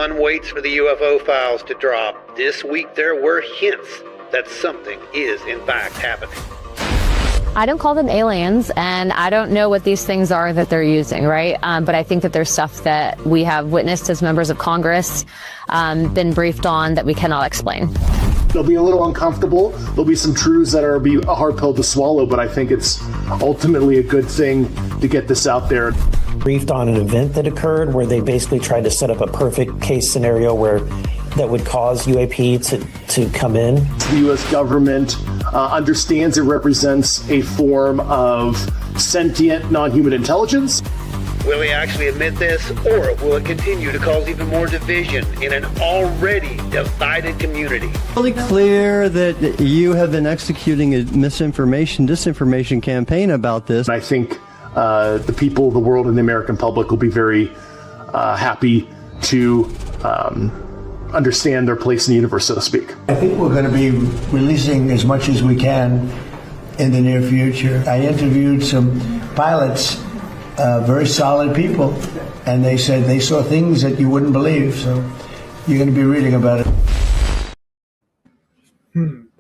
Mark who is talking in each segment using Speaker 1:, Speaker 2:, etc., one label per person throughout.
Speaker 1: Everyone waits for the UFO files to drop. This week there were hints that something is in fact happening.
Speaker 2: I don't call them aliens, and I don't know what these things are that they're using, right? But I think that there's stuff that we have witnessed as members of Congress, been briefed on, that we cannot explain.
Speaker 3: It'll be a little uncomfortable. There'll be some truths that are be a hard pill to swallow, but I think it's ultimately a good thing to get this out there.
Speaker 4: Briefed on an event that occurred where they basically tried to set up a perfect case scenario where that would cause UAP to come in.
Speaker 3: The U.S. government understands it represents a form of sentient, non-human intelligence.
Speaker 1: Will he actually admit this, or will it continue to cause even more division in an already divided community?
Speaker 5: Really clear that you have been executing a disinformation campaign about this.
Speaker 3: I think the people of the world and the American public will be very happy to understand their place in the universe, so to speak.
Speaker 6: I think we're going to be releasing as much as we can in the near future. I interviewed some pilots, very solid people, and they said they saw things that you wouldn't believe, so you're going to be reading about it.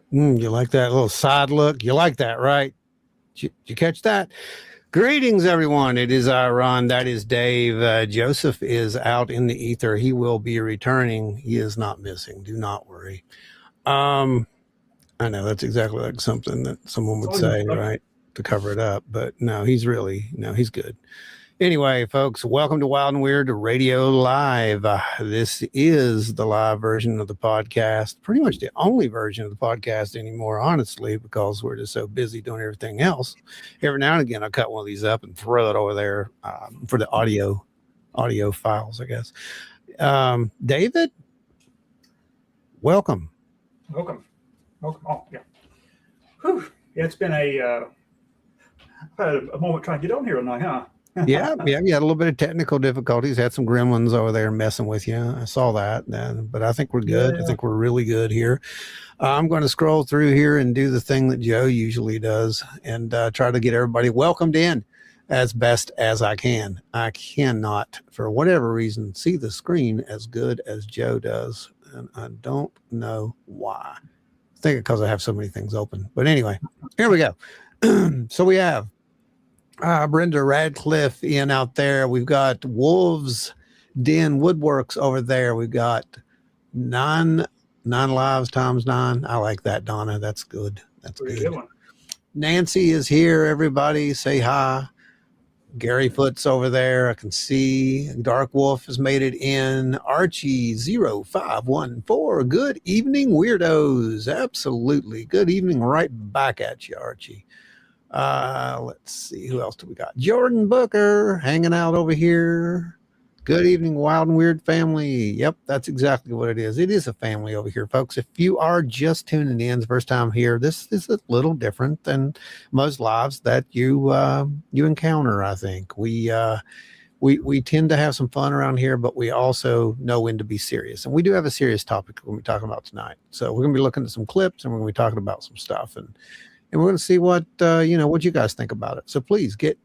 Speaker 7: You like that little side look? You like that, right? Did you catch that? Greetings, everyone. It is Ron. That is Dave. Joseph is out in the ether. He will be returning. He is not missing. Do not worry. I know that's exactly like something that someone would say, right, to cover it up. But no, he's good. Anyway, folks, welcome to Wild and Weird Radio Live. This is the live version of the podcast, pretty much the only version of the podcast anymore, honestly, because we're just so busy doing everything else. Every now and again, I'll cut one of these up and throw it over there for the audio files, I guess. David, welcome.
Speaker 8: Welcome. Oh, yeah. Whew. Yeah, it's been I've had a moment trying to get on here tonight, huh?
Speaker 7: yeah, you had a little bit of technical difficulties. Had some gremlins over there messing with you. I saw that, but I think we're good. Yeah. I think we're really good here. I'm going to scroll through here and do the thing that Joe usually does and try to get everybody welcomed in as best as I can. I cannot, for whatever reason, see the screen as good as Joe does, and I don't know why. I think because I have so many things open. But anyway, here we go. So we have Brenda Radcliffe in out there. We've got Wolves Den Woodworks over there. We've got nine lives times 9. I like that, Donna. That's good. That's good. Nancy is here. Everybody say hi. Gary Foot's over there. I can see Dark Wolf has made it in. Archie 0514. Good evening, weirdos. Absolutely. Good evening right back at you, Archie. Let's see, who else do we got? Jordan Booker hanging out over here. Good evening, Wild and Weird family. Yep, that's exactly what it is. It is a family over here, folks. If you are just tuning in, the first time here, this is a little different than most lives that you encounter. I think we tend to have some fun around here, but we also know when to be serious, and we do have a serious topic we're going to be talking about tonight. So we're going to be looking at some clips, and we're going to be talking about some stuff, and we're going to see what you guys think about it. So please get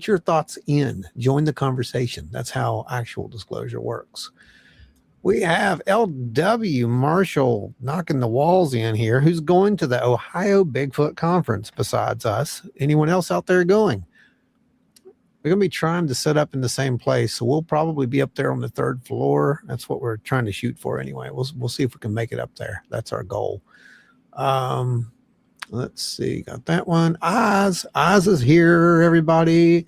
Speaker 7: your thoughts in. Join the conversation. That's how actual disclosure works. We have LW Marshall knocking the walls in here, who's going to the Ohio Bigfoot Conference besides us. Anyone else out there going? We're going to be trying to set up in the same place, so we'll probably be up there on the 3rd floor. That's what we're trying to shoot for anyway. We'll see if we can make it up there. That's our goal. Let's see, got that one. Oz is here, everybody.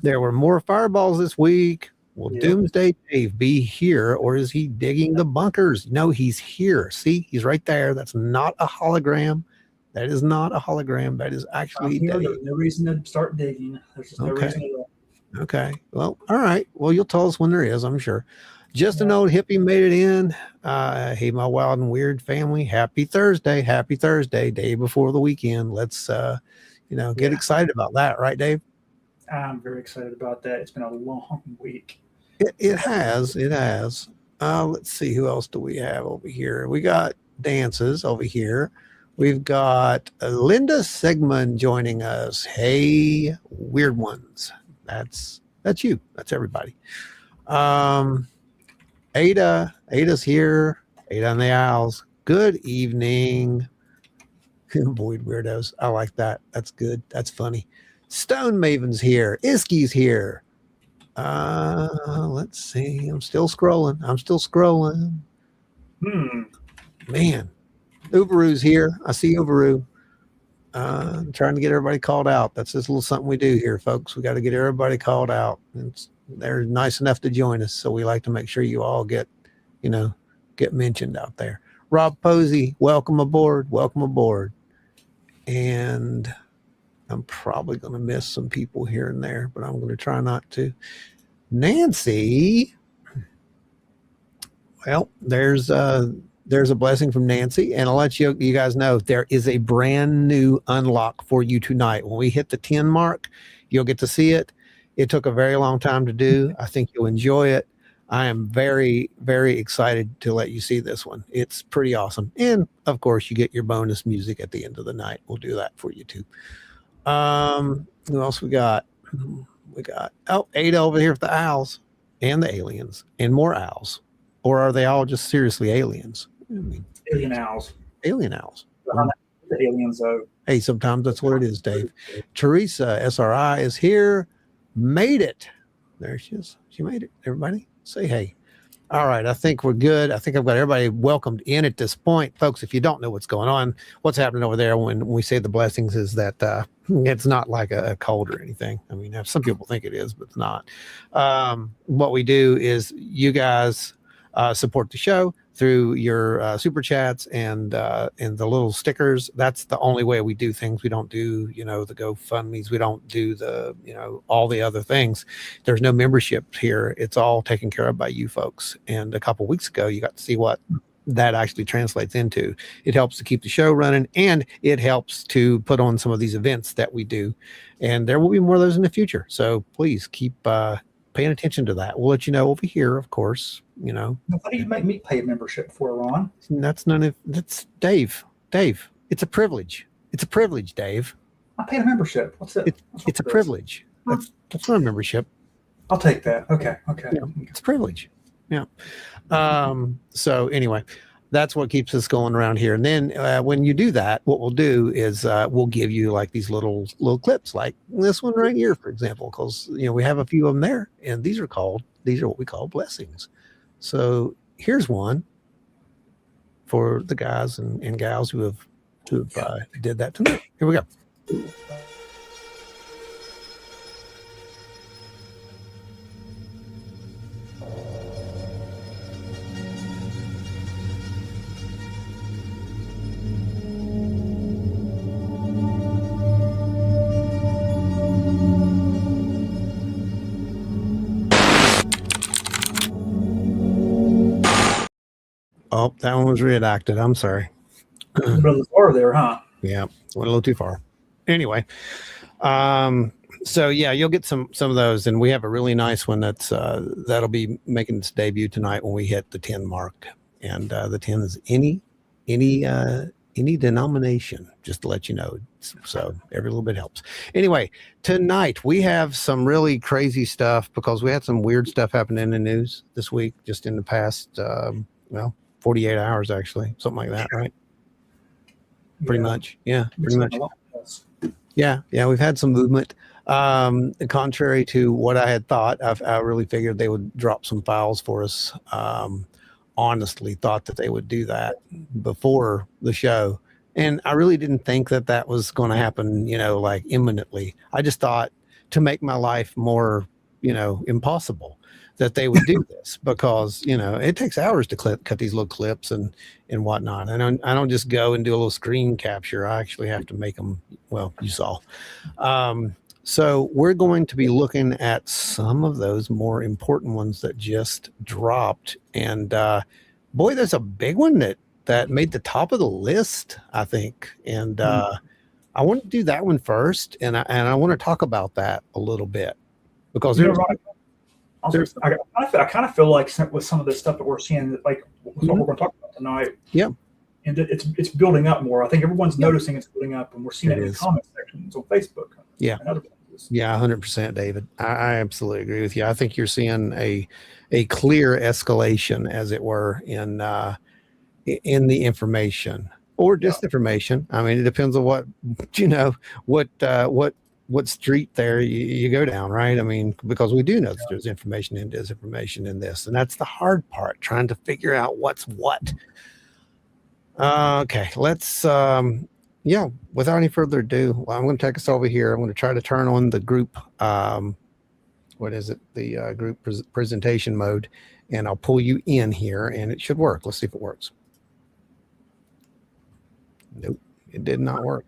Speaker 7: There were more fireballs this week. Will Doomsday Dave be here, or is he digging the bunkers? No, he's here. See, he's right there. That's not a hologram. That is not a hologram. That is actually Dave.
Speaker 8: There's no reason to start digging. There's just no reason to go.
Speaker 7: Okay. Well, all right. Well, you'll tell us when there is, I'm sure. Just an old hippie made it in. Hey, my Wild and Weird family. Happy Thursday. Happy Thursday, day before the weekend. Let's, get excited about that. Right, Dave?
Speaker 8: I'm very excited about that. It's been a long week.
Speaker 7: It has. Let's see. Who else do we have over here? We got dances over here. We've got Linda Sigmund joining us. Hey, weird ones. That's you. That's everybody. Ada's here. Ada and the Owls. Good evening. Void weirdos. I like that. That's good. That's funny. Stone Maven's here. Iski's here. Let's see. I'm still scrolling. Man. Uberu's here. I see Uberu. Trying to get everybody called out. That's just a little something we do here, folks. We got to get everybody called out. They're nice enough to join us, so we like to make sure you all get mentioned out there. Rob Posey, welcome aboard. And I'm probably going to miss some people here and there, but I'm going to try not to. Nancy. Well, there's a blessing from Nancy, and I'll let you guys know there is a brand new unlock for you tonight. When we hit the 10 mark, you'll get to see it. It took a very long time to do. I think you'll enjoy it. I am very, very excited to let you see this one. It's pretty awesome. And of course, you get your bonus music at the end of the night. We'll do that for you too. Who else we got? Ada over here with the owls and the aliens and more owls. Or are they all just seriously aliens?
Speaker 8: Alien owls.
Speaker 7: Alien owls.
Speaker 8: The aliens, though.
Speaker 7: Hey, sometimes that's what it is, Dave. Teresa SRI is here. Made it. There she is. She made it. Everybody say hey. All right. I think we're good. I think I've got everybody welcomed in at this point. Folks, if you don't know what's going on, what's happening over there when we say the blessings is that it's not like a cold or anything. I mean, some people think it is, but it's not. What we do is you guys support the show through your super chats and the little stickers. That's the only way we do things. We don't do, the GoFundMes. We don't do the, all the other things. There's no membership here. It's all taken care of by you folks. And a couple weeks ago, you got to see what that actually translates into. It helps to keep the show running, and it helps to put on some of these events that we do. And there will be more of those in the future. So please keep paying attention to that. We'll let you know over here, of course.
Speaker 8: What do you make me pay a membership for, Ron?
Speaker 7: That's Dave. It's a privilege. Dave.
Speaker 8: I paid a membership. What's it?
Speaker 7: It's a privilege. That's not a membership.
Speaker 8: I'll take that. Okay.
Speaker 7: Yeah, it's a privilege. Yeah. So anyway, that's what keeps us going around here. And then when you do that, what we'll do is we'll give you like these little clips, like this one right here, for example, because we have a few of them there, and these are what we call blessings. So here's one for the guys and gals who have did that tonight. Here we go. Oh, that one was redacted. I'm sorry.
Speaker 8: Brothers are there, huh?
Speaker 7: Yeah, went a little too far. Anyway, so yeah, you'll get some of those, and we have a really nice one that'll be making its debut tonight when we hit the 10 mark. And the 10 is any denomination, just to let you know. So every little bit helps. Anyway, tonight we have some really crazy stuff because we had some weird stuff happen in the news this week, just in the past 48 hours, actually, something like that, right? Pretty much. Yeah, pretty much. Yeah, we've had some movement. Contrary to what I had thought, I really figured they would drop some files for us. Honestly thought that they would do that before the show. And I really didn't think that was going to happen, like imminently. I just thought to make my life more, impossible, that they would do this because, it takes hours to cut these little clips and whatnot. And I don't just go and do a little screen capture. I actually have to make them. Well, you saw. So we're going to be looking at some of those more important ones that just dropped. And boy, there's a big one that made the top of the list, I think. And I want to do that one first. And I want to talk about that a little bit because
Speaker 8: I kind of feel like with some of the stuff that we're seeing, like what we're going to talk about tonight.
Speaker 7: Yeah.
Speaker 8: And it's building up more. I think everyone's noticing it's building up, and we're seeing it in the comment sections on Facebook.
Speaker 7: Yeah. Yeah, 100%, David. I absolutely agree with you. I think you're seeing a clear escalation, as it were, in the information or disinformation. I mean, it depends on what street there you go down, right? I mean, because we do know that there's information and disinformation in this, and that's the hard part, trying to figure out what's what. Okay, let's without any further ado, I'm going to take us over here. I'm going to try to turn on the group the group presentation mode, and I'll pull you in here, and it should work. Let's see if it works. Nope, it did not work.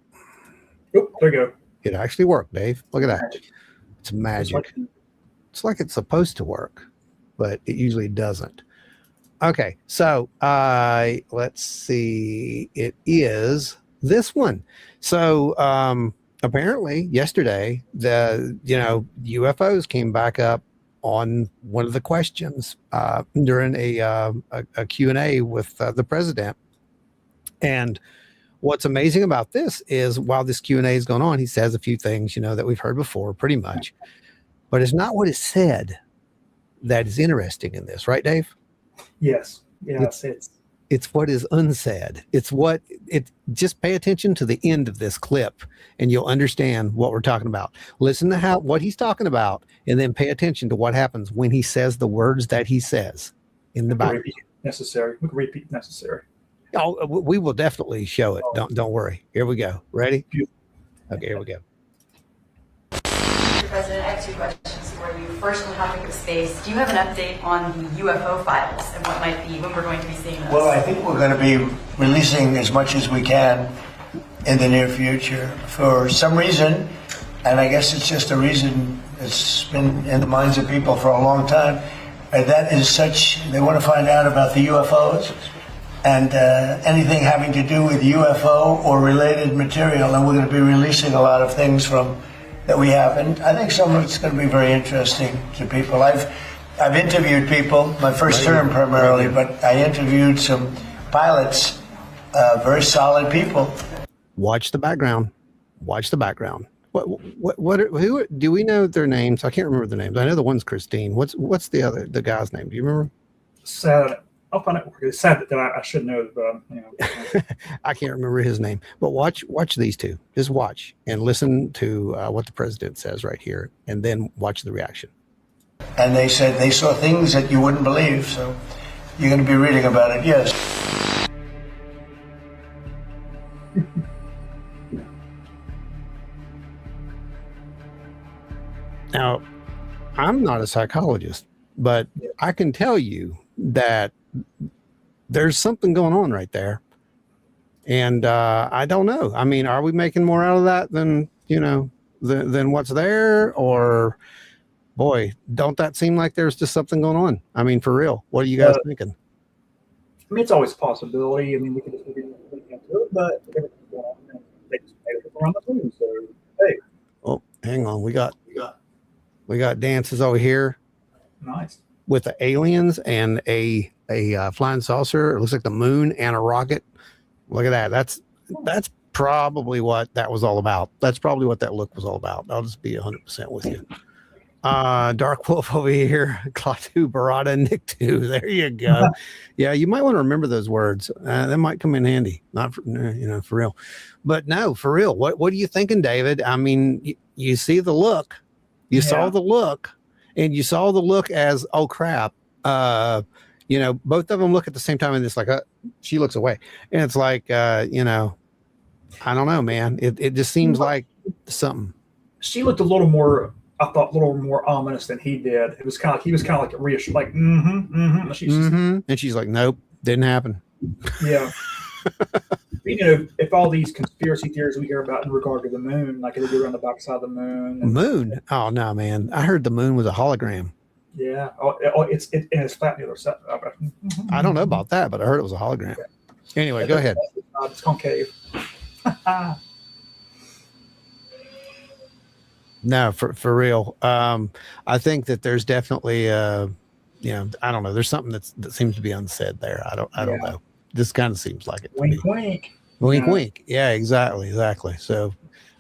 Speaker 8: Oh, there you go.
Speaker 7: It actually worked, Dave. Look at that. It's magic. It's like it's supposed to work, but it usually doesn't. Okay, so let's see. It is this one. So apparently yesterday, the UFOs came back up on one of the questions during a Q&A with the president. And what's amazing about this is while this Q&A is going on, he says a few things, that we've heard before pretty much, but it's not what is said that is interesting in this, right, Dave?
Speaker 8: Yes. Yeah.
Speaker 7: It's what is unsaid. Just pay attention to the end of this clip and you'll understand what we're talking about. Listen to what he's talking about, and then pay attention to what happens when he says the words that he says in the Bible.
Speaker 8: Necessary. We can repeat necessary.
Speaker 7: Oh, we will definitely show it. Don't worry. Here we go. Ready? Okay, here we go.
Speaker 9: Mr. President, I have two questions for you. First, on the topic of space, do you have an update on the UFO files and when we're going to be seeing those?
Speaker 6: Well, I think we're going to be releasing as much as we can in the near future. For some reason, and I guess it's just a reason that's been in the minds of people for a long time, that is they want to find out about the UFOs and anything having to do with UFO or related material, and we're going to be releasing a lot of things that we have, and I think some of it's going to be very interesting to people. I've interviewed people, my first term primarily, but I interviewed some pilots, very solid people.
Speaker 7: Watch the background. Watch the background. Who do we know their names? I can't remember their names. I know the one's Christine. What's the guy's name? Do you remember?
Speaker 8: I'll find out. It's sad that I should know, but
Speaker 7: I can't remember his name. But watch these two. Just watch and listen to what the president says right here, and then watch the reaction.
Speaker 6: And they said they saw things that you wouldn't believe. So you're going to be reading about it. Yes.
Speaker 7: Now, I'm not a psychologist, but I can tell you that there's something going on right there. And I don't know. I mean, are we making more out of that than what's there? Or, boy, don't that seem like there's just something going on? I mean, for real, what are you guys thinking?
Speaker 8: I mean, it's always a possibility. I mean, we can just look into it, but everything's going on. And they just made it around the moon. So, hey.
Speaker 7: Oh, hang on. We got dances over here.
Speaker 8: Nice.
Speaker 7: With the aliens and a flying saucer. It looks like the moon and a rocket. Look at that. That's probably what that was all about. That's probably what that look was all about. I'll just be 100% with you. Dark Wolf over here, Klaatu, Barada, Nick 2. There you go. Yeah, you might want to remember those words. That might come in handy. Not for, for real. But no, for real. What are you thinking, David? I mean, you see the look. You saw the look. And you saw the look as, oh crap, both of them look at the same time, and it's like, she looks away, and it's like, I don't know, man. It just seems like something.
Speaker 8: She looked a little more ominous than he did. It was kind of like he was kind of like reassured, like
Speaker 7: and she's like, nope, didn't happen.
Speaker 8: Yeah. If all these conspiracy theories we hear about in regard to the moon, like it'll be around the backside of the moon.
Speaker 7: Moon? Oh no, man! I heard the moon was a hologram.
Speaker 8: Yeah. It's flat on the other side.
Speaker 7: I don't know about that, but I heard it was a hologram. Yeah. Anyway, go ahead.
Speaker 8: It's concave.
Speaker 7: No, for real. I think that there's definitely, I don't know. There's something that seems to be unsaid there. I don't know. This kind of seems like it.
Speaker 8: Wink, wink.
Speaker 7: Wink, wink. Yeah, exactly. So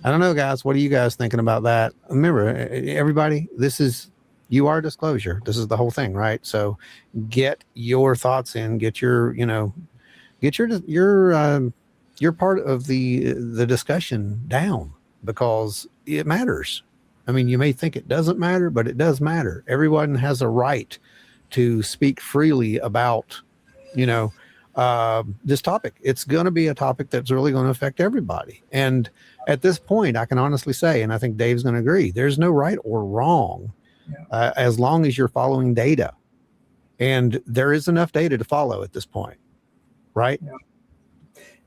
Speaker 7: I don't know, guys. What are you guys thinking about that? Remember, everybody, you are disclosure. This is the whole thing, right? So get your thoughts in, get your part of the discussion down, because it matters. I mean, you may think it doesn't matter, but it does matter. Everyone has a right to speak freely about, this topic. It's going to be a topic that's really going to affect everybody. And at this point, I can honestly say, and I think Dave's going to agree, there's no right or wrong, as long as you're following data. And there is enough data to follow at this point, right?
Speaker 8: Yeah.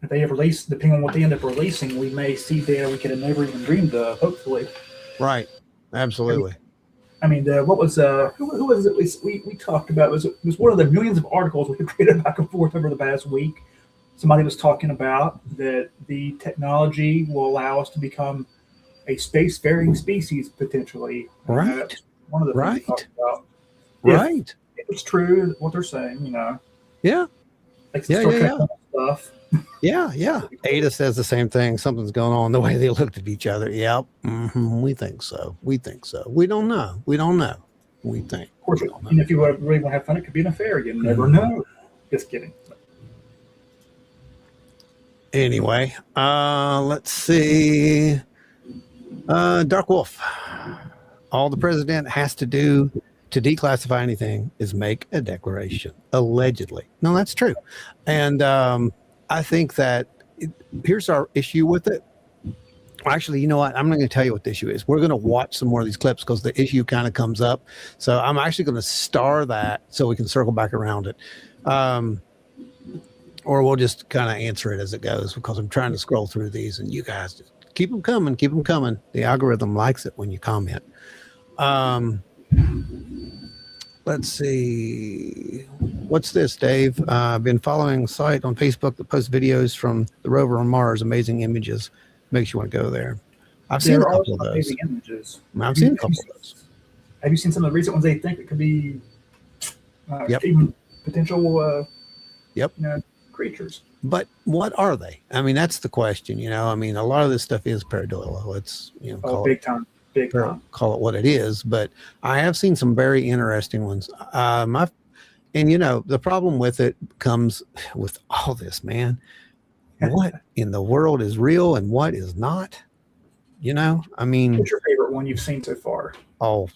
Speaker 8: If they have released, depending on what they end up releasing, we may see data we could have never even dreamed of, hopefully.
Speaker 7: Right. Absolutely.
Speaker 8: I mean, what was who was it we talked about? It was one of the millions of articles we created back and forth over the past week. Somebody was talking about that the technology will allow us to become a spacefaring species potentially.
Speaker 7: Right.
Speaker 8: One of the things we talked about.
Speaker 7: Right.
Speaker 8: If it's true what they're saying,
Speaker 7: Yeah.
Speaker 8: Like stuff.
Speaker 7: Yeah. Ada says the same thing. Something's going on the way they looked at each other. Yep. We think so. We don't know. We think.
Speaker 8: Of course, and if you really want to have fun, it could be an affair. You never know. Just kidding.
Speaker 7: Anyway, let's see. Dark Wolf. All the president has to do to declassify anything is make a declaration, allegedly. No, that's true. And I think that here's our issue with it. Actually, you know what? I'm not going to tell you what the issue is. We're going to watch some more of these clips because the issue kind of comes up. So I'm actually going to star that so we can circle back around it. Or we'll just kind of answer it as it goes, because I'm trying to scroll through these, and you guys just keep them coming. The algorithm likes it when you comment. Let's see. What's this, Dave? I've been following a site on Facebook that posts videos from the rover on Mars. Amazing images. Makes you want to go there. I've seen a couple of those.
Speaker 8: Amazing images.
Speaker 7: I've seen a couple of those.
Speaker 8: Have you seen some of the recent ones? They think it could be even potential creatures.
Speaker 7: But what are they? I mean, that's the question. I mean, a lot of this stuff is pareidolia. Let's
Speaker 8: big time.
Speaker 7: Call it what it is. But I have seen some very interesting ones. The problem with it comes with all this, man. What in the world is real and what is not? I mean,
Speaker 8: what's your favorite one you've seen so far?
Speaker 7: Oh,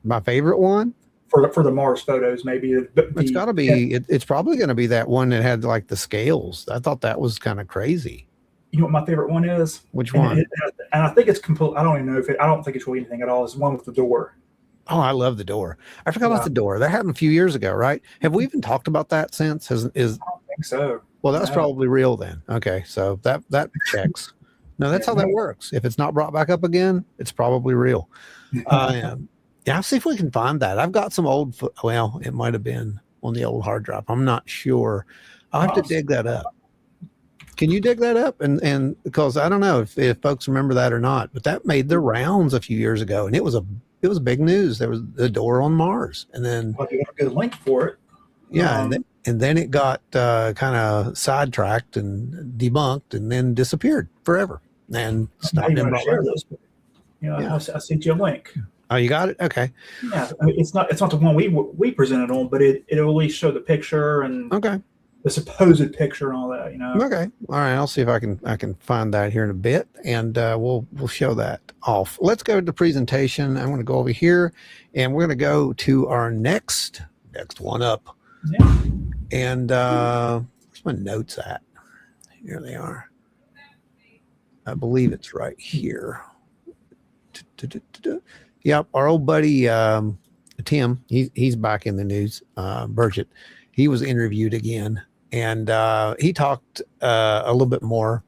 Speaker 7: my favorite one
Speaker 8: for the Mars photos, maybe.
Speaker 7: It's got to be. It's probably going to be that one that had like the scales. I thought that was kind of crazy.
Speaker 8: You know what my favorite one is?
Speaker 7: Which one?
Speaker 8: And I think it's complete. I don't even know I don't think it's really anything at all. It's the one with the door.
Speaker 7: Oh, I love the door. I forgot about the door. That happened a few years ago, right? Have we even talked about that since? I don't
Speaker 8: think so.
Speaker 7: Well, that's probably real then. Okay, so that checks. No, that's how that works. If it's not brought back up again, it's probably real. Yeah, I'll see if we can find that. I've got some old. Well, it might have been on the old hard drive. I'm not sure. I'll have to dig that up. Can you dig that up? And because I don't know if folks remember that or not, but that made the rounds a few years ago, and it was big news. There was the door on Mars, and then
Speaker 8: you got a good link for it.
Speaker 7: Yeah, and then it got kind of sidetracked and debunked, and then disappeared forever. And it's not been brought back.
Speaker 8: I sent you a link.
Speaker 7: Oh, you got it? Okay.
Speaker 8: Yeah, I mean, it's not the one we presented on, but it at least showed the picture and the supposed picture and all that.
Speaker 7: Okay. All right. I'll see if I can find that here in a bit, and we'll show that off. Let's go to the presentation. I'm going to go over here, and we're going to go to our next one up.
Speaker 8: Yeah.
Speaker 7: And where's my notes at? Here they are. I believe it's right here. Yep, our old buddy Tim, he's back in the news. Burchett, he was interviewed again, and he talked a little bit more.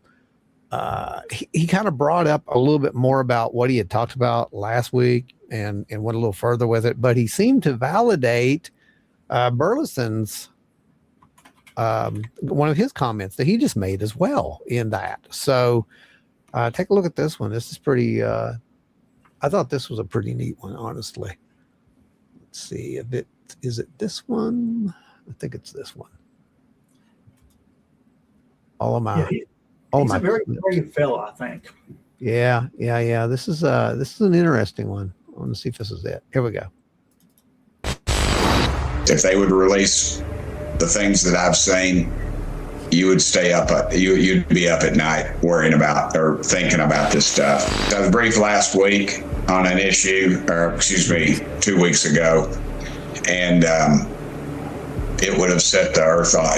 Speaker 7: He kind of brought up a little bit more about what he had talked about last week, and went a little further with it. But he seemed to validate Burleson's one of his comments that he just made as well in that. So take a look at this one. This is pretty. I thought this was a pretty neat one, honestly. Let's see if is it this one? I think it's this one. He's
Speaker 8: a very brave fella, I think.
Speaker 7: Yeah. This is an interesting one. I want to see if this is it. Here we go.
Speaker 10: If they would release the things that I've seen, you would stay up. You'd be up at night worrying about or thinking about this stuff. I was briefed last week on an issue, or excuse me, 2 weeks ago, and it would have set the earth on.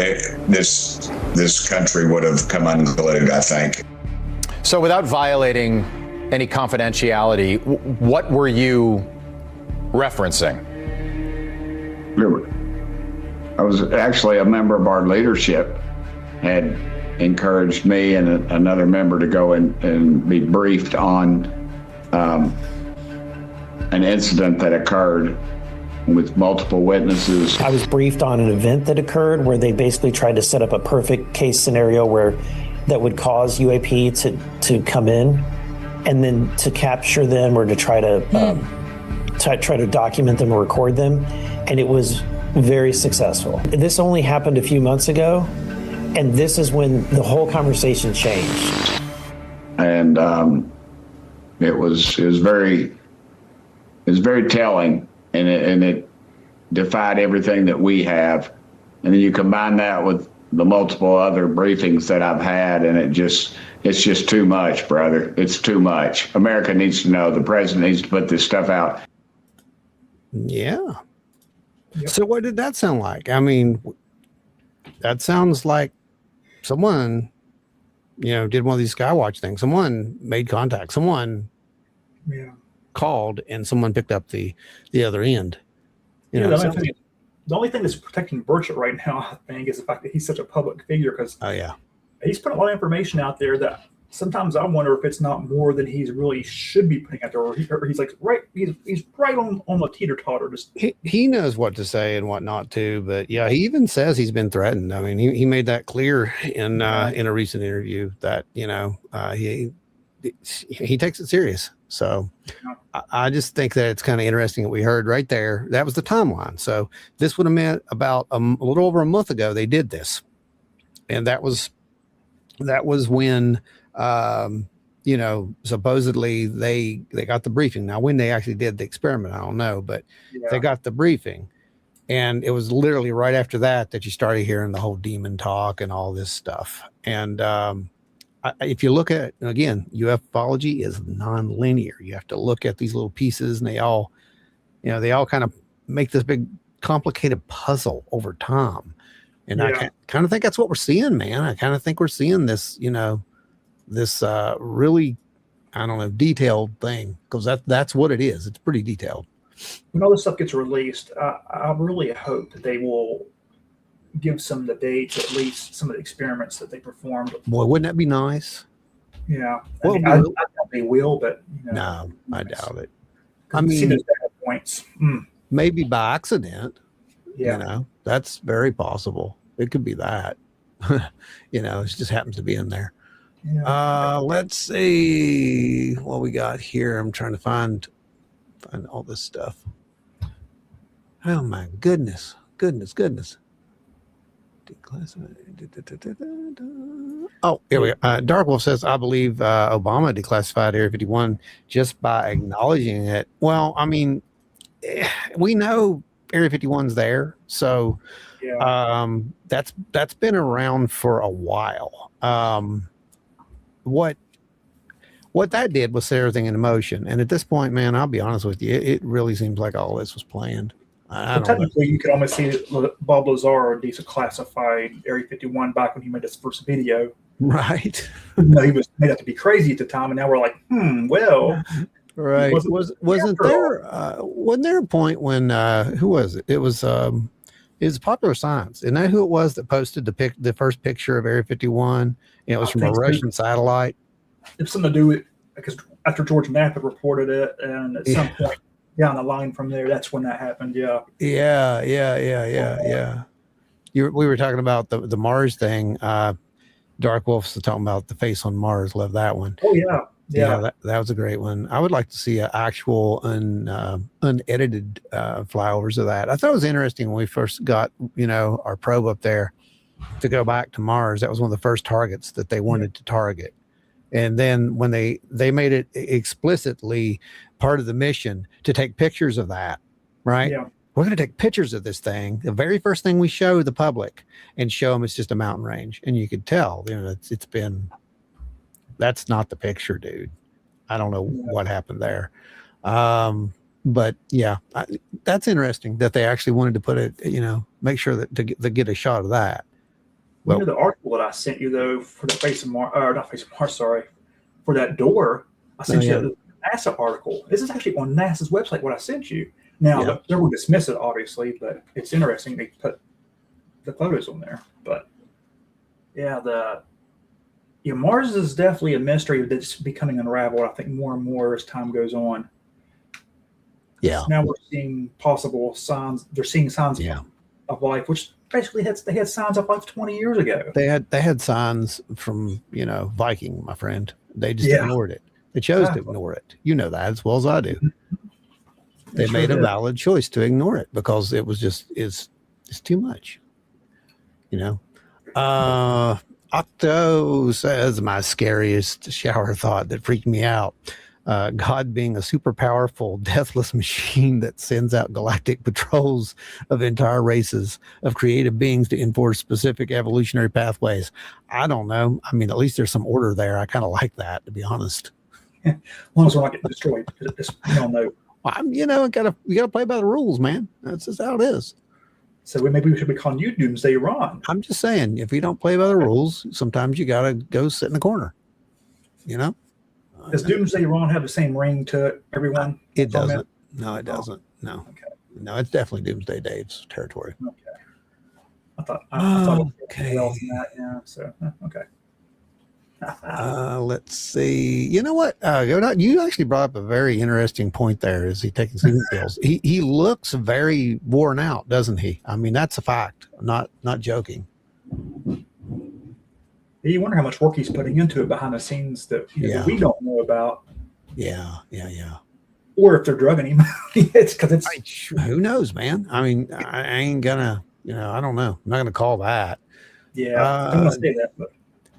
Speaker 10: This country would have come unglued, I think.
Speaker 11: So, without violating any confidentiality, what were you referencing?
Speaker 10: I was actually a member of our leadership had encouraged me and another member to go and be briefed on an incident that occurred with multiple witnesses.
Speaker 4: I was briefed on an event that occurred where they basically tried to set up a perfect case scenario where that would cause UAP to come in and then to capture them or to try to document them or record them. And it was very successful. This only happened a few months ago, and this is when the whole conversation changed.
Speaker 10: And it was very telling, and it defied everything that we have. And then you combine that with the multiple other briefings that I've had, and it's just too much, brother. It's too much. America needs to know. The president needs to put this stuff out.
Speaker 7: Yeah. Yep. So what did that sound like? I mean, that sounds like someone, did one of these Skywatch things. Someone made contact. Someone called, and someone picked up the other end.
Speaker 8: The only thing that's protecting Burchett right now, I think, is the fact that he's such a public figure, because he's put a lot of information out there that sometimes I wonder if it's not more than he's really should be putting out there, or he's like he's right on the teeter-totter.
Speaker 7: He knows what to say and what not to, but he even says he's been threatened. I mean, he made that clear in a recent interview that he takes it serious. So I just think that it's kind of interesting that we heard right there. That was the timeline. So this would have meant about a little over a month ago they did this, and that was when supposedly they got the briefing. Now, when they actually did the experiment, I don't know, but they got the briefing, and it was literally right after that you started hearing the whole demon talk and all this stuff. And if you look at, again, ufology is non-linear. You have to look at these little pieces, and they all kind of make this big complicated puzzle over time. And I kind of think that's what we're seeing, man. I kind of think we're seeing this, this really, I don't know, detailed thing, because that's what it is. It's pretty detailed.
Speaker 8: When all this stuff gets released, I really hope that they will give some of the dates, at least some of the experiments that they performed.
Speaker 7: Boy, wouldn't that be nice?
Speaker 8: Yeah.
Speaker 7: Well,
Speaker 8: I doubt they will, but
Speaker 7: no, I doubt it.
Speaker 8: I mean, those data points.
Speaker 7: Maybe by accident.
Speaker 8: Yeah.
Speaker 7: That's very possible. It could be that. It just happens to be in there. Yeah. Let's see what we got here. I'm trying to find all this stuff. Oh my goodness. Oh, here we go. Dark Wolf says, I believe Obama declassified Area 51 just by acknowledging it. Well, I mean, we know Area 51's there, so that's been around for a while. What that did was set everything in motion, and at this point, man, I'll be honest with you, it really seems like all this was planned.
Speaker 8: Technically, you could almost see Bob Lazar declassified Area 51 back when he made his first video.
Speaker 7: Right.
Speaker 8: He was made out to be crazy at the time, and now we're like, well.
Speaker 7: Right. Wasn't there a point when who was it? It was Popular Science. Isn't that who it was that posted the first picture of Area 51? It was from a Russian satellite.
Speaker 8: It's something to do with, because after George Knapp had reported it, and at some point down the line from there, that's when that happened. Yeah. We were talking about the Mars thing. Dark Wolf's talking about the face on Mars. Love that one. Oh yeah.
Speaker 7: Yeah, that was a great one. I would like to see an actual unedited flyovers of that. I thought it was interesting when we first got our probe up there to go back to Mars. That was one of the first targets that they wanted to target, And then when they made it explicitly part of the mission to take pictures of that, right?
Speaker 8: Yeah.
Speaker 7: We're going to take pictures of this thing. The very first thing we show the public and show them it's just a mountain range. And you could tell, that's not the picture, dude. I don't know what happened there. But yeah, that's interesting that they actually wanted to put it, make sure that to get a shot of that.
Speaker 8: Well, the article that I sent you though for the Face of Mars, or not Face of Mars, sorry, for that door, I sent you the NASA article. This is actually on NASA's website. What I sent you. Now they will dismiss it, obviously, but it's interesting they put the photos on there. But yeah, Mars is definitely a mystery that's becoming unraveled. I think more and more as time goes on.
Speaker 7: Yeah.
Speaker 8: Now we're seeing possible signs. They're seeing signs of life, which basically they had signs of life 20 years ago.
Speaker 7: They had signs from Viking, my friend. They just ignored it. They chose to ignore it. You know that as well as I do. They made a valid choice to ignore it because it was it's too much. Octo says my scariest shower thought that freaked me out. God being a super powerful, deathless machine that sends out galactic patrols of entire races of creative beings to enforce specific evolutionary pathways. I don't know. I mean, at least there's some order there. I kind of like that, to be honest.
Speaker 8: As long as we're not getting destroyed, because we don't know.
Speaker 7: You gotta play by the rules, man. That's just how it is.
Speaker 8: So maybe we should be calling you Doomsday Ron.
Speaker 7: I'm just saying, if you don't play by the rules, sometimes you gotta go sit in the corner.
Speaker 8: Does Doomsday Ron have the same ring to it, everyone?
Speaker 7: It doesn't. No, it doesn't. No.
Speaker 8: Okay.
Speaker 7: No, it's definitely Doomsday Dave's territory.
Speaker 8: Okay. I thought it was else in that. Yeah. So okay.
Speaker 7: Let's see. You know what? You actually brought up a very interesting point there. Is he taking sleeping pills? He looks very worn out, doesn't he? I mean, that's a fact. Not joking.
Speaker 8: You wonder how much work he's putting into it behind the scenes that we don't know about.
Speaker 7: Yeah.
Speaker 8: Or if they're drugging him.
Speaker 7: Who knows, man? I mean, I ain't gonna. I don't know. I'm not gonna call that.
Speaker 8: Yeah, I'm gonna say that, but.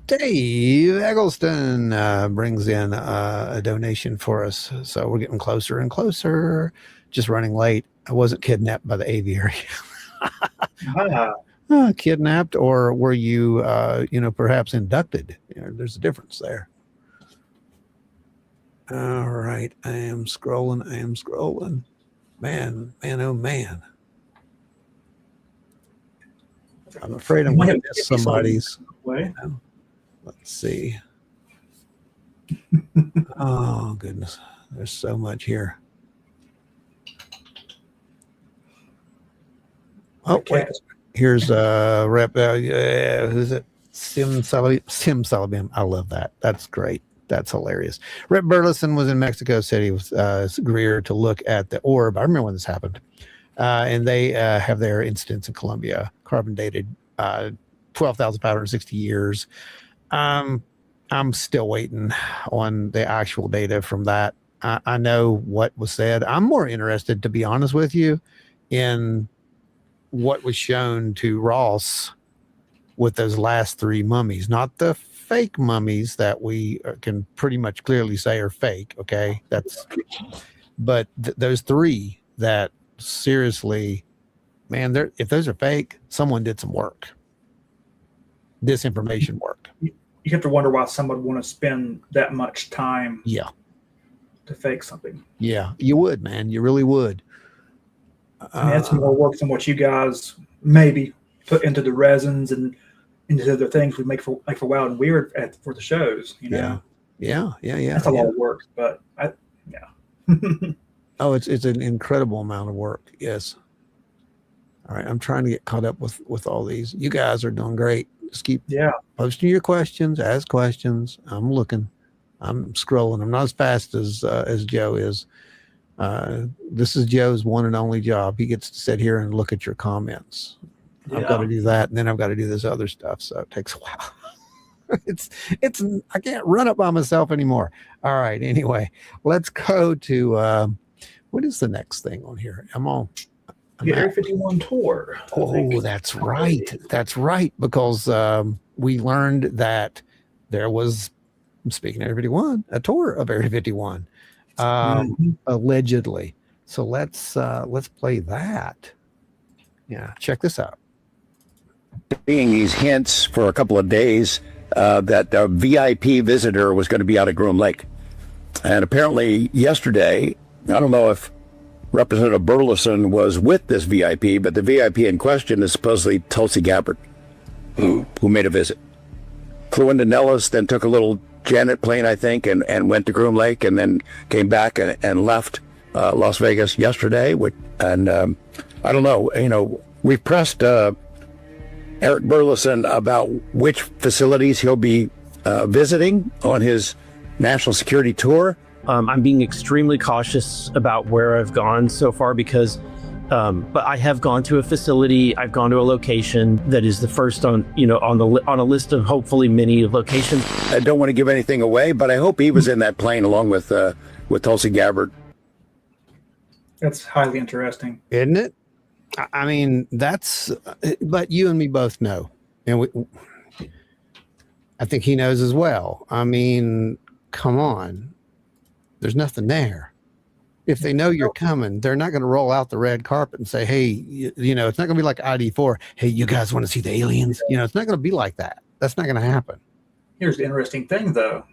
Speaker 7: Dave Eggleston brings in a donation for us. So we're getting closer and closer. Just running late. I wasn't kidnapped by the aviary. Kidnapped, or were you, perhaps inducted? There's a difference there. All right. I am scrolling. Man, oh man. I'm afraid I'm going to miss somebody's. Let's see. Oh, goodness. There's so much here. Oh, wait. Here's Rep. Who's it? Sim Salabim. I love that. That's great. That's hilarious. Rep. Burleson was in Mexico City with Greer to look at the orb. I remember when this happened. And they have their incidents in Colombia, carbon dated 12,560 years. I'm still waiting on the actual data from that. I know what was said. I'm more interested, to be honest with you, in what was shown to Ross with those last three mummies, not the fake mummies that we can pretty much clearly say are fake. Okay. But those three that seriously, man, if those are fake, someone did some work. Disinformation work.
Speaker 8: You have to wonder why someone would want to spend that much time to fake something.
Speaker 7: Yeah, you would, man. You really would.
Speaker 8: I mean, that's more work than what you guys maybe put into the resins and into the things we make for Wild and Weird for the shows.
Speaker 7: Yeah.
Speaker 8: That's a lot of work, but
Speaker 7: Oh, it's an incredible amount of work. Yes. All right, I'm trying to get caught up with all these. You guys are doing great. Just keep posting your questions, ask questions. I'm looking, I'm scrolling. I'm not as fast as Joe is. This is Joe's one and only job. He gets to sit here and look at your comments. I've got to do that, and then I've got to do this other stuff. So it takes a while. it's I can't run it by myself anymore. All right. Anyway, let's go to what is the next thing on here?
Speaker 8: The Area 51 tour.
Speaker 7: Oh, that's right. That's right. Because we learned that there was speaking of Area 51, a tour of Area 51, allegedly. So let's play that. Yeah, check this out.
Speaker 12: Being these hints for a couple of days that a VIP visitor was going to be out at Groom Lake. And apparently yesterday, I don't know if Representative Burleson was with this VIP, but the VIP in question is supposedly Tulsi Gabbard, who made a visit. Flew into Nellis, then took a little Janet plane, I think, and went to Groom Lake, and then came back and left Las Vegas yesterday. And I don't know, we pressed Eric Burleson about which facilities he'll be visiting on his national security tour.
Speaker 13: I'm being extremely cautious about where I've gone so far because, but I have gone to a facility. I've gone to a location that is the first on a list of hopefully many locations.
Speaker 12: I don't want to give anything away, but I hope he was in that plane along with Tulsi Gabbard.
Speaker 8: That's highly interesting,
Speaker 7: isn't it? I mean, but you and me both know, and I think he knows as well. I mean, come on. There's nothing there. If they know you're coming, they're not going to roll out the red carpet and say, hey, it's not going to be like ID4. Hey, you guys want to see the aliens? It's not going to be like that. That's not going to happen.
Speaker 8: Here's the interesting thing, though.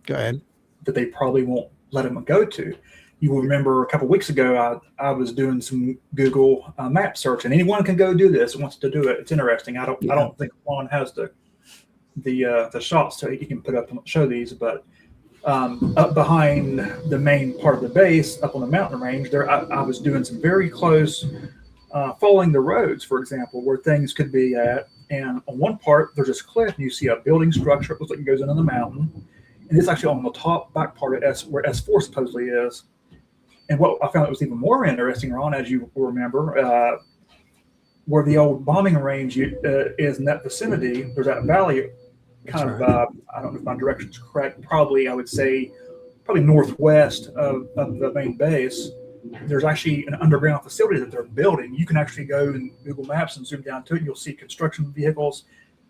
Speaker 7: Go ahead.
Speaker 8: That they probably won't let them go to. You will remember a couple of weeks ago, I was doing some Google map search, and anyone can go do this. Wants to do it. It's interesting. I don't think Juan has the shots so he can put up and show these, but up behind the main part of the base, up on the mountain range, there I was doing some very close following the roads, for example, where things could be at. And on one part, there's this cliff, and you see a building structure. It looks like it goes into the mountain, and it's actually on the top back part of where S4 supposedly is. And what I found that was even more interesting, Ron, as you remember, where the old bombing range is in that vicinity, there's that valley kind of, I don't know if my direction is correct, probably I would say probably northwest of the main base. There's actually an underground facility that they're building. You can actually go in Google Maps and zoom down to it. You'll see construction vehicles.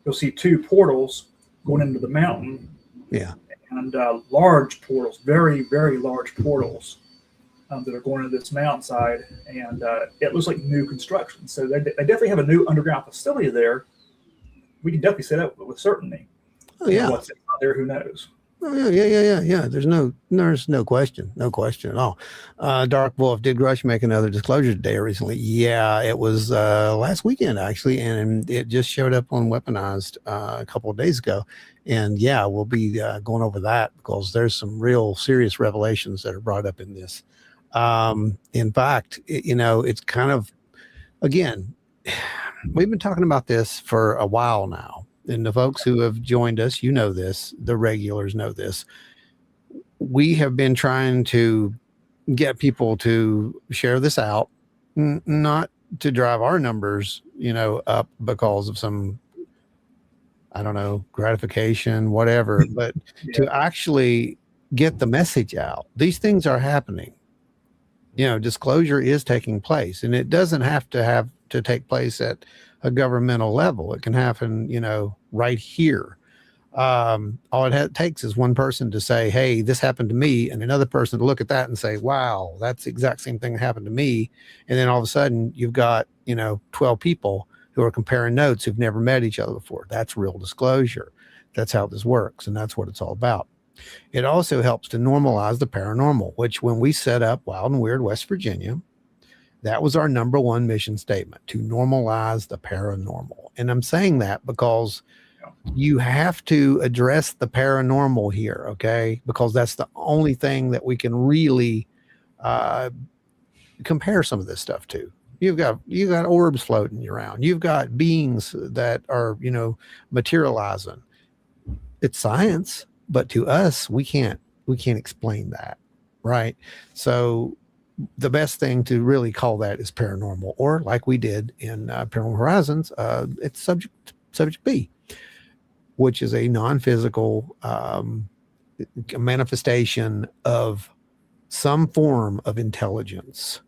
Speaker 8: You'll see 2 portals going into the mountain.
Speaker 7: Yeah.
Speaker 8: And large portals, very, very large portals. That are going into this mountainside, and it looks like new construction. So they definitely have a new underground facility there. We can definitely say that with certainty.
Speaker 7: Oh yeah,
Speaker 8: what's out there? Who knows?
Speaker 7: Oh yeah. There's no question at all. Dark Wolf, did Grusch make another disclosure today or recently? Yeah, it was last weekend actually, and it just showed up on Weaponized a couple of days ago. And yeah, we'll be going over that because there's some real serious revelations that are brought up in this. In fact, it's kind of, again, we've been talking about this for a while now, and the folks who have joined us, this, the regulars know this. We have been trying to get people to share this out, not to drive our numbers, up because of some, I don't know, gratification, whatever, but to actually get the message out. These things are happening. Disclosure is taking place, and it doesn't have to take place at a governmental level. It can happen, right here. All it takes is one person to say, hey, this happened to me, and another person to look at that and say, wow, that's the exact same thing that happened to me. And then all of a sudden you've got, 12 people who are comparing notes who've never met each other before. That's real disclosure. That's how this works, and that's what it's all about. It also helps to normalize the paranormal, which when we set up Wild and Weird West Virginia, that was our number one mission statement, to normalize the paranormal. And I'm saying that because you have to address the paranormal here, okay? Because that's the only thing that we can really compare some of this stuff to. You've got orbs floating around. You've got beings that are, materializing. It's science. But to us, we can't explain that, right? So the best thing to really call that is paranormal, or like we did in Paranormal Horizons, it's subject B, which is a non-physical manifestation of some form of intelligence.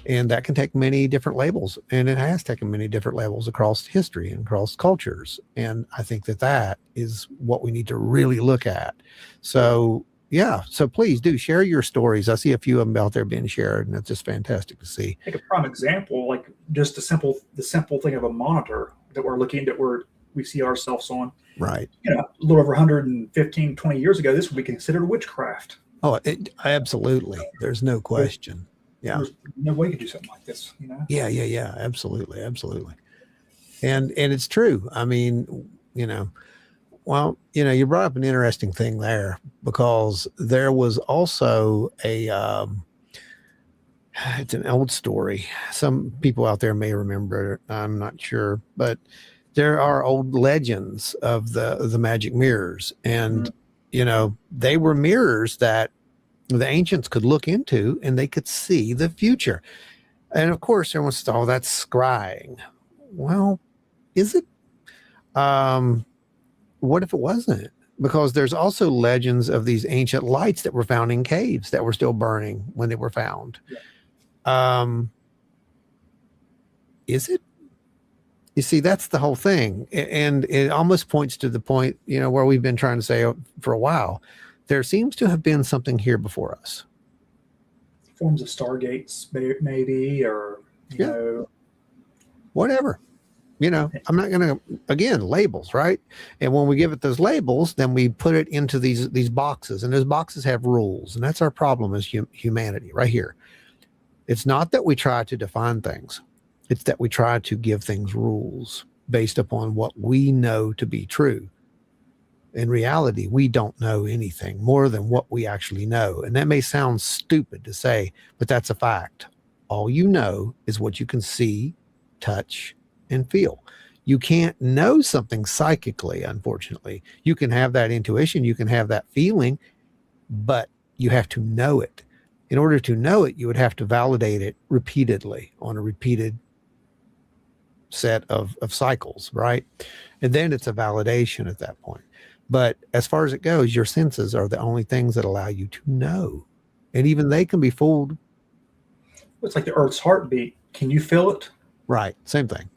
Speaker 7: And that can take many different labels, and it has taken many different labels across history and across cultures. And I think that is what we need to really look at. So, yeah. So please do share your stories. I see a few of them out there being shared, and it's just fantastic to see.
Speaker 8: Take a prime example, like just the simple thing of a monitor that we're looking at, we see ourselves on.
Speaker 7: Right.
Speaker 8: You know, a little over 115, 20 years ago, this would be considered witchcraft.
Speaker 7: Oh, absolutely. There's no question. Yeah.
Speaker 8: There's no way you could do something like this, you know?
Speaker 7: Yeah. Absolutely. And it's true. I mean, well, you brought up an interesting thing there, because there was also it's an old story. Some people out there may remember it. I'm not sure, but there are old legends of the magic mirrors, and, they were mirrors that the ancients could look into, and they could see the future. And of course, everyone says, "Oh, that's scrying." Well, is it? What if it wasn't? Because there's also legends of these ancient lights that were found in caves that were still burning when they were found. Yeah. Is it? You see, that's the whole thing. And it almost points to the point, where we've been trying to say for a while. There seems to have been something here before us.
Speaker 8: Forms of stargates, maybe, or, you know.
Speaker 7: Whatever. I'm not going to, again, labels, right? And when we give it those labels, then we put it into these boxes, and those boxes have rules. And that's our problem as humanity right here. It's not that we try to define things. It's that we try to give things rules based upon what we know to be true. In reality, we don't know anything more than what we actually know. And that may sound stupid to say, but that's a fact. All you know is what you can see, touch, and feel. You can't know something psychically, unfortunately. You can have that intuition, you can have that feeling, but you have to know it. In order to know it, you would have to validate it repeatedly on a repeated set of cycles, right? And then it's a validation at that point. But as far as it goes, your senses are the only things that allow you to know. And even they can be fooled.
Speaker 8: It's like the Earth's heartbeat. Can you feel it?
Speaker 7: Right. Same thing.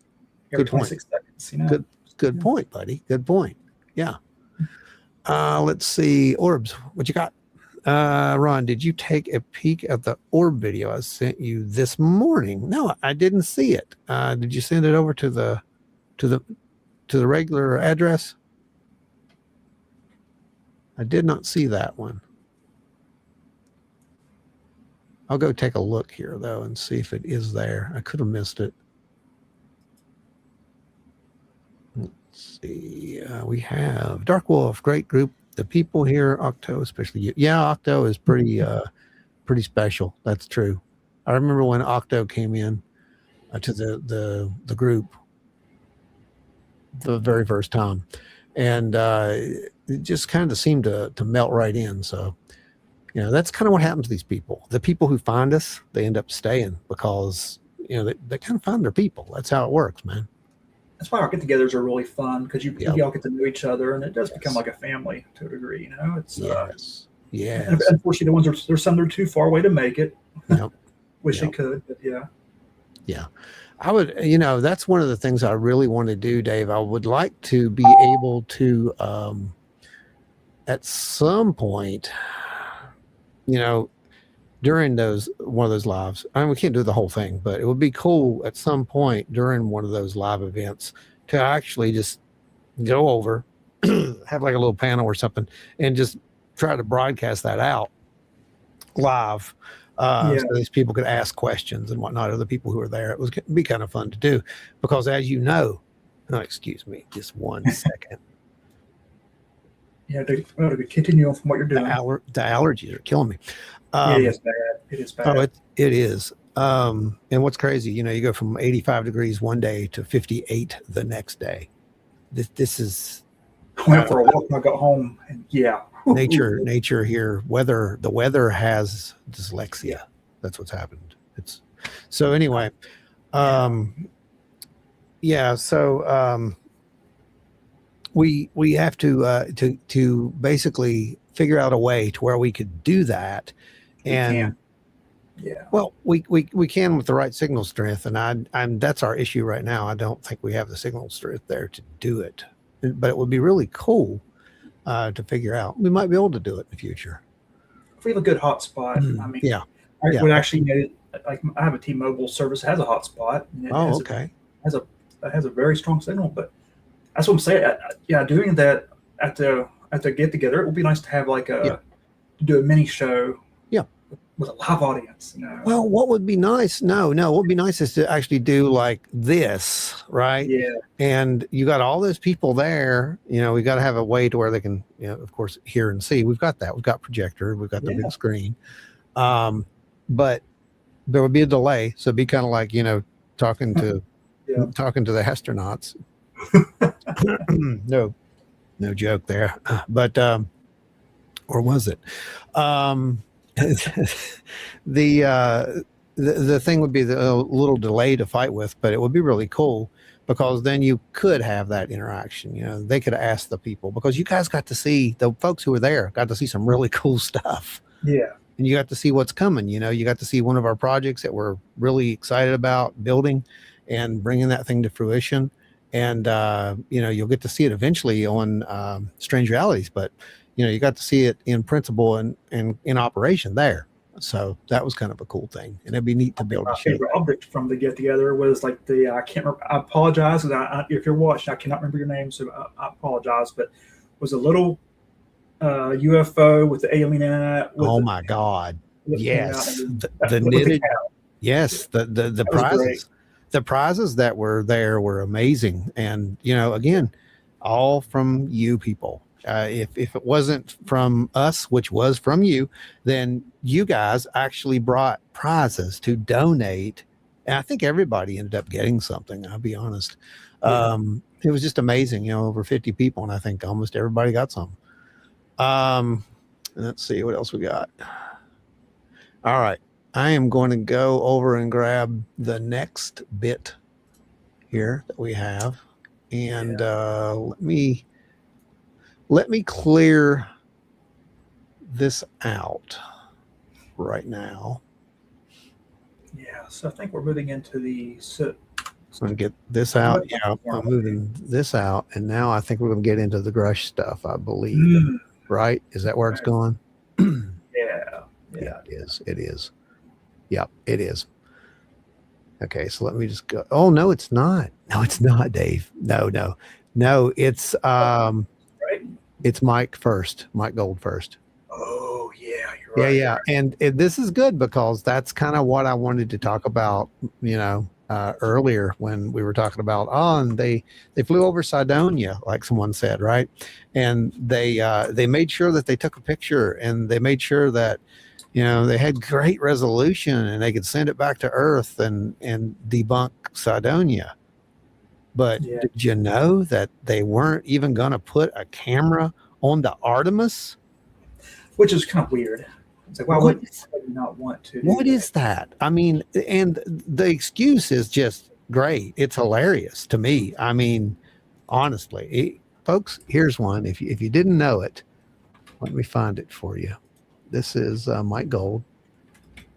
Speaker 8: Every
Speaker 7: Good point.
Speaker 8: 26 seconds,
Speaker 7: Good point, buddy. Good point. Yeah. Let's see. Orbs. What you got? Ron, did you take a peek at the orb video I sent you this morning? No, I didn't see it. Did you send it over to the regular address? I did not see that one. I'll go take a look here, though, and see if it is there. I could have missed it. Let's see. We have Dark Wolf, great group. The people here, Octo, especially you. Yeah, Octo is pretty special. That's true. I remember when Octo came in to the group the very first time, and it just kind of seemed to melt right in. So, that's kind of what happens to these people. The people who find us, they end up staying because, they kind of find their people. That's how it works, man.
Speaker 8: That's why our get-togethers are really fun, because you all get to know each other, and it does become like a family to a degree. It's
Speaker 7: yes.
Speaker 8: And unfortunately, there's some that are too far away to make it.
Speaker 7: Yep.
Speaker 8: Wish they could, but yeah.
Speaker 7: Yeah. I would, that's one of the things I really want to do, Dave. I would like to be able to, at some point, during one of those lives, we can't do the whole thing, but it would be cool at some point during one of those live events to actually just go over, have like a little panel or something, and just try to broadcast that out live. So these people could ask questions and whatnot, other people who are there. It'd be kind of fun to do, because as you know, excuse me, just 1 second.
Speaker 8: Yeah, to continue on from what you're doing.
Speaker 7: The allergies are killing me.
Speaker 8: It is bad. It is bad.
Speaker 7: Oh, it is. And what's crazy, you go from 85 degrees one day to 58 the next day. This is.
Speaker 8: I went for a walk and I got home, and
Speaker 7: nature here. The weather has dyslexia. That's what's happened. So anyway. So we have to basically figure out a way to where we could do that. And
Speaker 8: Yeah.
Speaker 7: Well, we can with the right signal strength, and that's our issue right now. I don't think we have the signal strength there to do it, but it would be really cool to figure out. We might be able to do it in the future.
Speaker 8: If we have a good hotspot, I mean,
Speaker 7: yeah.
Speaker 8: I would actually, like, I have a T-Mobile service that has a hotspot. And it has a very strong signal, but that's what I'm saying. Yeah, doing that at the get together, it would be nice to have like to do a mini show.
Speaker 7: Yeah.
Speaker 8: With a live audience.
Speaker 7: Well, what would be nice? What would be nice is to actually do like this, right?
Speaker 8: Yeah.
Speaker 7: And you got all those people there. We got to have a way to where they can, of course, hear and see. We've got that. We've got projector. We've got the big screen. But there would be a delay, so it'd be kind of like talking to the astronauts. No joke there. But or was it? The thing would be a little delay to fight with, but it would be really cool because then you could have that interaction. They could ask the people, because you guys got to see, the folks who were there got to see some really cool stuff.
Speaker 8: Yeah.
Speaker 7: And you got to see what's coming. You got to see one of our projects that we're really excited about building and bringing that thing to fruition. And, you'll get to see it eventually on Strange Realities, but you got to see it in principle and in operation there. So that was kind of a cool thing, and it'd be neat to be able to show.
Speaker 8: My favorite object from the get together was like I can't remember. I apologize, if you're watching, I cannot remember your name, so I apologize. But it was a little UFO with the alien in it.
Speaker 7: Oh my God! Yes, the knitted. Yes, the prizes. The prizes that were there were amazing, and again, all from you people. If it wasn't from us, which was from you, then you guys actually brought prizes to donate. And I think everybody ended up getting something, I'll be honest. It was just amazing, over 50 people, and I think almost everybody got some. Let's see what else we got. All right. I am going to go over and grab the next bit here that we have. And let me clear this out right now.
Speaker 8: Yeah, so I think we're moving into the...
Speaker 7: I'm going to get this out. Yeah, I'm moving this out. And now I think we're going to get into the Grusch stuff, I believe. Right? Is that where it's going?
Speaker 8: Yeah,
Speaker 7: it is. It is. Yep, it is. Okay, so let me just go. Oh, no, it's not. No, it's not, Dave. No, it's... It's Mike first, Mike Gold first.
Speaker 8: Oh, yeah, you're right.
Speaker 7: Yeah. And this is good because that's kind of what I wanted to talk about, earlier when we were talking about, and they flew over Cydonia, like someone said, right? And they made sure that they took a picture, and they made sure that, they had great resolution and they could send it back to Earth and debunk Cydonia. But did you know that they weren't even going to put a camera on the Artemis?
Speaker 8: Which is kind of weird. It's like, why would you not want to?
Speaker 7: What is that? I mean, and the excuse is just great. It's hilarious to me. I mean, honestly, folks, here's one. If you didn't know it, let me find it for you. This is Mike Gold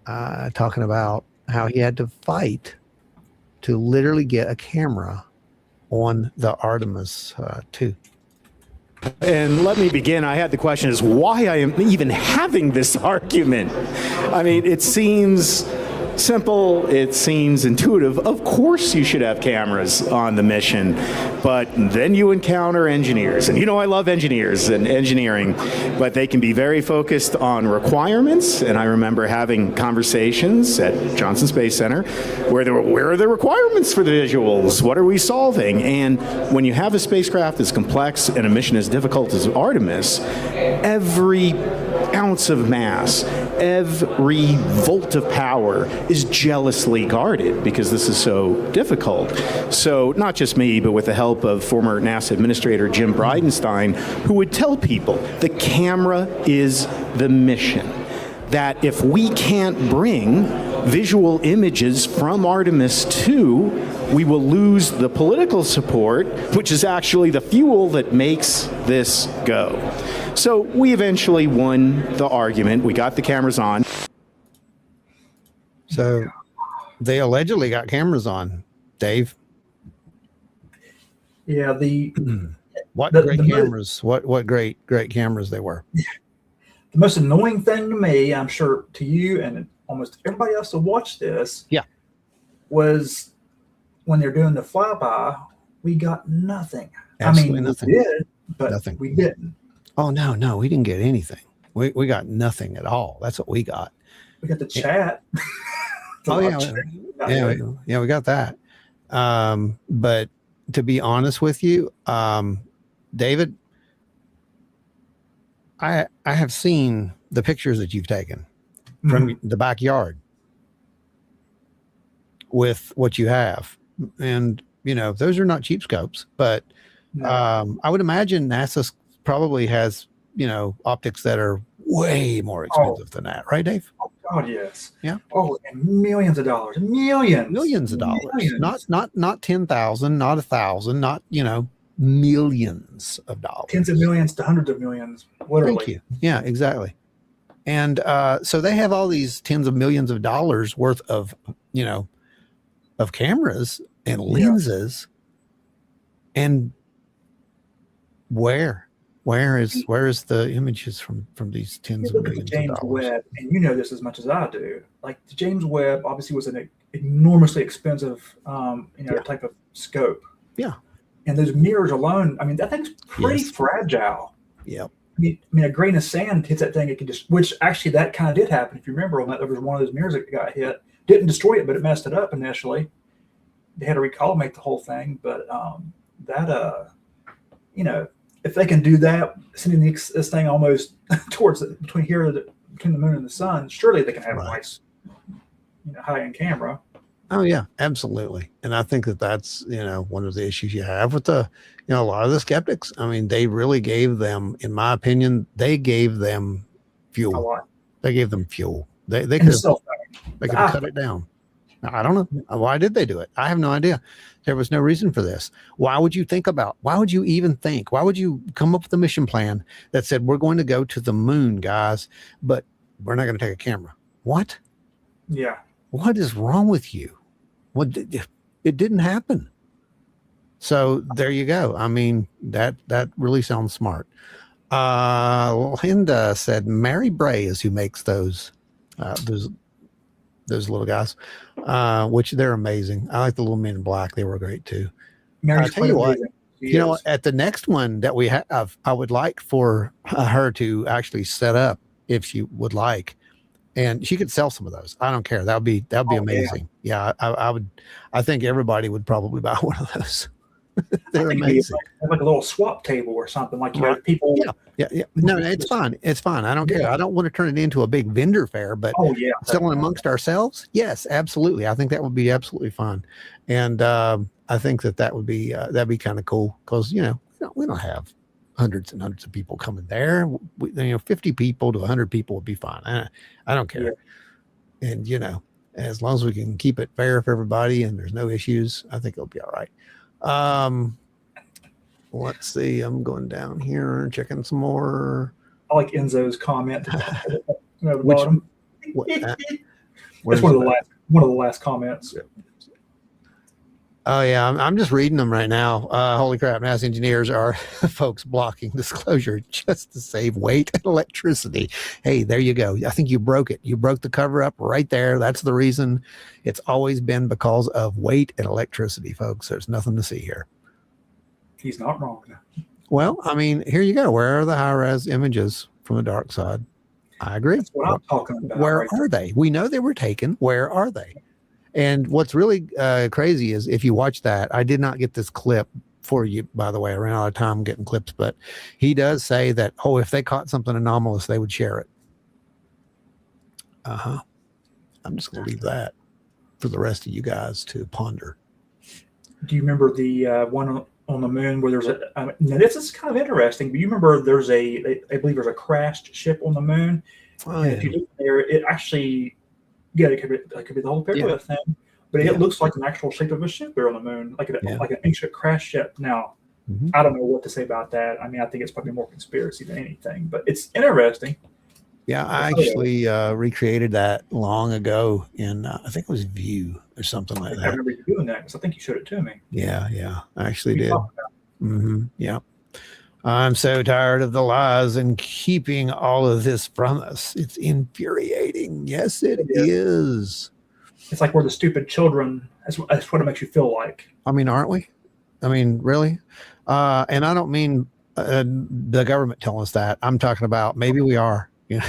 Speaker 7: talking about how he had to fight to literally get a camera on the Artemis 2.
Speaker 14: And let me begin. I had the question is why I am even having this argument. I mean, it seems simple. It seems intuitive. Of course you should have cameras on the mission. But then you encounter engineers. And I love engineers and engineering, but they can be very focused on requirements. And I remember having conversations at Johnson Space Center where where are the requirements for the visuals? What are we solving? And when you have a spacecraft as complex and a mission as difficult as Artemis, every ounce of mass, every volt of power is jealously guarded because this is so difficult. So not just me, but with the help of former NASA Administrator Jim Bridenstine, who would tell people the camera is the mission. That if we can't bring visual images from Artemis 2, we will lose the political support, which is actually the fuel that makes this go. So we eventually won the argument. We got the cameras on.
Speaker 7: So they allegedly got cameras on, Dave.
Speaker 8: Yeah,
Speaker 7: what great cameras! What great cameras they were.
Speaker 8: The most annoying thing to me, I'm sure to you and almost everybody else to watch this, was when they're doing the flyby, we got nothing.
Speaker 7: Absolutely
Speaker 8: nothing.
Speaker 7: We
Speaker 8: did, but
Speaker 7: nothing.
Speaker 8: We didn't.
Speaker 7: Oh no, we didn't get anything. We got nothing at all. That's what we got.
Speaker 8: We got the chat.
Speaker 7: Oh yeah, we got that. But to be honest with you, David, I have seen the pictures that you've taken from the backyard with what you have, and those are not cheap scopes, but I would imagine NASA probably has optics that are way more expensive than that, right, Dave?
Speaker 8: Oh God, yes.
Speaker 7: Yeah.
Speaker 8: Oh, and millions of dollars, millions
Speaker 7: of dollars, not 10,000, not 1,000, not millions of dollars,
Speaker 8: tens of millions to hundreds of millions, literally.
Speaker 7: Thank you. Yeah, exactly. And so they have all these tens of millions of dollars worth of of cameras and lenses, and where is the images from these tens of millions
Speaker 8: James
Speaker 7: of dollars?
Speaker 8: Webb, and you know this as much as I do. Like the James Webb obviously was an enormously expensive type of scope.
Speaker 7: Yeah.
Speaker 8: And those mirrors alone, I mean, that thing's pretty fragile.
Speaker 7: Yep.
Speaker 8: I mean, a grain of sand hits that thing, it could just, which actually that kind of did happen. If you remember, on that, there was one of those mirrors that got hit. Didn't destroy it, but it messed it up initially. They had to recall make the whole thing. But if they can do that, sending this thing almost towards between the moon and the sun, surely they can have a nice, high-end camera.
Speaker 7: Oh yeah, absolutely. And I think that's one of the issues you have with a lot of the skeptics. I mean, they really gave them, in my opinion, they gave them fuel.
Speaker 8: A lot.
Speaker 7: They gave them fuel. They could have cut it down. I don't know. Why did they do it? I have no idea. There was no reason for this. Why would you even think? Why would you come up with a mission plan that said, we're going to go to the moon, guys, but we're not going to take a camera? What?
Speaker 8: Yeah.
Speaker 7: What is wrong with you? It didn't happen. So there you go. I mean, that really sounds smart. Linda said Mary Bray is who makes those little guys, which they're amazing. I like the little men in black. They were great too.
Speaker 8: Mary's
Speaker 7: tell you what, at the next one that we have, I would like for her to actually set up, if she would like, and she could sell some of those. I don't care. That would be amazing. Yeah, I would. I think everybody would probably buy one of those. They're amazing.
Speaker 8: Like a little swap table or something, like you have people.
Speaker 7: Yeah. No, it's fine. It's fine. I don't care. I don't want to turn it into a big vendor fair, but selling amongst ourselves, yes, absolutely. I think that would be absolutely fun, and I think that would be that'd be kind of cool because we don't have hundreds and hundreds of people coming there. 50 people to 100 people would be fine. I don't care, and as long as we can keep it fair for everybody and there's no issues, I think it'll be all right. Let's see. I'm going down here and checking some more.
Speaker 8: I like Enzo's comment at the bottom. That's one of the last comments.
Speaker 7: Oh yeah, I'm just reading them right now. Holy crap! NASA engineers are folks blocking disclosure just to save weight and electricity. Hey, there you go. I think you broke it. You broke the cover up right there. That's the reason. It's always been because of weight and electricity, folks. There's nothing to see here.
Speaker 8: He's not wrong.
Speaker 7: Well, I mean, here you go. Where are the high-res images from the dark side? I agree.
Speaker 8: That's what I'm talking about.
Speaker 7: Where are they? We know they were taken. Where are they? And what's really crazy is if you watch that, I did not get this clip for you, by the way. I ran out of time getting clips, but he does say that, if they caught something anomalous, they would share it. I'm just going to leave that for the rest of you guys to ponder.
Speaker 8: Do you remember the one on the moon where there's now this is kind of interesting, but you remember there's I believe there's a crashed ship on the moon. If you look there, it actually, it could be the whole picture of the thing, but it looks like an actual shape of a ship there on the moon, like an ancient crash ship. Now, I don't know what to say about that. I mean, I think it's probably more conspiracy than anything, but it's interesting.
Speaker 7: Yeah, I actually recreated that long ago in I think it was View or something like
Speaker 8: I
Speaker 7: that.
Speaker 8: remember you doing that because I think you showed it to me.
Speaker 7: Yeah, I actually
Speaker 8: We
Speaker 7: did.
Speaker 8: talked about
Speaker 7: Yeah. I'm so tired of the lies and keeping all of this from us. It's infuriating. Yes, it is.
Speaker 8: It's like we're the stupid children. That's what it makes you feel like.
Speaker 7: I mean, aren't we? I mean, really? And I don't mean the government telling us that. I'm talking about maybe we are. You know?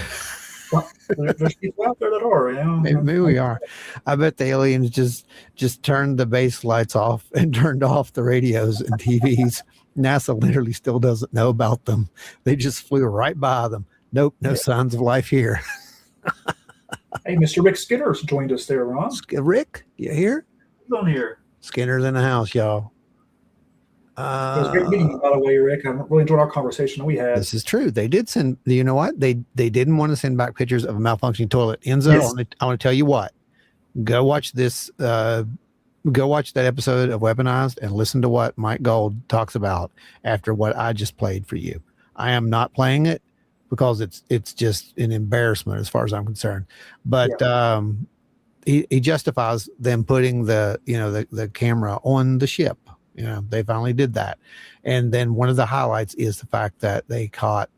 Speaker 8: Well, there's people out there that are. You know?
Speaker 7: Maybe we are. I bet the aliens just turned the base lights off and turned off the radios and TVs. NASA literally still doesn't know about them. They just flew right by them. Nope, no signs of life here.
Speaker 8: Hey, Mr. Rick Skinner's joined us there, Ron.
Speaker 7: Rick, you here?
Speaker 8: He's on here.
Speaker 7: Skinner's in the house, y'all.
Speaker 8: It was a great meeting you, by the way, Rick. I really enjoyed our conversation that we had.
Speaker 7: This is true. They did send, you know what? They didn't want to send back pictures of a malfunctioning toilet. Enzo,
Speaker 8: Yes.
Speaker 7: I want to tell you what. Go watch this. Go watch that episode of Weaponized and listen to what Mike Gold talks about after what I just played for you. I am not playing it because it's just an embarrassment as far as I'm concerned. But he justifies them putting the camera on the ship. You know, they finally did that. And then one of the highlights is the fact that they caught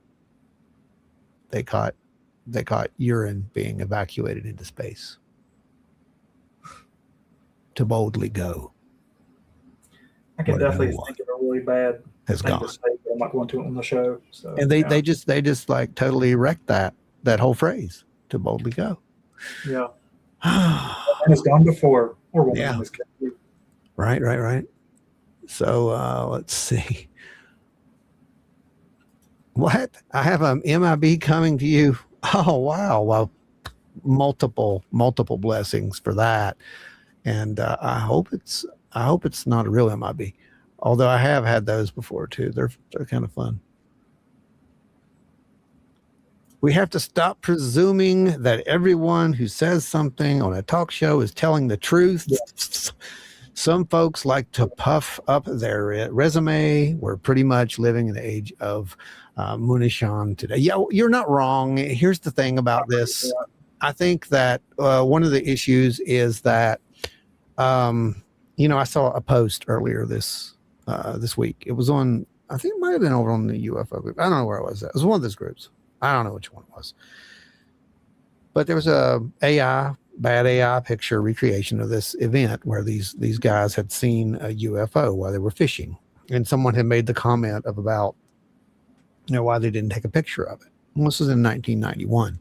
Speaker 7: urine being evacuated into space to boldly go.
Speaker 8: I can
Speaker 7: Whatever
Speaker 8: definitely
Speaker 7: it was
Speaker 8: think of a really bad
Speaker 7: has
Speaker 8: thing
Speaker 7: gone.
Speaker 8: to say, but I'm not going to it on the show. So,
Speaker 7: And they just like totally wrecked that whole phrase, to boldly go.
Speaker 8: Yeah. And it's gone before. Or woman
Speaker 7: Yeah.
Speaker 8: in this case.
Speaker 7: Right. So let's see. What? I have an MIB coming to you. Oh wow. Well, multiple blessings for that. And I hope it's not a real MIB. Although I have had those before too. They're kind of fun. We have to stop presuming that everyone who says something on a talk show is telling the truth. Yeah. Some folks like to puff up their resume. We're pretty much living in the age of Munishan today. Yeah, you're not wrong. Here's the thing about this. I think that one of the issues is that, I saw a post earlier this week. It was on, I think it might have been over on the UFO group. I don't know where it was at. It was one of those groups. I don't know which one it was. But there was a bad AI picture recreation of this event where these guys had seen a UFO while they were fishing. And someone had made the comment about, why they didn't take a picture of it. Well, this was in 1991.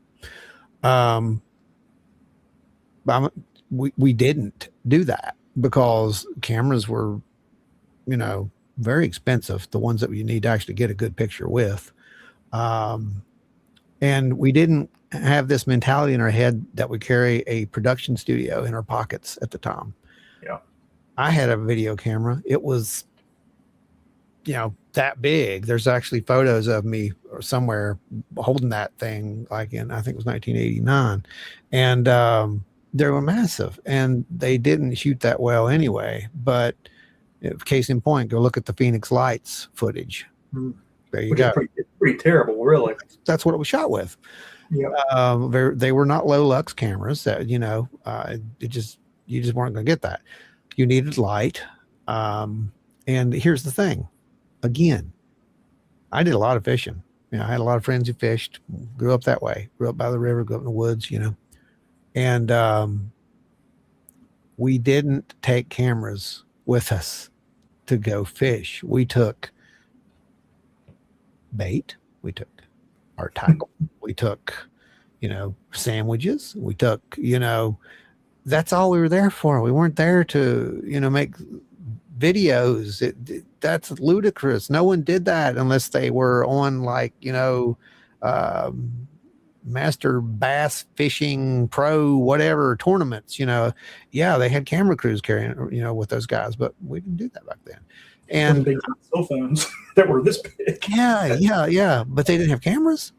Speaker 7: We didn't do that because cameras were, very expensive, the ones that you need to actually get a good picture with. And we didn't have this mentality in our head that we carry a production studio in our pockets at the time.
Speaker 8: Yeah.
Speaker 7: I had a video camera. It was, that big. There's actually photos of me or somewhere holding that thing, like in, I think it was 1989. And they were massive and they didn't shoot that well anyway. But case in point, go look at the Phoenix Lights footage. Mm-hmm. There you go.
Speaker 8: Pretty terrible, really.
Speaker 7: That's what it was shot with.
Speaker 8: Yeah.
Speaker 7: They were not low lux cameras that, you just weren't going to get that. You needed light. And here's the thing. Again, I did a lot of fishing. I had a lot of friends who fished, grew up that way, grew up by the river, grew up in the woods, and we didn't take cameras with us to go fish. We took bait. We took our tackle. We took, sandwiches. We took, that's all we were there for. We weren't there to, make videos. That's ludicrous. No one did that unless they were on master bass fishing pro, whatever tournaments, yeah, they had camera crews carrying, with those guys, but we didn't do that back then. And
Speaker 8: big cell phones that were this big.
Speaker 7: Yeah. But they didn't have cameras.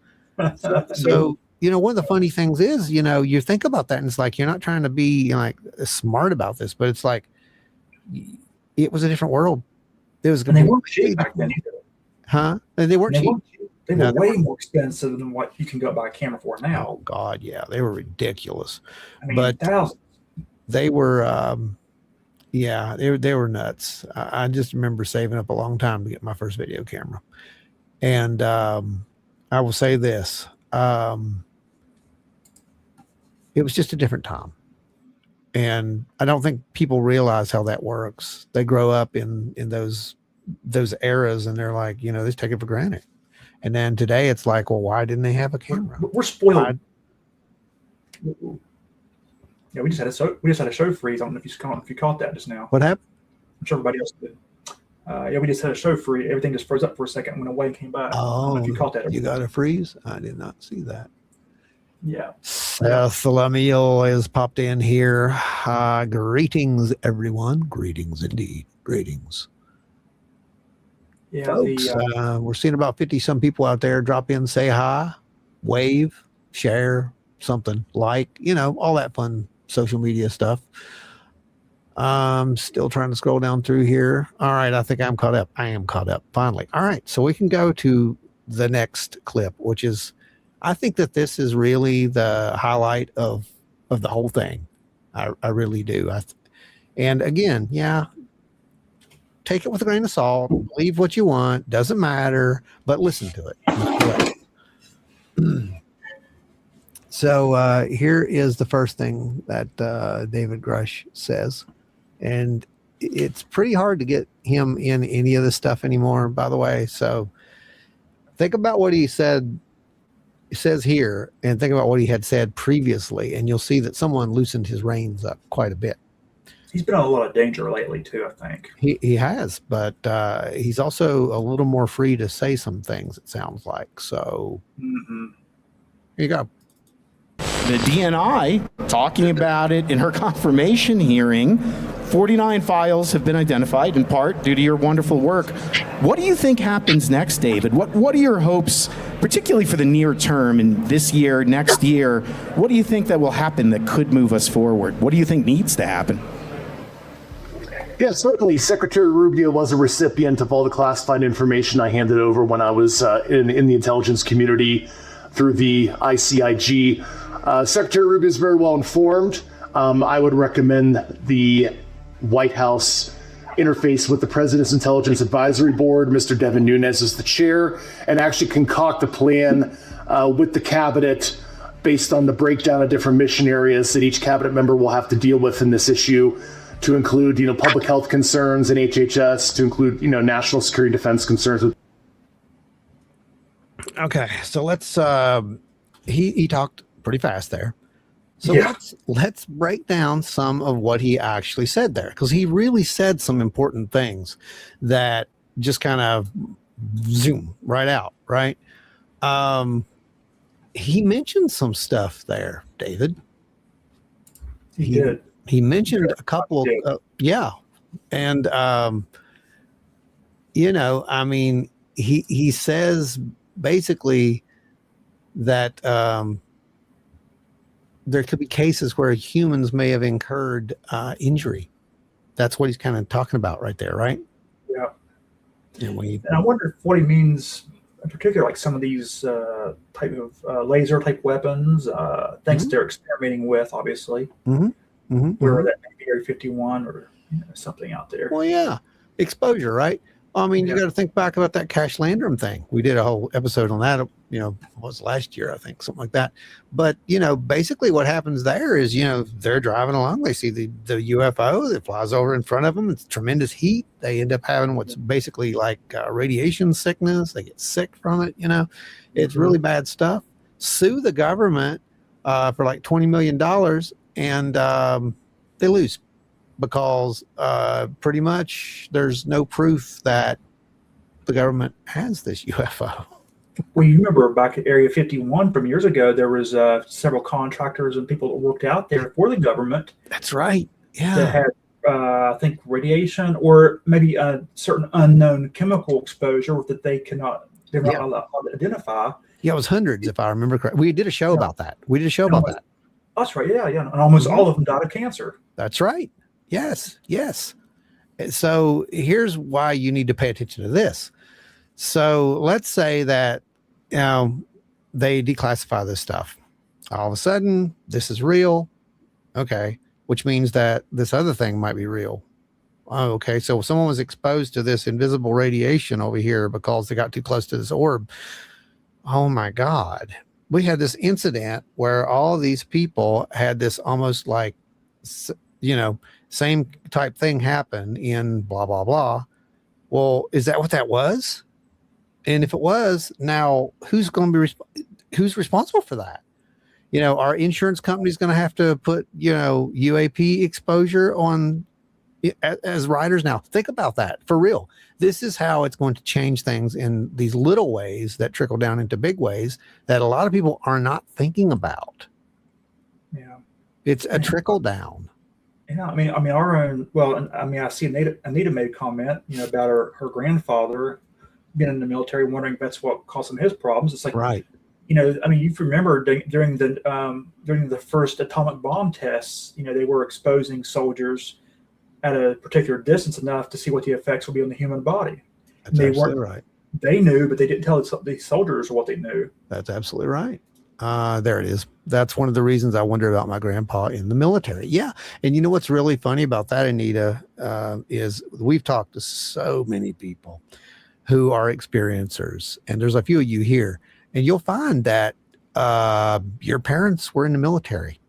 Speaker 7: So, one of the funny things is, you think about that and it's like, you're not trying to be smart about this, but it's like, it was a different world. It was,
Speaker 8: and they weren't cheap back then either.
Speaker 7: Huh? They weren't cheap.
Speaker 8: They were way more expensive than what you can go buy a camera for now.
Speaker 7: Oh God, yeah, they were ridiculous.
Speaker 8: I mean,
Speaker 7: but
Speaker 8: thousands.
Speaker 7: They were, they were nuts. I just remember saving up a long time to get my first video camera, and I will say this: it was just a different time, and I don't think people realize how that works. They grow up in those eras, and they're like, they just take it for granted. And then today it's like, well, why didn't they have a camera?
Speaker 8: We're spoiled. Yeah, we just had a show freeze. I don't know if you caught that just now.
Speaker 7: What happened?
Speaker 8: I'm sure everybody else did. We just had a show freeze. Everything just froze up for a second, went away, and came back. I don't know if you caught that.
Speaker 7: You got a freeze? I did not see that.
Speaker 8: Yeah.
Speaker 7: Seth Lamiel has popped in here. Greetings, everyone. Greetings indeed. Greetings.
Speaker 8: Yeah,
Speaker 7: folks, we're seeing about 50 some people out there. Drop in, say hi, wave, share something, like, all that fun social media stuff. Still trying to scroll down through here. All right, I think I'm caught up. I am caught up finally. All right, so we can go to the next clip, which is, I think that this is really the highlight of the whole thing. I really do. And again, take it with a grain of salt, believe what you want, doesn't matter, but listen to it. So here is the first thing that David Grusch says, and it's pretty hard to get him in any of this stuff anymore, by the way. So think about what he says here, and think about what he had said previously, and you'll see that someone loosened his reins up quite a bit.
Speaker 8: He's been in a lot of danger lately too, I think.
Speaker 7: He has, but he's also a little more free to say some things, it sounds like. So here you go.
Speaker 14: The DNI talking about it in her confirmation hearing. 49 files have been identified, in part due to your wonderful work. What do you think happens next, David? What are your hopes, particularly for the near term in this year, next year? What do you think that will happen that could move us forward? What do you think needs to happen?
Speaker 3: Yeah, certainly. Secretary Rubio was a recipient of all the classified information I handed over when I was in the intelligence community through the ICIG. Secretary Rubio is very well informed. I would recommend the White House interface with the President's Intelligence Advisory Board. Mr. Devin Nunes is the chair, and actually concoct a plan with the cabinet based on the breakdown of different mission areas that each cabinet member will have to deal with in this issue, to include, public health concerns and HHS, to include, national security and defense concerns.
Speaker 7: Okay, so let's. He talked pretty fast there. So let's break down some of what he actually said there, because he really said some important things that just kind of zoom right out, right? He mentioned some stuff there, David.
Speaker 8: He did.
Speaker 7: He mentioned a couple of, and he says basically that there could be cases where humans may have incurred injury. That's what he's kind of talking about right there, right?
Speaker 8: Yeah.
Speaker 7: And
Speaker 8: I wonder if what he means in particular, like some of these type of laser type weapons, things they're experimenting with, obviously. Where that may be Area 51 or something out there.
Speaker 7: Well, yeah, exposure, right? I mean, you got to think back about that Cash Landrum thing. We did a whole episode on that, was last year, I think, something like that. But, basically what happens there is, they're driving along. They see the UFO that flies over in front of them. It's tremendous heat. They end up having what's basically like radiation sickness. They get sick from it. It's really bad stuff. Sue the government for like $20 million. And they lose, because pretty much there's no proof that the government has this UFO.
Speaker 8: Well, you remember back at Area 51 from years ago, there was several contractors and people that worked out there for the government.
Speaker 7: That's right. Yeah.
Speaker 8: That had, I think, radiation or maybe a certain unknown chemical exposure that they're not allowed to identify.
Speaker 7: Yeah, it was hundreds, if I remember correctly. We did a show about that.
Speaker 8: That's right. Yeah. And almost all of them died of cancer.
Speaker 7: That's right. Yes. So here's why you need to pay attention to this. So let's say that they declassify this stuff. All of a sudden, this is real. Okay. Which means that this other thing might be real. Oh, okay. So someone was exposed to this invisible radiation over here because they got too close to this orb. Oh my God. We had this incident where all these people had this almost like, same type thing happen in blah, blah, blah. Well, is that what that was? And if it was, now who's going to be, who's responsible for that? Our insurance company's going to have to put, UAP exposure on as riders. Now think about that for real. This is how it's going to change things in these little ways that trickle down into big ways that a lot of people are not thinking about.
Speaker 8: Yeah.
Speaker 7: It's a trickle down.
Speaker 8: Yeah. I mean, our own, I see Anita made a comment, about her grandfather being in the military, wondering if that's what caused him his problems. It's like,
Speaker 7: right.
Speaker 8: You remember during the first atomic bomb tests, they were exposing soldiers at a particular distance enough to see what the effects would be on the human body.
Speaker 7: That's absolutely right.
Speaker 8: They knew, but they didn't tell the soldiers what they knew.
Speaker 7: That's absolutely right. There it is. That's one of the reasons I wonder about my grandpa in the military. Yeah. And you know what's really funny about that, Anita, is we've talked to so many people who are experiencers, and there's a few of you here, and you'll find that your parents were in the military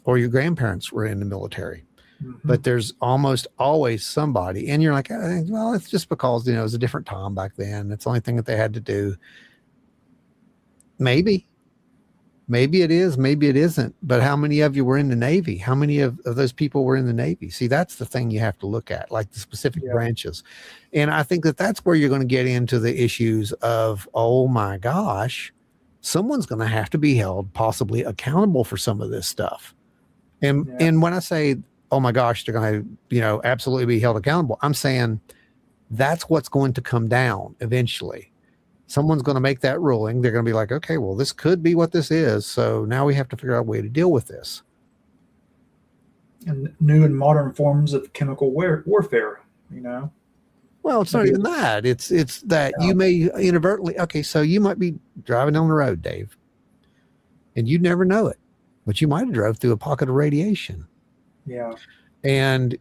Speaker 7: or your grandparents were in the military. Mm-hmm. But there's almost always somebody, and you're like, well, it's just because, it was a different time back then. It's the only thing that they had to do. Maybe it is, maybe it isn't. But how many of you were in the Navy? How many of those people were in the Navy? See, that's the thing you have to look at, like the specific branches. And I think that that's where you're going to get into the issues of, oh my gosh, someone's going to have to be held possibly accountable for some of this stuff. And when I say, oh my gosh, they're going to, absolutely be held accountable, I'm saying that's what's going to come down eventually. Someone's going to make that ruling. They're going to be like, okay, well, this could be what this is. So now we have to figure out a way to deal with this.
Speaker 8: And new and modern forms of chemical warfare,
Speaker 7: Well, it's not even that. It's that you may inadvertently, so you might be driving down the road, Dave, and you'd never know it, but you might have drove through a pocket of radiation.
Speaker 8: Yeah.
Speaker 7: And,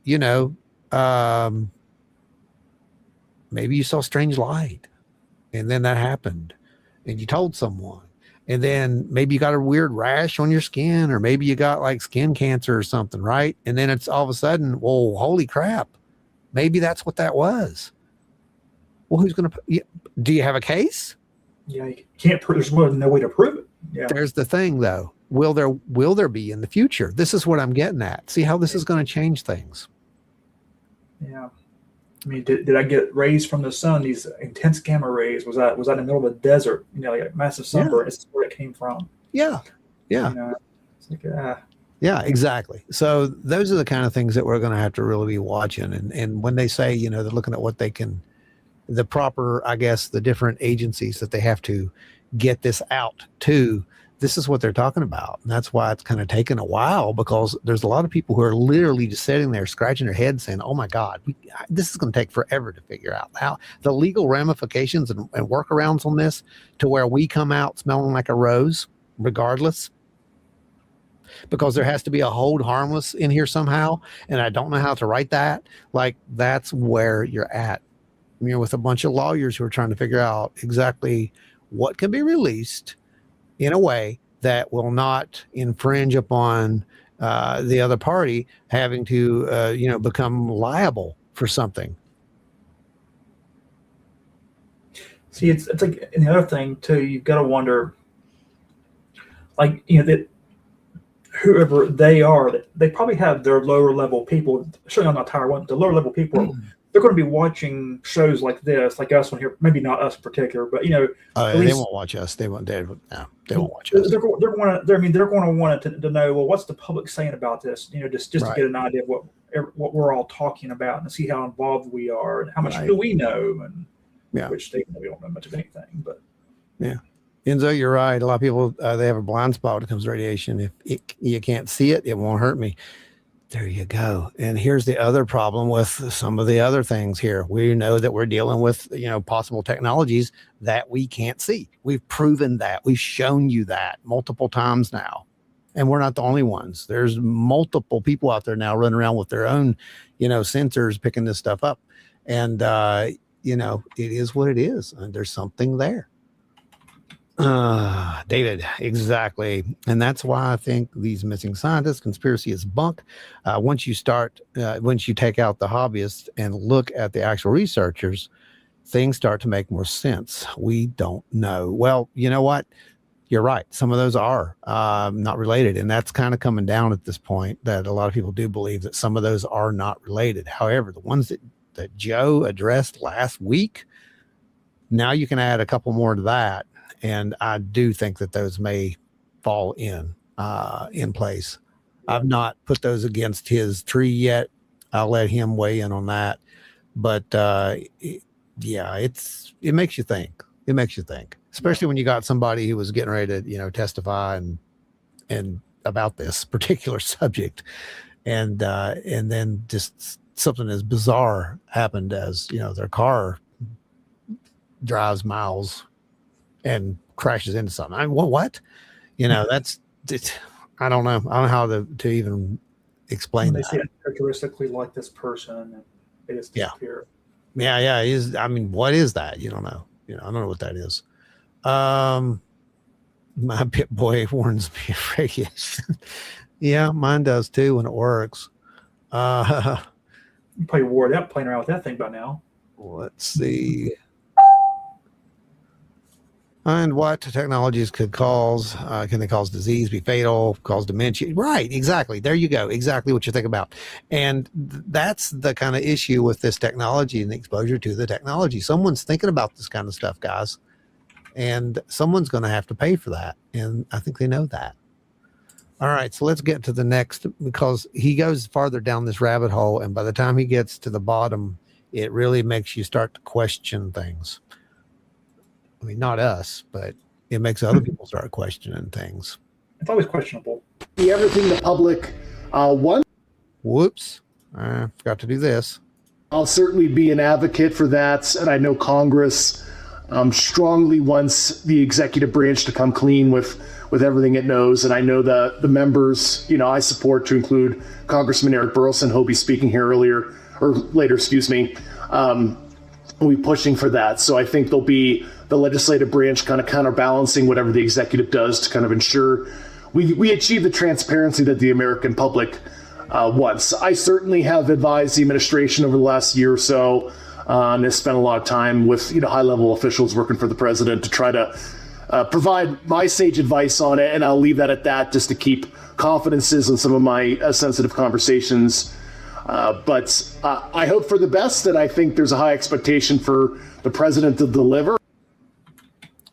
Speaker 7: maybe you saw strange light. And then that happened and you told someone, and then maybe you got a weird rash on your skin, or maybe you got like skin cancer or something. Right. And then it's all of a sudden, well, holy crap. Maybe that's what that was. Well, who's going to, do you have a case?
Speaker 8: Yeah. You can't prove, there's no way to prove it. Yeah.
Speaker 7: There's the thing though. Will there be in the future? This is what I'm getting at. See how this is going to change things.
Speaker 8: Yeah. I mean, did I get rays from the sun? These intense gamma rays? Was that in the middle of the desert? Like a massive sunburn. This is where it came from.
Speaker 7: Yeah.
Speaker 8: It's like,
Speaker 7: Yeah, exactly. So those are the kind of things that we're going to have to really be watching. And when they say, they're looking at what they can, the proper, I guess, the different agencies that they have to get this out to. This is what they're talking about. And that's why it's kind of taken a while, because there's a lot of people who are literally just sitting there scratching their heads saying, oh my God, this is going to take forever to figure out how the legal ramifications and workarounds on this, to where we come out smelling like a rose regardless, because there has to be a hold harmless in here somehow. And I don't know how to write that. Like, that's where you're at, with a bunch of lawyers who are trying to figure out exactly what can be released in a way that will not infringe upon the other party having to, become liable for something.
Speaker 8: See, it's like, and the other thing too, you've got to wonder, like, that whoever they are, they probably have their lower level people, certainly on the entire one, the lower level people, they're going to be watching shows like this, like us on here, maybe not us in particular, but
Speaker 7: they won't watch us. They won't watch us.
Speaker 8: They're going to want to know, well, what's the public saying about this? Just to get an idea of what we're all talking about, and see how involved we are, and how much do we know, and which we don't know much of anything, but
Speaker 7: Enzo, you're right. A lot of people, they have a blind spot when it comes to radiation. If you can't see it, it won't hurt me. There you go. And here's the other problem with some of the other things here. We know that we're dealing with, possible technologies that we can't see. We've proven that. We've shown you that multiple times now. And we're not the only ones. There's multiple people out there now running around with their own, sensors picking this stuff up. And, it is what it is. And there's something there. David, exactly. And that's why I think these missing scientists conspiracy is bunk. Once you take out the hobbyists and look at the actual researchers, things start to make more sense. We don't know. Well, you know what? You're right. Some of those are not related. And that's kind of coming down at this point, that a lot of people do believe that some of those are not related. However, the ones that Joe addressed last week, now you can add a couple more to that. And I do think that those may fall in place. I've not put those against his tree yet. I'll let him weigh in on that. But it makes you think. It makes you think, especially when you got somebody who was getting ready to, testify and about this particular subject, and then just something as bizarre happened as their car drives miles and crashes into something. I mean, what? That's it. I don't know. I don't know how to even explain
Speaker 8: they
Speaker 7: that.
Speaker 8: say it characteristically like this person, and they just disappear.
Speaker 7: Yeah. What is that? You don't know. I don't know what that is. My pit boy warns me of radiation. Yeah, mine does too when it works.
Speaker 8: You probably wore that playing around with that thing by now.
Speaker 7: Let's see. And what technologies could cause? Can they cause disease, be fatal, cause dementia? Right, exactly. There you go. Exactly what you think about. And that's the kind of issue with this technology and the exposure to the technology. Someone's thinking about this kind of stuff, guys. And someone's going to have to pay for that. And I think they know that. All right, so let's get to the next, because he goes farther down this rabbit hole. And by the time he gets to the bottom, it really makes you start to question things. I mean, not us, but it makes other people start questioning things.
Speaker 8: It's always questionable.
Speaker 3: Everything the public wants.
Speaker 7: Whoops. I forgot to do this.
Speaker 3: I'll certainly be an advocate for that. And I know Congress strongly wants the executive branch to come clean with everything it knows. And I know the members, I support, to include Congressman Eric Burlison, who'll be speaking here later, we'll be pushing for that. So I think there'll be the legislative branch kind of counterbalancing whatever the executive does to kind of ensure we achieve the transparency that the American public wants. I certainly have advised the administration over the last year or so, and have spent a lot of time with high-level officials working for the president to try to provide my sage advice on it, and I'll leave that at that, just to keep confidences in some of my sensitive conversations. But I hope for the best, and I think there's a high expectation for the president to deliver.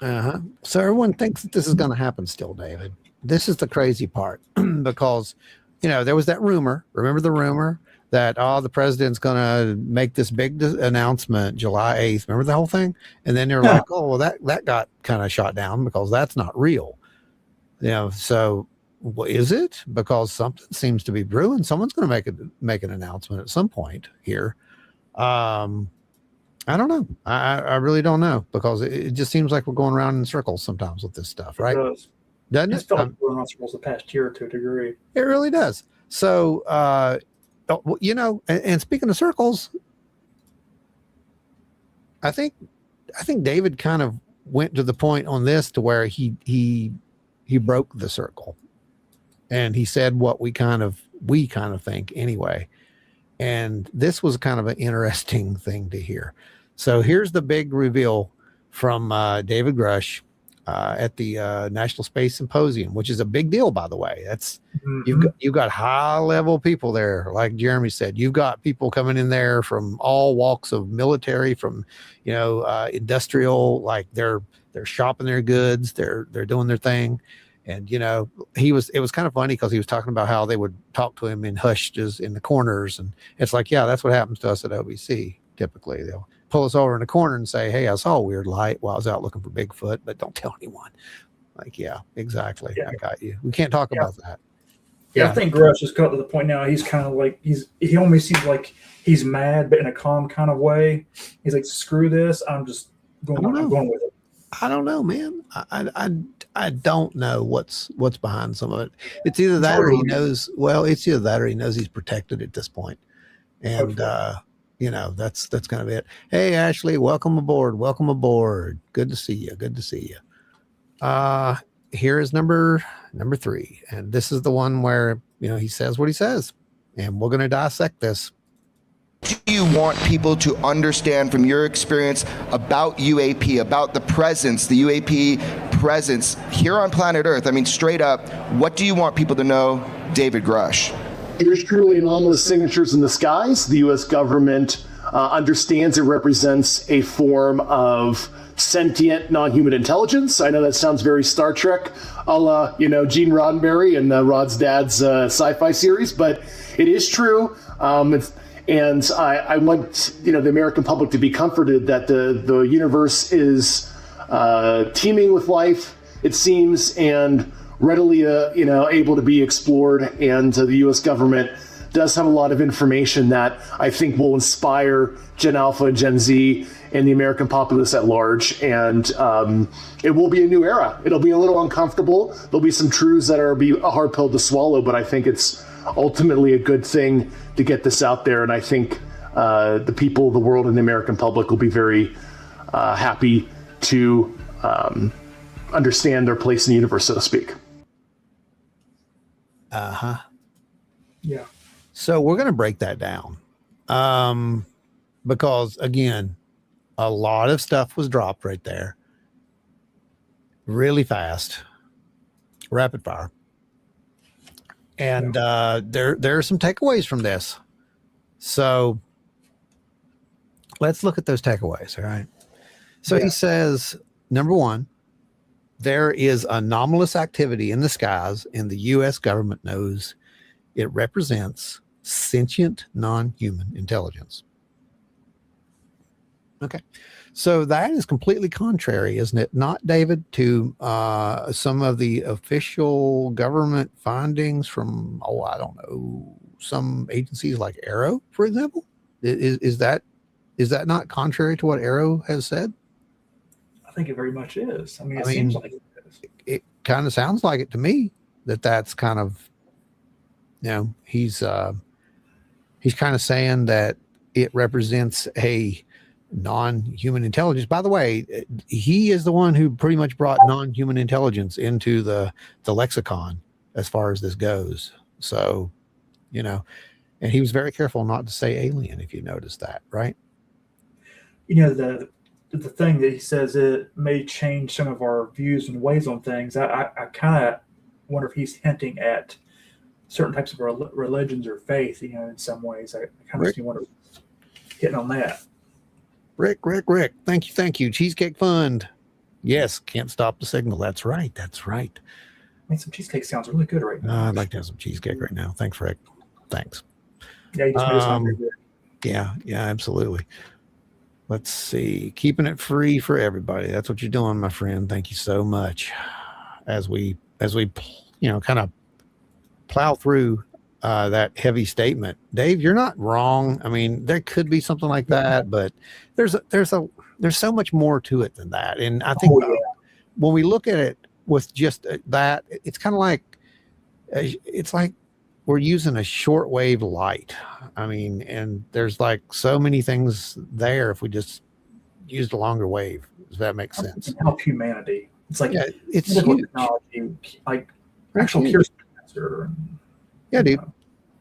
Speaker 7: So everyone thinks that this is going to happen still, David. This is the crazy part, because, there was that rumor. Remember the rumor that, the president's going to make this big announcement July 8th. Remember the whole thing? And then they're like, oh, well, that got kind of shot down because that's not real. So what is it? Because something seems to be brewing. Someone's going to make an announcement at some point here. I don't know. I really don't know, because it just seems like we're going around in circles sometimes with this stuff, right?
Speaker 8: It does.
Speaker 7: Doesn't
Speaker 8: It's
Speaker 7: it?
Speaker 8: felt like we're around circles the past year to a degree.
Speaker 7: It really does. So, and speaking of circles, I think David kind of went to the point on this to where he broke the circle, and he said what we kind of think anyway. And this was kind of an interesting thing to hear. So here's the big reveal from David Grusch at the National Space Symposium, which is a big deal, by the way. That's you've got high level people there, like Jeremy said. You've got people coming in there from all walks of military, from industrial, like they're shopping their goods, they're doing their thing. And it was kind of funny because he was talking about how they would talk to him in hushes in the corners, and it's like, yeah, that's what happens to us at OBC. Typically, they'll pull us over in the corner and say, "Hey, I saw a weird light while I was out looking for Bigfoot, but don't tell anyone." Like, yeah, exactly. Yeah. I got you. We can't talk about that.
Speaker 8: Yeah, I think Grusch has got to the point now. He's kind of like he almost seems like he's mad, but in a calm kind of way. He's like, "Screw this! I'm just going. I'm going with it."
Speaker 7: I don't know, man. I don't know what's behind some of it. It's either that or he knows. Well, it's either that or he knows he's protected at this point, and that's kind of it. Hey, Ashley, welcome aboard. Welcome aboard. Good to see you. Good to see you. Here is number 3, and this is the one where he says what he says, and we're going to dissect this.
Speaker 15: Do you want people to understand from your experience about UAP, about the presence, the UAP presence here on planet Earth? I mean, straight up, what do you want people to know, David Grusch?
Speaker 3: There's truly anomalous signatures in the skies. The U.S. government understands it represents a form of sentient non-human intelligence. I know that sounds very Star Trek, a la, Gene Roddenberry and Rod's dad's sci-fi series, but it is true. And I want the American public to be comforted that the universe is teeming with life, it seems, and readily able to be explored. And the U.S. government does have a lot of information that I think will inspire Gen Alpha and Gen Z and the American populace at large. And it will be a new era. It'll be a little uncomfortable. There'll be some truths that are a hard pill to swallow, but I think it's ultimately a good thing to get this out there. And I think the people of the world and the American public will be very happy to understand their place in the universe, so to speak.
Speaker 8: Yeah.
Speaker 7: So we're going to break that down because, again, a lot of stuff was dropped right there really fast, rapid fire. And there are some takeaways from this. So let's look at those takeaways. All right. So he says, number 1, there is anomalous activity in the skies, and the U.S. government knows it represents sentient non-human intelligence. Okay. So that is completely contrary, isn't it? Not, David, to some of the official government findings from, I don't know, some agencies like Arrow, for example? Is that not contrary to what Arrow has said?
Speaker 8: I think it very much is. I mean, it seems like it is.
Speaker 7: It kind of sounds like it to me that's kind of, he's kind of saying that it represents a non-human intelligence. By the way, he is the one who pretty much brought non-human intelligence into the lexicon as far as this goes. So, and he was very careful not to say alien, if you notice that, right?
Speaker 8: The thing that he says, it may change some of our views and ways on things. I kind of wonder if he's hinting at certain types of religions or faith, in some ways. I kind of wonder hitting on that.
Speaker 7: Rick, thank you. Cheesecake Fund. Yes, can't stop the signal. That's right. I
Speaker 8: mean, some cheesecake sounds really good right now.
Speaker 7: I'd like to have some cheesecake right now. Thanks, Rick. Thanks.
Speaker 8: Yeah, you just made us hungry.
Speaker 7: Yeah, absolutely. Let's see. Keeping it free for everybody. That's what you're doing, my friend. Thank you so much. As we kind of plow through that heavy statement. Dave, you're not wrong. I mean, there could be something like that, but there's so much more to it than that. And I think when we look at it with just that, it's kind of like, it's like we're using a shortwave light. I mean, and there's like so many things there if we just used a longer wave. Does that make sense?
Speaker 8: Help humanity. It's like
Speaker 7: it's huge.
Speaker 8: Technology, like actual cure cancer.
Speaker 7: Yeah, dude.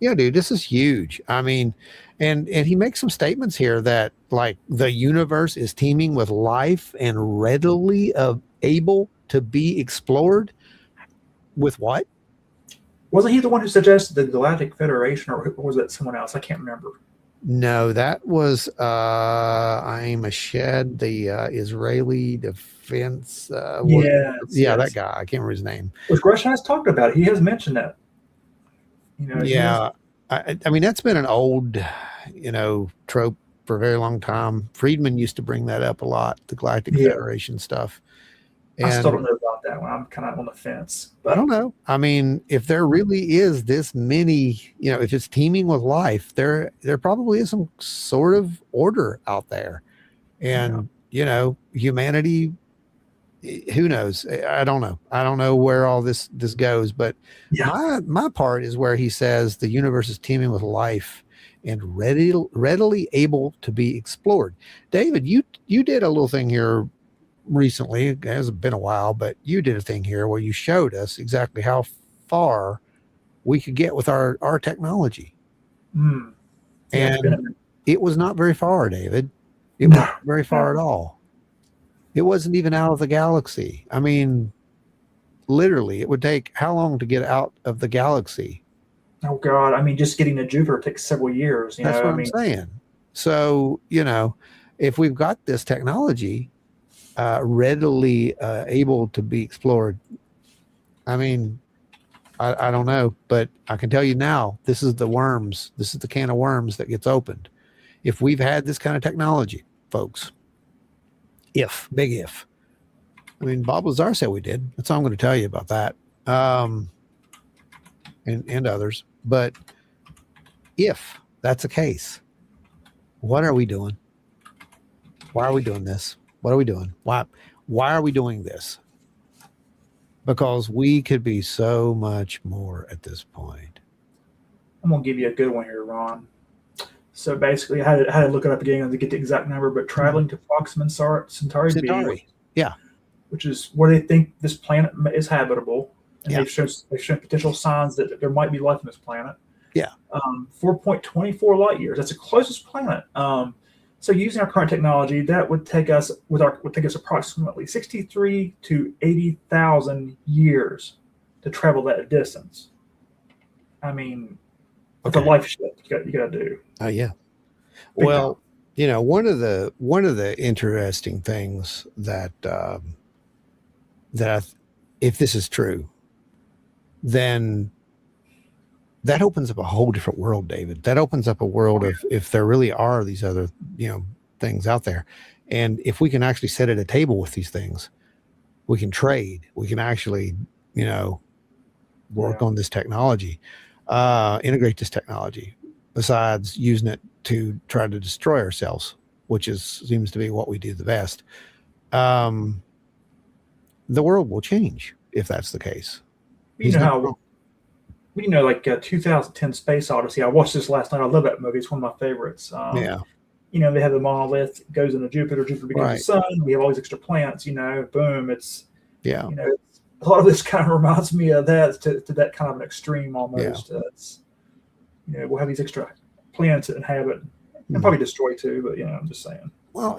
Speaker 7: Yeah, dude, this is huge. I mean, and he makes some statements here that like the universe is teeming with life and readily able to be explored. With what?
Speaker 8: Wasn't he the one who suggested the Galactic Federation, or was that someone else? I can't remember.
Speaker 7: No, that was Aim Ashed, the Israeli defense. That guy. I can't remember his name.
Speaker 8: Which Grusch has talked about. He has mentioned that.
Speaker 7: I mean, that's been an old, trope for a very long time. Friedman used to bring that up a lot, the Galactic Federation stuff.
Speaker 8: I still don't know about that one. I'm kind of on the fence.
Speaker 7: I don't know. I mean, if there really is this many, if it's teeming with life, there probably is some sort of order out there. And, humanity, who knows? I don't know. I don't know where all this goes, but my part is where he says the universe is teeming with life and readily able to be explored. David, you did a little thing here recently. It hasn't been a while, but you did a thing here where you showed us exactly how far we could get with our technology. And it was not very far, David. It wasn't very far at all. It wasn't even out of the galaxy. I mean, literally, it would take how long to get out of the galaxy?
Speaker 8: Oh God! I mean, just getting to Jupiter takes several years.
Speaker 7: That's what I'm saying. So, if we've got this technology readily able to be explored, I mean, I don't know, but I can tell you now, this is the worms. This is the can of worms that gets opened. If we've had this kind of technology, folks, big if. I mean, Bob Lazar said we did. That's all I'm going to tell you about that. And others. But if that's the case, what are we doing? Why are we doing this? What are we doing? Why are we doing this? Because we could be so much more at this point.
Speaker 8: I'm going to give you a good one here, Ron. So basically, I had to look it up again to get the exact number, but traveling to Proxima Centauri B, which is where they think this planet is habitable, and they've shown potential signs that there might be life on this planet. 4.24 light years. That's the closest planet. So using our current technology, that would take us approximately 63 to 80,000 years to travel that distance. I mean, it's a life shift you got to do.
Speaker 7: Oh yeah. Well, one of the interesting things that if this is true, then that opens up a whole different world, David. That opens up a world of if there really are these other, things out there. And if we can actually sit at a table with these things, we can trade, we can actually, work on this technology, integrate this technology, besides using it to try to destroy ourselves, which seems to be what we do the best. The world will change if that's the case.
Speaker 8: Like 2010 Space Odyssey. I watched this last night. I love that movie. It's one of my favorites. They have the monolith, goes into Jupiter becomes the sun. We have all these extra planets, boom. It's, a lot of this kind of reminds me of that to that kind of an extreme almost. We'll have these extra planets that inhabit and probably destroy too, but, I'm just saying.
Speaker 7: Well,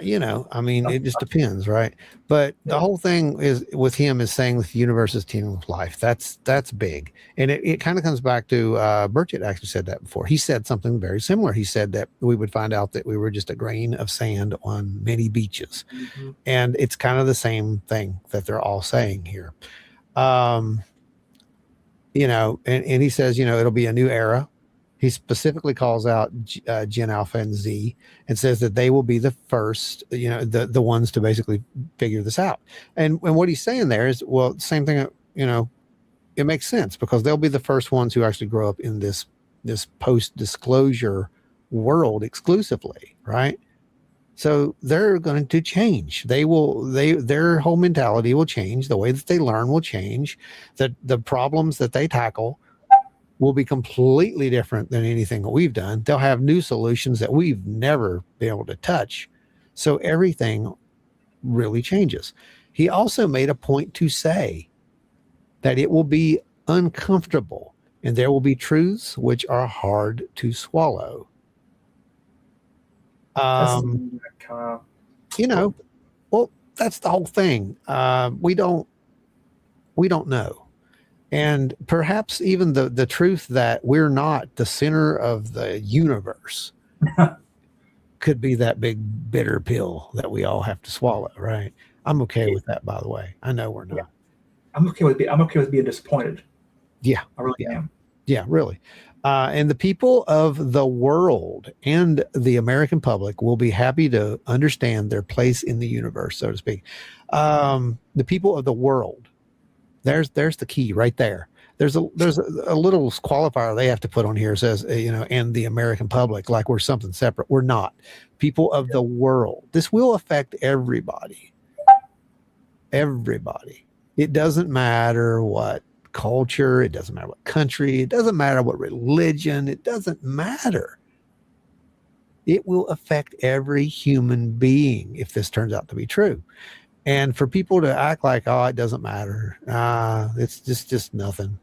Speaker 7: I mean, it just depends, right? But the whole thing is with him is saying that the universe is teeming with life. That's big. And it kind of comes back to Burchett actually said that before. He said something very similar. He said that we would find out that we were just a grain of sand on many beaches. Mm-hmm. And it's kind of the same thing that they're all saying here. And he says, it'll be a new era. He specifically calls out Gen Alpha and Z and says that they will be the first, the ones to basically figure this out. And what he's saying there is, well, same thing, it makes sense because they'll be the first ones who actually grow up in this post-disclosure world exclusively, right? So they're going to change. Their whole mentality will change. The way that they learn will change. The problems that they tackle will be completely different than anything that we've done. They'll have new solutions that we've never been able to touch. So everything really changes. He also made a point to say that it will be uncomfortable and there will be truths which are hard to swallow. Well, that's the whole thing. We don't know. And perhaps even the truth that we're not the center of the universe could be that big bitter pill that we all have to swallow, right? I'm okay with that, by the way. I know we're not.
Speaker 8: Yeah. I'm okay with being disappointed.
Speaker 7: Yeah.
Speaker 8: I really am.
Speaker 7: Yeah, really. And the people of the world and the American public will be happy to understand their place in the universe, so to speak. The people of the world There's the key right there. There's a little qualifier they have to put on here, says and the American public, like we're something separate. We're not. People of the world. This will affect everybody. Everybody. It doesn't matter what culture, it doesn't matter what country, it doesn't matter what religion, it doesn't matter. It will affect every human being if this turns out to be true. And for people to act like, oh, it doesn't matter, it's just nothing.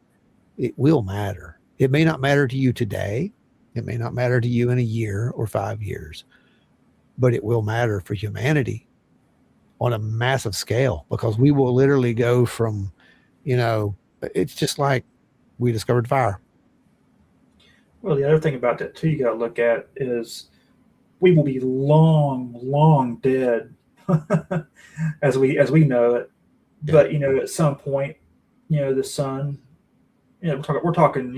Speaker 7: It will matter. It may not matter to you today. It may not matter to you in a year or 5 years, but it will matter for humanity on a massive scale, because we will literally go from, it's just like we discovered fire.
Speaker 8: Well, the other thing about that too, you got to look at is we will be long dead as we know it. Yeah. But at some point, the sun, we're talking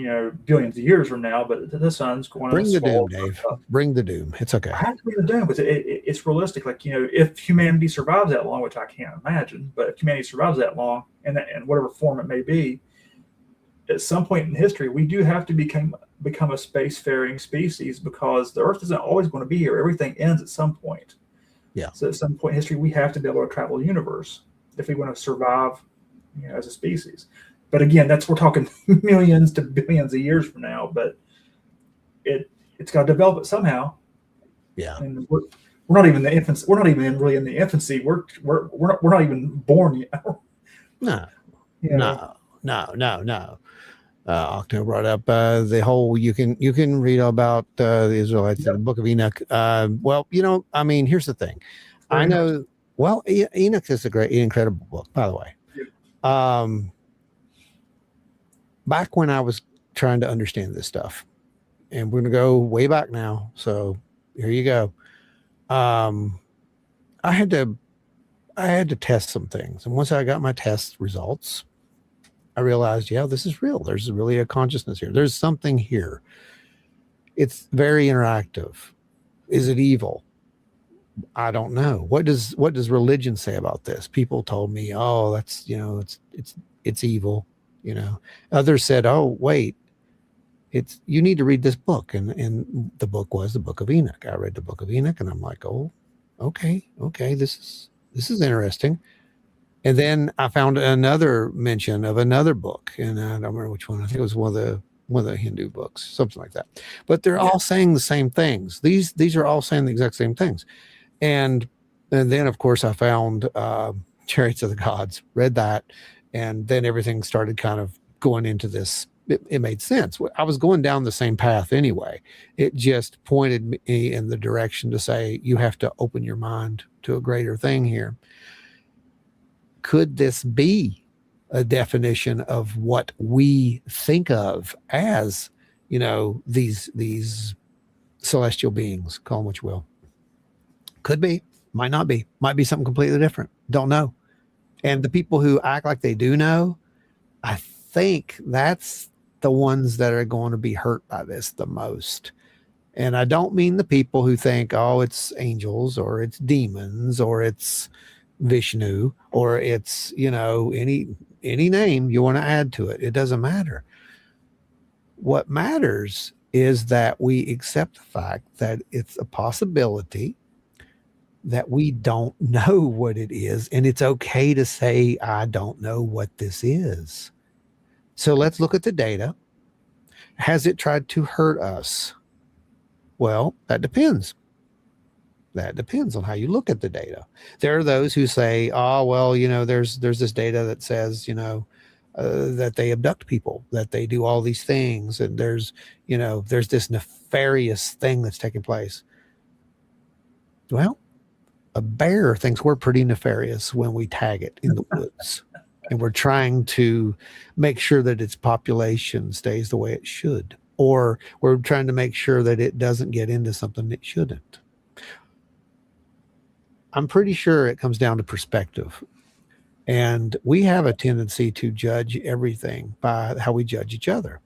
Speaker 8: billions of years from now, but the sun's going
Speaker 7: bring
Speaker 8: to
Speaker 7: the doom, Dave. Bring the doom. It's okay.
Speaker 8: I have to bring the doom because it's realistic. Like if humanity survives that long, which I can't imagine, but if humanity survives that long, and whatever form it may be, at some point in history, we do have to become a spacefaring species, because the Earth isn't always going to be here. Everything ends at some point.
Speaker 7: Yeah.
Speaker 8: So at some point in history, we have to be able to travel the universe if we want to survive, as a species. But again, we're talking millions to billions of years from now. But it's got to develop it somehow.
Speaker 7: Yeah.
Speaker 8: And we're not even the infancy. We're not even really in the infancy. We're not even born yet.
Speaker 7: No. Octo brought up the whole, you can read about the Israelites in the Book of Enoch. Here's the thing. I know, Enoch is incredible book, by the way. Back when I was trying to understand this stuff, and we're going to go way back now. So here you go. I had to test some things. And once I got my test results, I realized, this is real. There's really a consciousness here. There's something here. It's very interactive. Is it evil? I don't know. What does religion say about this? People told me, oh, that's, it's evil. Others said, oh, wait, you need to read this book. And the book was the Book of Enoch. I read the Book of Enoch, and I'm like, oh, okay. This is interesting. And then I found another mention of another book, and I don't remember which one. I think it was one of the Hindu books, something like that. But they're all saying the same things. These are all saying the exact same things. And then, of course, I found Chariots of the Gods, read that, and then everything started kind of going into this. It made sense. I was going down the same path anyway. It just pointed me in the direction to say, you have to open your mind to a greater thing here. Could this be a definition of what we think of as, these celestial beings? Call them what you will. Could be, might not be, might be something completely different. Don't know. And the people who act like they do know, I think that's the ones that are going to be hurt by this the most. And I don't mean the people who think, oh, it's angels or it's demons or it's Vishnu or it's, any name you want to add to it. It doesn't matter. What matters is that we accept the fact that it's a possibility, that we don't know what it is, and it's okay to say, I don't know what this is. So let's look at the data. Has it tried to hurt us? Well, that depends. That depends on how you look at the data. There are those who say, oh, well, there's this data that says, that they abduct people, that they do all these things. And there's this nefarious thing that's taking place. Well, a bear thinks we're pretty nefarious when we tag it in the woods. And we're trying to make sure that its population stays the way it should. Or we're trying to make sure that it doesn't get into something it shouldn't. I'm pretty sure it comes down to perspective. And we have a tendency to judge everything by how we judge each other.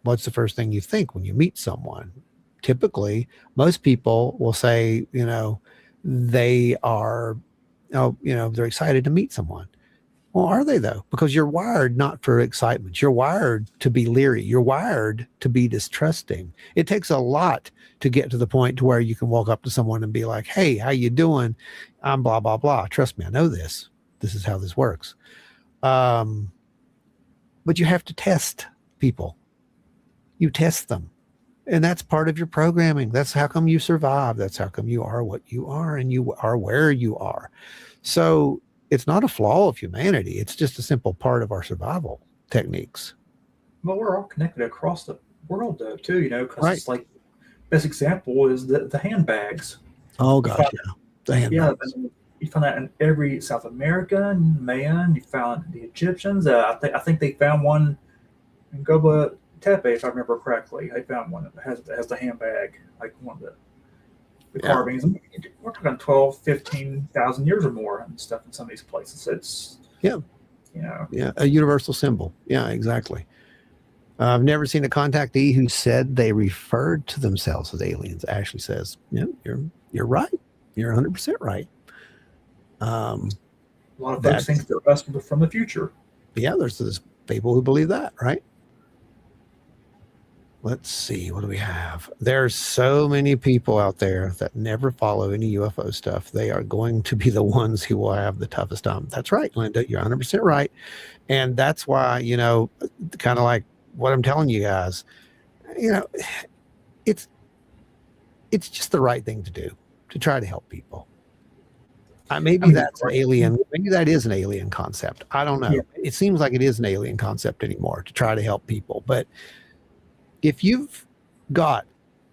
Speaker 7: What's the first thing you think when you meet someone? Typically, most people will say, they are, they're excited to meet someone. Well, are they though? Because you're wired not for excitement. You're wired to be leery. You're wired to be distrusting. It takes a lot to get to the point to where you can walk up to someone and be like, "Hey, how you doing? I'm blah, blah, blah. Trust me, I know this. This is how this works." But you have to test people. You test them. And that's part of your programming. That's how come you survive. That's how come you are what you are and you are where you are. So it's not a flaw of humanity. It's just a simple part of our survival techniques.
Speaker 8: Well, we're all connected across the world, though, too, because it's like, best example is the handbags.
Speaker 7: Oh, gosh, yeah. The handbags.
Speaker 8: Yeah, you found that in every South American, Mayan. You found the Egyptians. I think they found one in Göbekli Tepe, if I remember correctly. They found one that has the handbag, like one of the carvings. We're talking 12, 15,000 years or more and stuff in some of these places. It's
Speaker 7: a universal symbol. Yeah, exactly. I've never seen a contactee who said they referred to themselves as aliens. Ashley says, "Yeah, you're right. You're 100% right."
Speaker 8: A lot of folks think they're us from the future.
Speaker 7: Yeah, there's people who believe that, right? Let's see, what do we have? There's so many people out there that never follow any UFO stuff. They are going to be the ones who will have the toughest time. That's right, Linda. You're 100% right. And that's why, kind of like what I'm telling you guys, it's just the right thing to do, to try to help people. Maybe that's an alien. Maybe that is an alien concept. I don't know. Yeah. It seems like it is an alien concept anymore, to try to help people. But if you've got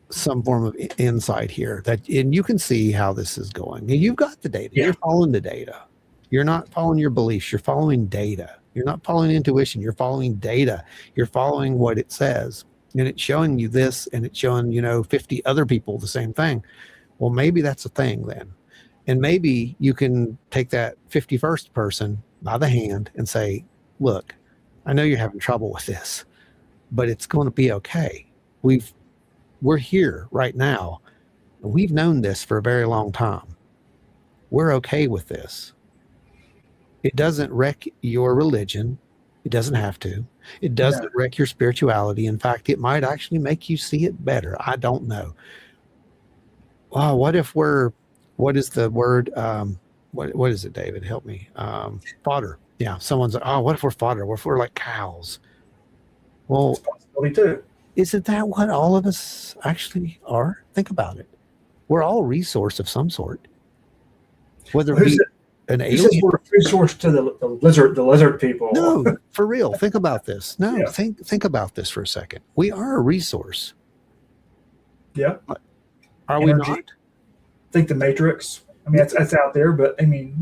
Speaker 7: some form of insight here and you can see how this is going, and you've got the data, you're following the data. You're not following your beliefs. You're following data. You're not following intuition. You're following data. You're following what it says, and it's showing you this, and it's showing 50 other people the same thing. Well, maybe that's a thing then. And maybe you can take that 51st person by the hand and say, look, I know you're having trouble with this, but it's going to be okay. We're here right now. We've known this for a very long time. We're okay with this. It doesn't wreck your religion. It doesn't have to. It doesn't wreck your spirituality. In fact, it might actually make you see it better. I don't know. Wow, what is the word? What is it, David? Help me. Fodder. Yeah. Someone's like, what if we're fodder? What if we're like cows? Well,
Speaker 8: too.
Speaker 7: Isn't that what all of us actually are? Think about it. We're all a resource of some sort. Whether it be an alien.
Speaker 8: We're a resource to the lizard people.
Speaker 7: No, for real. Think about this. No, think about this for a second. We are a resource.
Speaker 8: Yeah.
Speaker 7: Are we not?
Speaker 8: Think the Matrix. I mean, that's out there, but I mean,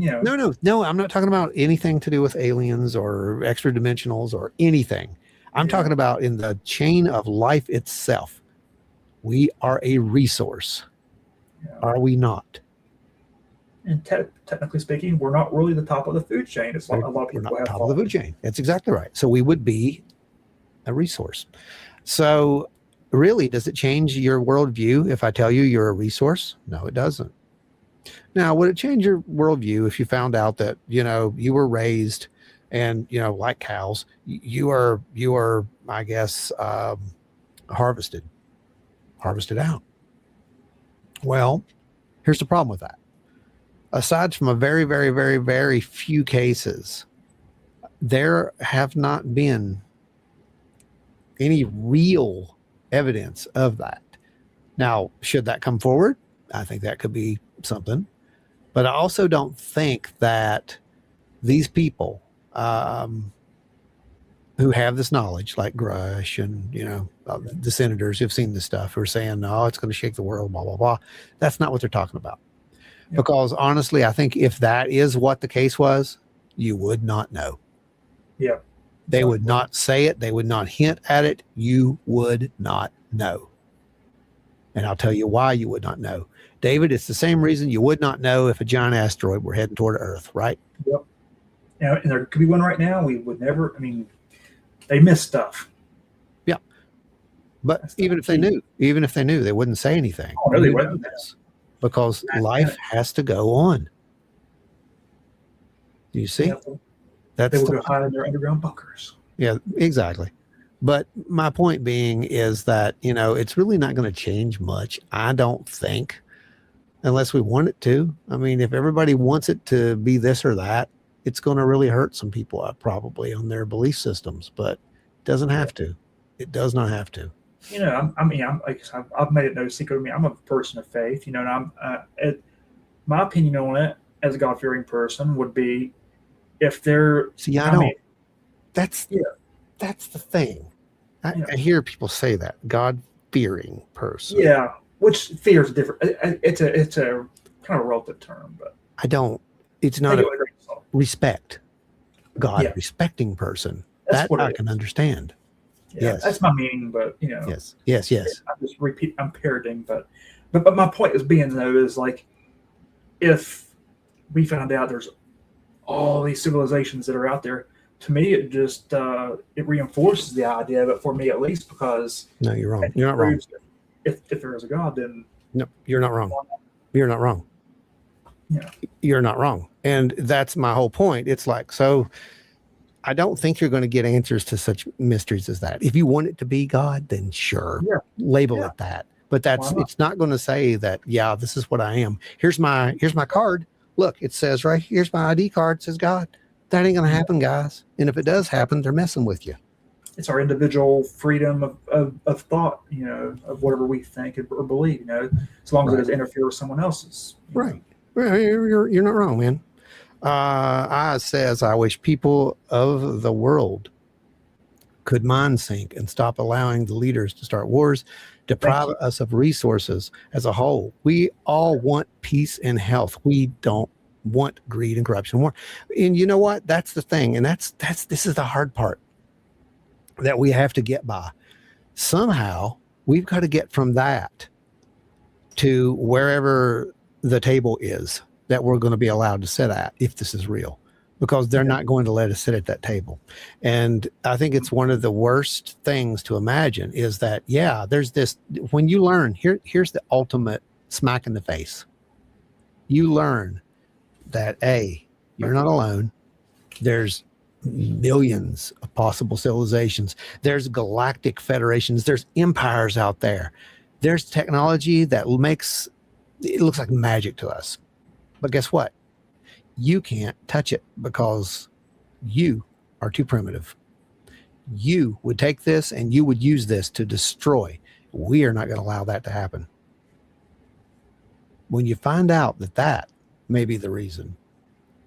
Speaker 7: No, I'm not talking about anything to do with aliens or extra dimensionals or anything. I'm talking about in the chain of life itself. We are a resource. Yeah. Are we not?
Speaker 8: And technically speaking, we're not really the top of the food chain. It's like a lot of people have
Speaker 7: top of the food chain. That's exactly right. So we would be a resource. So really, does it change your worldview if I tell you you're a resource? No, it doesn't. Now, would it change your worldview if you found out that, you were raised and, like cows, you are, I guess, harvested out? Well, here's the problem with that. Aside from a very, very, very, very few cases, there have not been any real evidence of that. Now, should that come forward? I think that could be something. But I also don't think that these people who have this knowledge, like Grusch and, the senators who've seen this stuff, who are saying, no, it's going to shake the world, blah, blah, blah. That's not what they're talking about. Yep. Because honestly, I think if that is what the case was, you would not know.
Speaker 8: Yeah.
Speaker 7: They would not say it. They would not hint at it. You would not know. And I'll tell you why you would not know. David, it's the same reason you would not know if a giant asteroid were heading toward Earth, right?
Speaker 8: Yep. And there could be one right now. We would never, they miss stuff.
Speaker 7: Yeah. But even if they knew, they wouldn't say anything.
Speaker 8: Oh, no, they wouldn't. Because
Speaker 7: life has to go on. Do you see?
Speaker 8: They will go hide in their underground bunkers.
Speaker 7: Yeah, exactly. But my point being is that, it's really not going to change much, I don't think, unless we want it to. I mean, if everybody wants it to be this or that, it's going to really hurt some people probably on their belief systems, but it doesn't have to. It does not have to.
Speaker 8: I've made it no secret of me. I'm a person of faith, and my opinion on it as a God-fearing person would be if they're.
Speaker 7: See, that's the thing. I hear people say that, God-fearing person.
Speaker 8: Yeah, which fear is different. It's a kind of a relative term, but
Speaker 7: it's not respect. God, respecting person. That I can understand.
Speaker 8: Yeah,
Speaker 7: yes,
Speaker 8: that's my meaning, but
Speaker 7: yes.
Speaker 8: I'm parroting, but my point is being though is like, if we found out there's all these civilizations that are out there, to me it just it reinforces the idea of it, for me at least, because
Speaker 7: no, you're wrong. You're not wrong.
Speaker 8: If there is a God, then
Speaker 7: no, you're not wrong. You're not wrong.
Speaker 8: Yeah,
Speaker 7: you're not wrong, and that's my whole point. It's like, so I don't think you're going to get answers to such mysteries as that. If you want it to be God, then sure, label it that. But it's not going to say that, this is what I am. Here's my card. Look, it says right here's my ID card. It says God. That ain't going to happen, guys. And if it does happen, they're messing with you.
Speaker 8: It's our individual freedom of thought, of whatever we think or believe, as long as it doesn't interfere with someone else's.
Speaker 7: Right. You're not wrong, man. I wish people of the world could mind sink and stop allowing the leaders to start wars, deprive us of resources as a whole. We all want peace and health. We don't want greed and corruption and war. And you know what? That's the thing. And this is the hard part that we have to get by. Somehow we've got to get from that to wherever the table is that we're going to be allowed to sit at, if this is real, because they're not going to let us sit at that table. And I think it's one of the worst things to imagine is that, there's this, when you learn, here's the ultimate smack in the face. You learn that you're not alone. There's millions of possible civilizations. There's galactic federations. There's empires out there. There's technology that it looks like magic to us. But guess what? You can't touch it because you are too primitive. You would take this and you would use this to destroy. We are not going to allow that to happen. When you find out that may be the reason,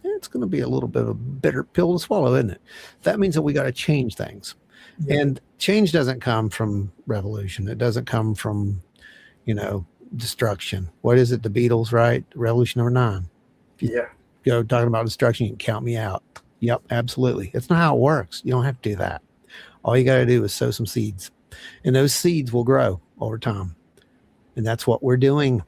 Speaker 7: it's going to be a little bit of a bitter pill to swallow, isn't it? That means that we got to change things. Yeah. And change doesn't come from revolution. It doesn't come from, destruction. What is it? The Beatles, right? Revolution number 9. If you go talking about destruction, you can count me out. Yep, absolutely. It's not how it works. You don't have to do that. All you got to do is sow some seeds, and those seeds will grow over time. And that's what we're doing.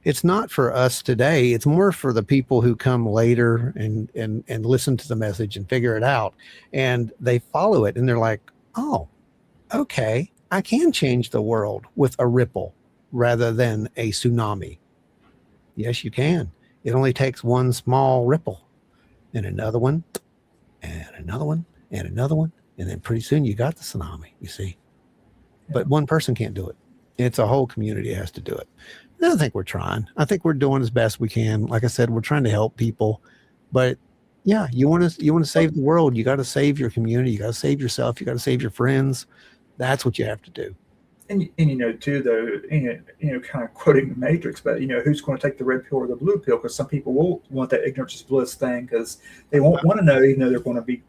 Speaker 7: It's not for us today. It's more for the people who come later and listen to the message and figure it out. And they follow it and they're like, oh, okay, I can change the world with a ripple rather than a tsunami. Yes, you can. It only takes one small ripple and another one and another one and another one. And then pretty soon you got the tsunami, you see. But one person can't do it. It's a whole community that has to do it. I don't think we're trying. I think we're doing as best we can. Like I said, we're trying to help people. But you want to save the world. You got to save your community. You got to save yourself. You got to save your friends. That's what you have to do.
Speaker 8: And too, though, kind of quoting the Matrix, but who's going to take the red pill or the blue pill? Because some people will want that ignorance is bliss thing because they won't want to know, even though they're going to be,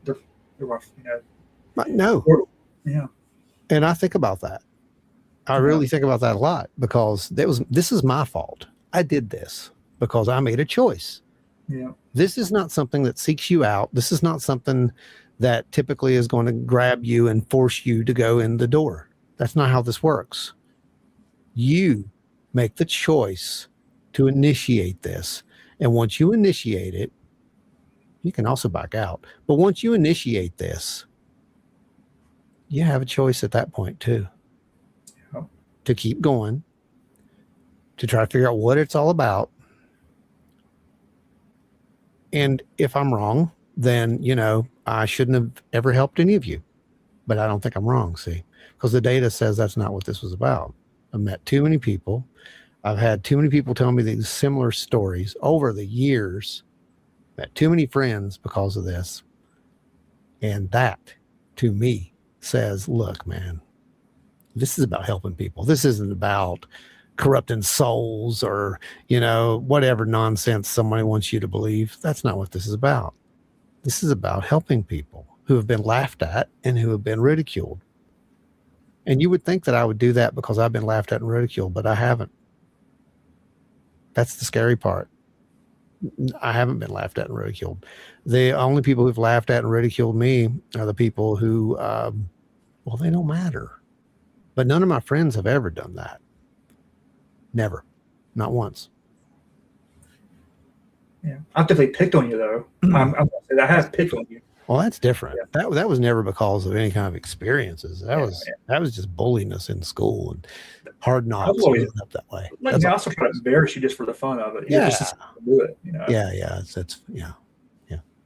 Speaker 7: No.
Speaker 8: Yeah.
Speaker 7: And I think about that. I really think about that a lot because this is my fault. I did this because I made a choice.
Speaker 8: Yeah.
Speaker 7: This is not something that seeks you out. This is not something that typically is going to grab you and force you to go in the door. That's not how this works. You make the choice to initiate this. And once you initiate it, you can also back out. But once you initiate this, you have a choice at that point too. To keep going, to try to figure out what it's all about. And if I'm wrong, then, I shouldn't have ever helped any of you. But I don't think I'm wrong, see, because the data says that's not what this was about. I've met too many people. I've had too many people tell me these similar stories over the years. Met too many friends because of this. And that, to me, says, look, man, this is about helping people. This isn't about corrupting souls or, whatever nonsense somebody wants you to believe. That's not what this is about. This is about helping people who have been laughed at and who have been ridiculed. And you would think that I would do that because I've been laughed at and ridiculed, but I haven't. That's the scary part. I haven't been laughed at and ridiculed. The only people who've laughed at and ridiculed me are the people who, they don't matter. But none of my friends have ever done that. Never. Not once.
Speaker 8: Yeah. I've definitely picked on you, though. I'm going to say that I have picked on you.
Speaker 7: Well, that's different. Yeah. That was never because of any kind of experiences. That was just bulliness in school and hard knocks.
Speaker 8: Always
Speaker 7: up that way.
Speaker 8: I also try to embarrass you just for the fun of it.
Speaker 7: Yeah,
Speaker 8: just to do it.
Speaker 7: Yeah.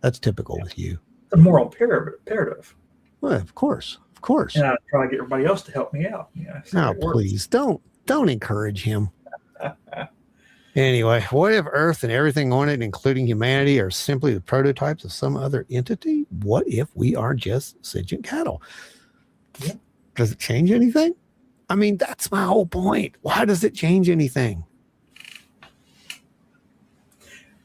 Speaker 7: That's typical with you.
Speaker 8: It's a moral imperative.
Speaker 7: Well, of course.
Speaker 8: And I try to get everybody else to help me out.
Speaker 7: No, please don't encourage him. Anyway, what if Earth and everything on it, including humanity, are simply the prototypes of some other entity? What if we are just sentient cattle? Yeah. Does it change anything? I mean, that's my whole point. Why does it change anything?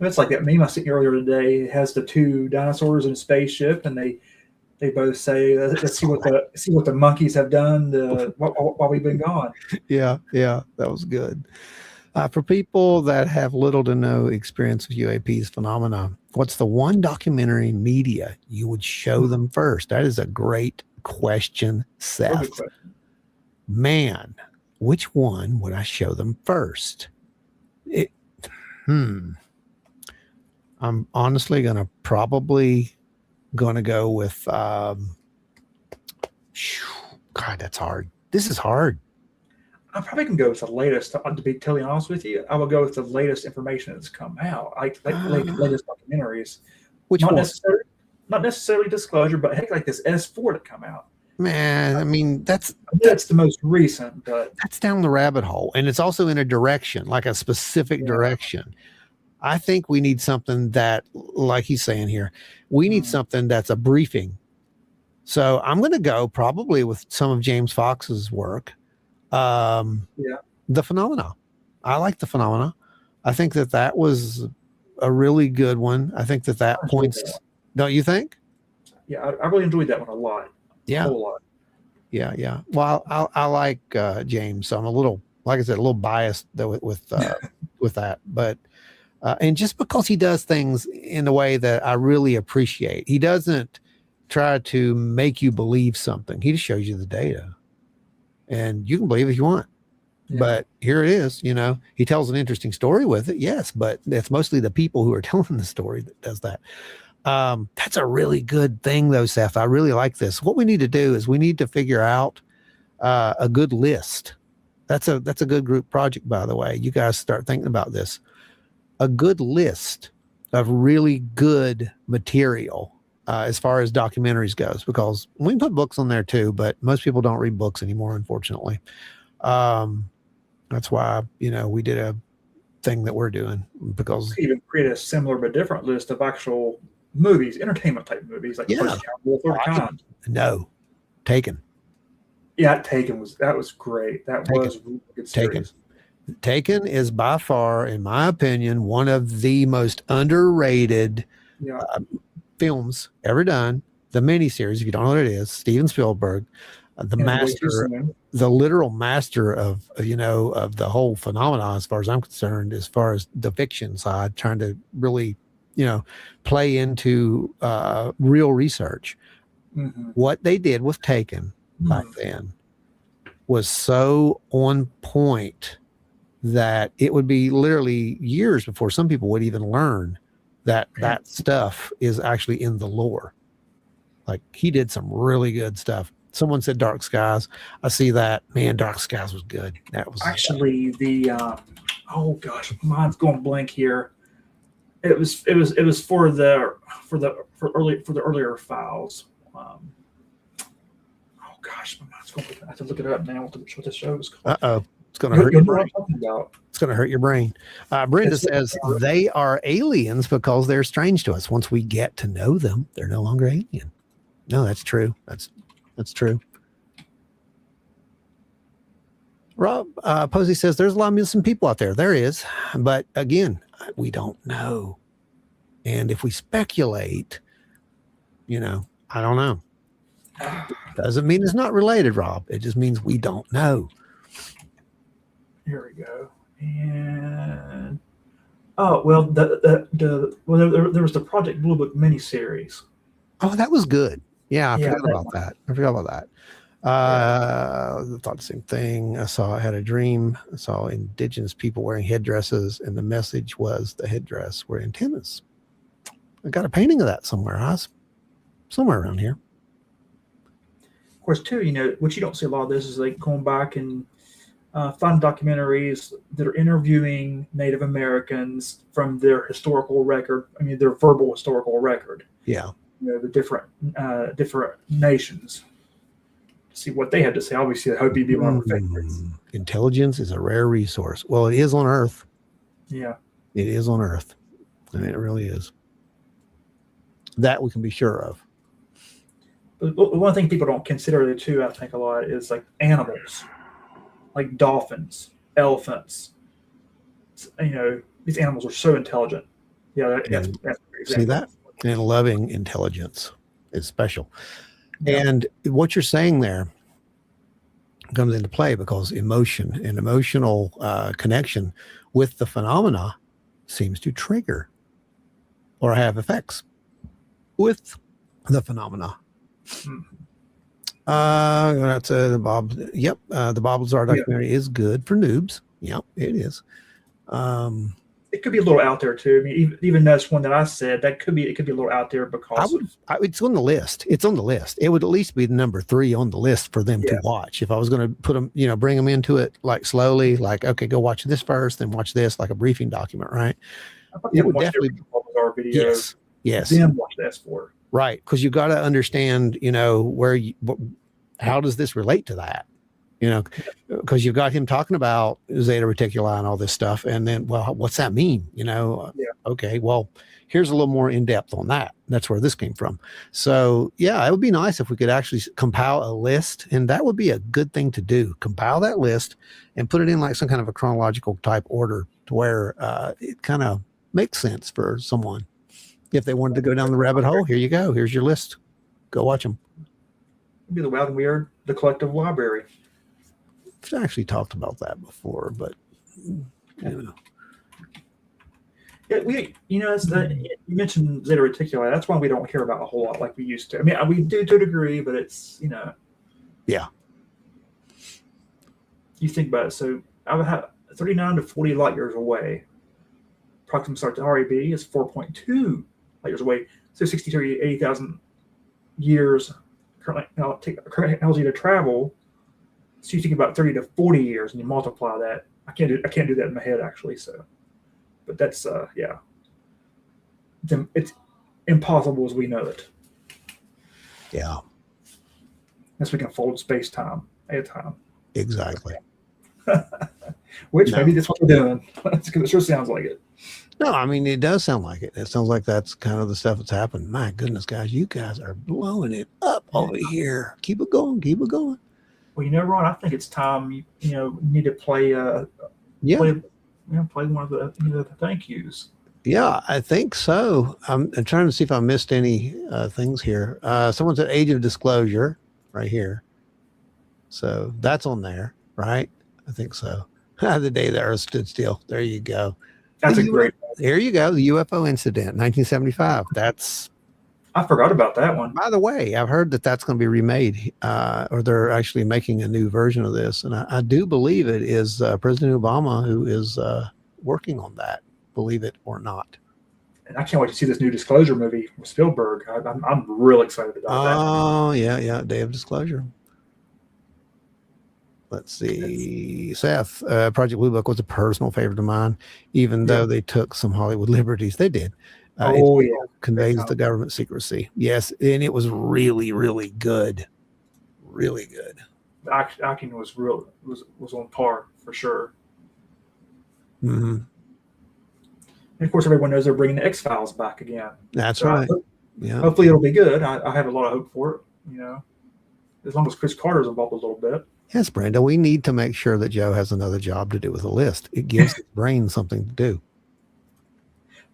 Speaker 8: It's like that meme I sent you earlier today. It has the two dinosaurs in a spaceship, and they both say, "Let's see what the monkeys have done while we've been gone."
Speaker 7: Yeah, that was good. For people that have little to no experience with UAP's phenomena, what's the one documentary media you would show them first? That is a great question, Seth. Man, which one would I show them first? I'm honestly probably going to go with, God, that's hard. This is hard.
Speaker 8: I probably can go with the latest. To be totally honest with you, I will go with the latest information that's come out, like latest documentaries. Not necessarily disclosure, but heck, like this S4 that come out.
Speaker 7: Man, I mean, that's
Speaker 8: the most recent, but
Speaker 7: that's down the rabbit hole, and it's also in a direction, like a specific direction. I think we need something that, like he's saying here, we need something that's a briefing. So I'm going to go probably with some of James Fox's work. The Phenomena. I like The Phenomena. I think that was a really good one. I think that points. Don't you think?
Speaker 8: Yeah, I really enjoyed that one a lot.
Speaker 7: Yeah.
Speaker 8: A whole lot.
Speaker 7: Yeah. Well, I like James. So I'm a little biased though with that, but and just because he does things in a way that I really appreciate, he doesn't try to make you believe something. He just shows you the data, and you can believe if you want. Yeah. But here it is. He tells an interesting story with it, yes, but it's mostly the people who are telling the story that does that. That's a really good thing, though, Seth. I really like this. What we need to do is we need to figure out a good list. That's a good group project, by the way. You guys start thinking about this. A good list of really good material as far as documentaries goes, because we can put books on there too, but most people don't read books anymore, unfortunately. That's why, we did a thing that we're doing, because
Speaker 8: even create a similar but different list of actual movies, entertainment type movies, like
Speaker 7: No, Taken.
Speaker 8: Yeah, Taken was great. That was a really good series.
Speaker 7: Taken is by far, in my opinion, one of the most underrated films ever done. The miniseries, if you don't know what it is, Steven Spielberg, the literal master of the whole phenomenon, as far as I'm concerned, as far as the fiction side, trying to really, play into real research. Mm-hmm. What they did with Taken back then was so on point that it would be literally years before some people would even learn that stuff is actually in the lore. Like, he did some really good stuff. Someone said Dark Skies. I see that. Man, Dark Skies was good. That was
Speaker 8: actually the oh gosh, mine's going blank here. It was for the earlier files. Oh gosh, my mind's going. I have to look it up now. What the show is called?
Speaker 7: Uh-oh. It's going to hurt your brain.
Speaker 8: About.
Speaker 7: It's going to hurt your brain. Brenda says they are aliens because they're strange to us. Once we get to know them, they're no longer alien. No, that's true. That's true. Rob Posey says there's a lot of missing people out there. There is. But again, we don't know. And if we speculate, I don't know. Doesn't mean it's not related, Rob. It just means we don't know.
Speaker 8: Here we go. And there was the Project Blue Book miniseries.
Speaker 7: Oh, that was good. Yeah, I forgot about that. I thought the same thing. I had a dream. I saw indigenous people wearing headdresses, and the message was the headdress were antennas. I got a painting of that somewhere. Somewhere around here.
Speaker 8: Of course, too, what you don't see a lot of this is like going back and find documentaries that are interviewing Native Americans from their historical record. I mean, their verbal historical record.
Speaker 7: Yeah.
Speaker 8: The different nations. See what they had to say. Obviously, I hope you'd be one of my favorites.
Speaker 7: Intelligence is a rare resource. Well, it is on Earth.
Speaker 8: Yeah.
Speaker 7: It is on Earth. I mean, it really is. That we can be sure of.
Speaker 8: But one thing people don't consider, too, I think a lot, is like animals, like dolphins, elephants. These animals are so intelligent. Yeah, that's
Speaker 7: see that? And loving intelligence is special. Yeah. And what you're saying there comes into play because emotion and emotional connection with the phenomena seems to trigger or have effects with the phenomena. That's the Bob. Yep, the Bob Lazar documentary is good for noobs. Yep, it is.
Speaker 8: It could be a little out there too. I mean, even that's one that I said it could be a little out there because
Speaker 7: it's on the list. It's on the list. It would at least be the number 3 on the list for them to watch. If I was going to put them, bring them into it like slowly, like, okay, go watch this first, then watch this, like a briefing document, right? It would definitely be
Speaker 8: our videos.
Speaker 7: Yes.
Speaker 8: Then watch this for.
Speaker 7: Right, because you got to understand, how does this relate to that? Because you've got him talking about Zeta Reticuli and all this stuff, and then, well, what's that mean? Okay, well, here's a little more in depth on that. That's where this came from. So, yeah, it would be nice if we could actually compile a list, and that would be a good thing to do. Compile that list and put it in like some kind of a chronological type order to where it kind of makes sense for someone. If they wanted to go down the rabbit hole, here you go. Here's your list. Go watch them.
Speaker 8: It'd be the Wild and Weird, the Collective Library.
Speaker 7: I've actually talked about that before, but
Speaker 8: Yeah, you mentioned Zeta Reticuli. That's one we don't hear about a whole lot like we used to. I mean, we do to a degree, but it's
Speaker 7: Yeah.
Speaker 8: You think about it. So I would have 39 to 40 light years away. Proximum start to RAB is 4.2 light years away. So 63 to 80,000 years currently technology to travel. So you think about 30 to 40 years and you multiply that. I can't do that in my head actually. So, but that's it's impossible as we know it.
Speaker 7: Yeah.
Speaker 8: Unless we can fold space time at a time.
Speaker 7: Exactly.
Speaker 8: Which maybe that's what we're doing. It sure sounds like it.
Speaker 7: No, I mean, it does sound like it. It sounds like that's kind of the stuff that's happened. My goodness, guys, you guys are blowing it up over here. Keep it going. Keep it going.
Speaker 8: Well, Ron, I think it's time, you need to play play one of the thank yous.
Speaker 7: Yeah, I think so. I'm trying to see if I missed any things here. Someone said age of disclosure right here. So that's on there, right? I think so. The day the Earth stood still. There you go.
Speaker 8: That's a great.
Speaker 7: There you go. The UFO incident, 1975.
Speaker 8: I forgot about that one.
Speaker 7: By the way, I've heard that that's going to be remade, or they're actually making a new version of this. And I do believe it is President Obama who is working on that, believe it or not.
Speaker 8: And I can't wait to see this new Disclosure movie with Spielberg. I'm real excited about that.
Speaker 7: Oh, yeah. Day of Disclosure. Let's see. Seth, Project Blue Book was a personal favorite of mine, even though they took some Hollywood liberties. They did. It conveys the government secrecy. Yes, and it was really, really good. Really good.
Speaker 8: The acting was on par for sure.
Speaker 7: Mm-hmm.
Speaker 8: And of course, everyone knows they're bringing the X-Files back again.
Speaker 7: That's right. Yeah.
Speaker 8: Hopefully, it'll be good. I have a lot of hope for it. You know, as long as Chris Carter's involved a little bit.
Speaker 7: Yes, Brenda, we need to make sure that Joe has another job to do with a list. It gives his brain something to do.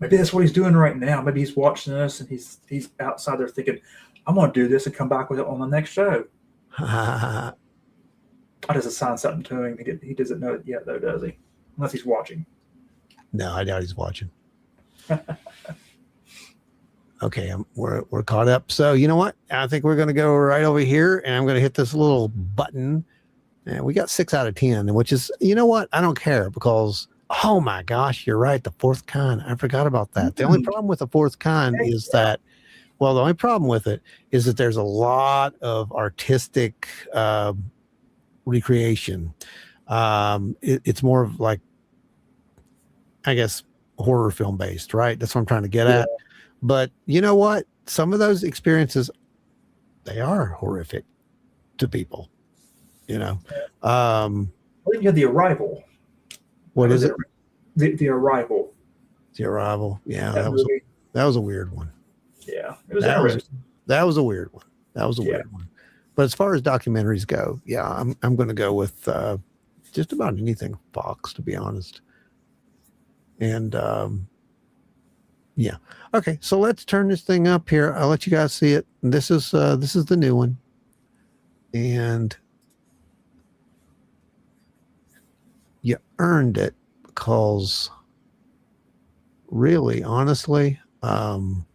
Speaker 8: Maybe that's what he's doing right now. Maybe he's watching this and he's outside there thinking, I'm going to do this and come back with it on the next show. I just assigned something to him. He doesn't know it yet, though, does he? Unless he's watching.
Speaker 7: No, I doubt he's watching. Okay, we're caught up. So you know what? I think we're going to go right over here, and I'm going to hit this little button. And we got 6 out of 10, which is, you know what? I don't care because, oh my gosh, you're right. The fourth kind. I forgot about that. The only problem with the fourth kind is that, well, the only problem with it is that there's a lot of artistic recreation. It's more of like, I guess, horror film based, right? That's what I'm trying to get at. But you know what? Some of those experiences, they are horrific to people, you know.
Speaker 8: I think you had The Arrival.
Speaker 7: What is it?
Speaker 8: The Arrival.
Speaker 7: The Arrival. Yeah, that was a weird one.
Speaker 8: Yeah, it was interesting.
Speaker 7: That was a weird one. That was a weird one. But as far as documentaries go, yeah, I'm going to go with just about anything Fox, to be honest. And yeah. Okay, so let's turn this thing up here. I'll let you guys see it. And this is the new one. And you earned it because really, honestly, man,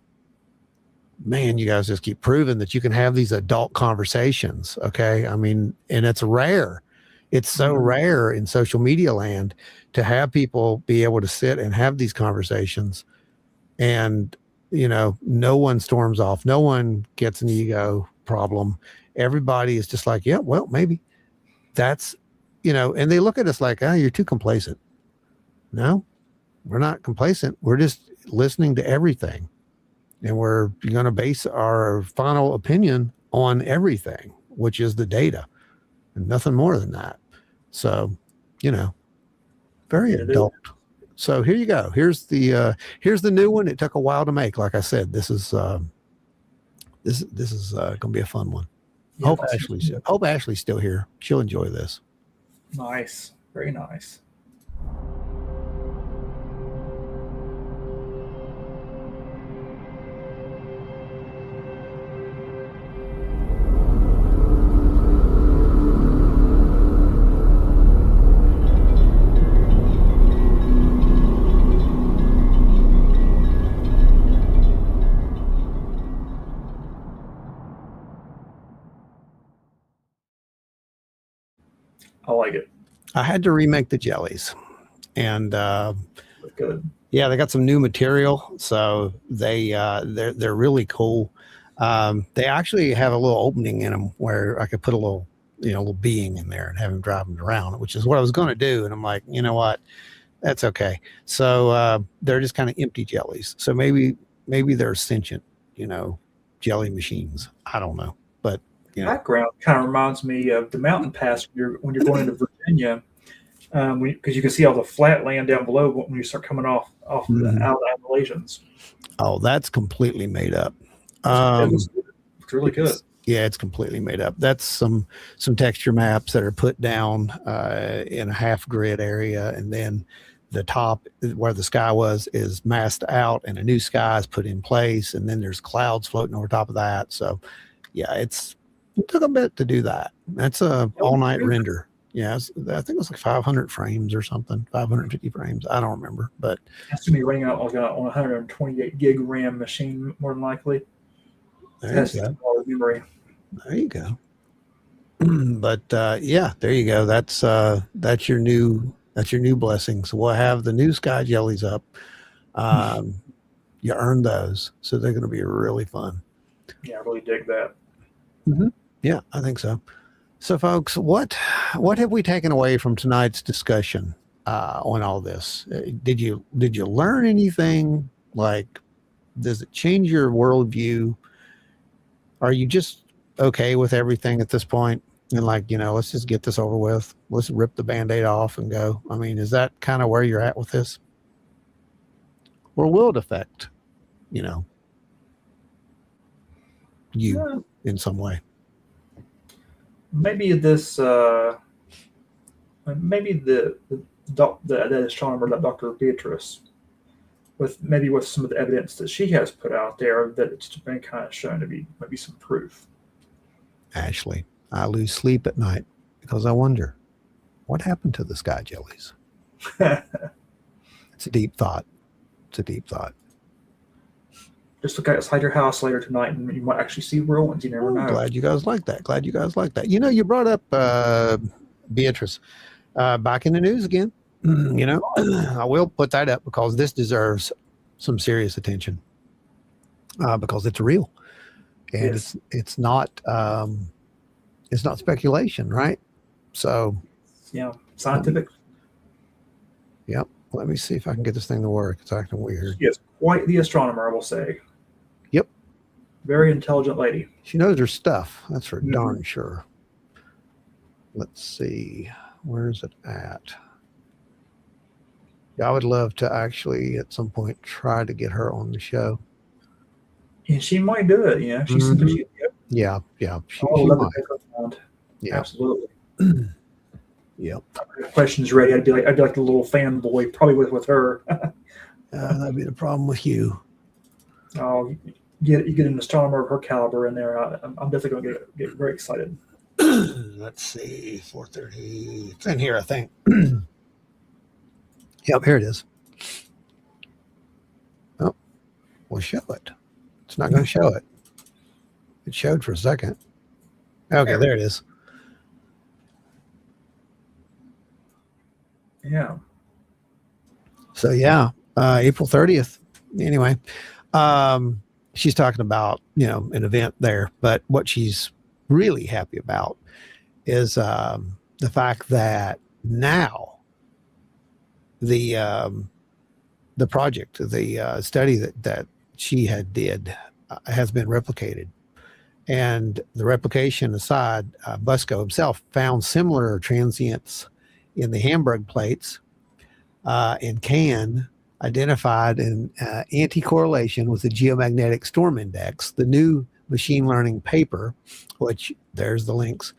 Speaker 7: you guys just keep proving that you can have these adult conversations. Okay. I mean, and it's rare. It's so rare in social media land to have people be able to sit and have these conversations. And, you know, no one storms off. No one gets an ego problem. Everybody is just like, yeah, well, maybe that's, you know, and they look at us like, oh, you're too complacent. No, we're not complacent. We're just listening to everything. And we're going to base our final opinion on everything, which is the data and nothing more than that. So, you know, very adult. So here you go. Here's the new one. It took a while to make. Like I said, this is going to be a fun one. Yeah, hope Ashley's still here. She'll enjoy this.
Speaker 8: Nice. Very nice. I like it.
Speaker 7: I had to remake the jellies, and
Speaker 8: good.
Speaker 7: Yeah, they got some new material, so they're really cool. They actually have a little opening in them where I could put a little being in there and have him driving around, which is what I was going to do. And I'm like, you know what, that's okay. So they're just kind of empty jellies. So maybe they're sentient, jelly machines. I don't know, but.
Speaker 8: Background kind of reminds me of the mountain pass when you're going into Virginia, because you can see all the flat land down below when you start coming off out of the Appalachians.
Speaker 7: Oh, that's completely made up.
Speaker 8: It's really good.
Speaker 7: It's completely made up. That's some texture maps that are put down in a half grid area, and then the top where the sky was is masked out, and a new sky is put in place, and then there's clouds floating over top of that. So, yeah, it took a bit to do that. That's a all-night render. Yeah, I think it was like 500 frames or something, 550 frames. I don't remember, but
Speaker 8: that's going to be running out like on a 128 gig RAM machine, more than likely.
Speaker 7: There you go.
Speaker 8: Memory.
Speaker 7: There you go. But yeah, there you go. That's your new blessing. So we'll have the new Sky Jellies up. You earned those, so they're going to be really fun.
Speaker 8: Yeah, I really dig that.
Speaker 7: Mm-hmm. Yeah, I think so. So, folks, what have we taken away from tonight's discussion on all this? Did you learn anything? Like, does it change your worldview? Are you just okay with everything at this point? And like, let's just get this over with. Let's rip the Band-Aid off and go. I mean, is that kind of where you're at with this? Or will it affect, you in some way?
Speaker 8: Maybe this, maybe the astronomer, that Dr. Beatrice, with some of the evidence that she has put out there, that it's been kind of shown to be maybe some proof.
Speaker 7: Ashley, I lose sleep at night because I wonder what happened to the sky jellies. It's a deep thought.
Speaker 8: Just look outside your house later tonight and you might actually see ruins. You never know.
Speaker 7: Glad you guys like that. You brought up Beatrice back in the news again. I will put that up because this deserves some serious attention because it's real. And
Speaker 8: yes.
Speaker 7: it's not speculation, right? So
Speaker 8: yeah, scientific.
Speaker 7: Yep. Let me see if I can get this thing to work. It's acting weird.
Speaker 8: Yes, quite the astronomer, I will say.
Speaker 7: Yep.
Speaker 8: Very intelligent lady.
Speaker 7: She knows her stuff. That's for darn sure. Let's see. Where's it at? Yeah, I would love to actually at some point try to get her on the show.
Speaker 8: Yeah, she might do it. Yeah, she's
Speaker 7: yeah. She
Speaker 8: might.
Speaker 7: Yeah,
Speaker 8: absolutely.
Speaker 7: Yep.
Speaker 8: Questions ready. I'd be like the little fanboy, probably with her.
Speaker 7: That'd be the problem with you.
Speaker 8: Oh, you get an astronomer of her caliber in there. I'm definitely going to get very excited.
Speaker 7: Let's see, 4:30. It's in here, I think. Yep, here it is. Oh, we'll show it. It's not going to show it. It showed for a second. Okay, there it is.
Speaker 8: Yeah.
Speaker 7: So yeah, April 30th. Anyway, she's talking about, an event there, but what she's really happy about is the fact that now the project, the study that she had did has been replicated. And the replication aside, Busco himself found similar transients in the Hamburg plates, and can identified an anti-correlation with the geomagnetic storm index. The new machine learning paper, which there's the links,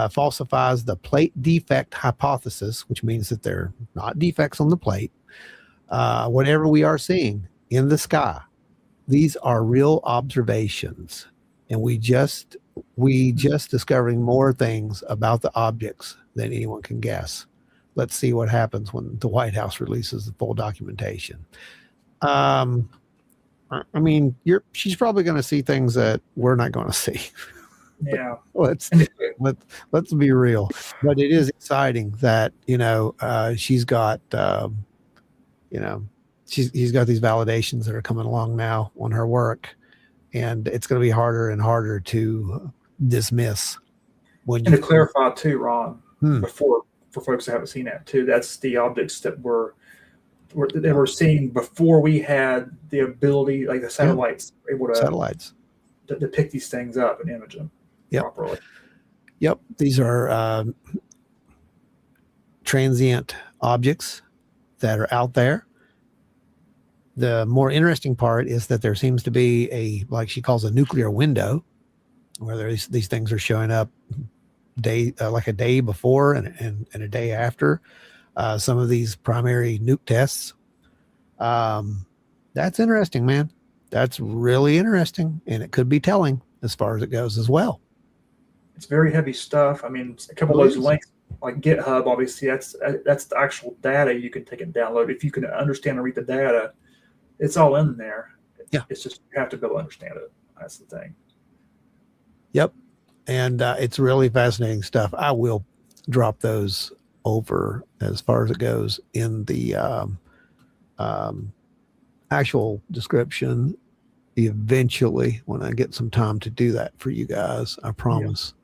Speaker 7: falsifies the plate defect hypothesis, which means that they're not defects on the plate. Whatever we are seeing in the sky, these are real observations, and we just discovering more things about the objects than anyone can guess. Let's see what happens when the White House releases the full documentation. I mean, she's probably going to see things that we're not going to see.
Speaker 8: Yeah.
Speaker 7: let's be real. But it is exciting that she's got she's got these validations that are coming along now on her work, and it's going to be harder and harder to dismiss.
Speaker 8: And to clarify too, Ron, before for folks that haven't seen that too, that's the objects that were seen before we had the ability, like the satellites, able to pick these things up and image them properly.
Speaker 7: Yep, these are transient objects that are out there. The more interesting part is that there seems to be like she calls a nuclear window, where these things are showing up like a day before and a day after some of these primary nuke tests. That's interesting, man. That's really interesting, and it could be telling as far as it goes as well.
Speaker 8: It's very heavy stuff. I mean, a couple of those links, like GitHub, obviously that's the actual data you can take and download. If you can understand and read the data, it's all in there. It's just you have to be able to understand it. That's the thing. Yep.
Speaker 7: And it's really fascinating stuff. I will drop those over as far as it goes in the actual description eventually when I get some time to do that for you guys. I promise.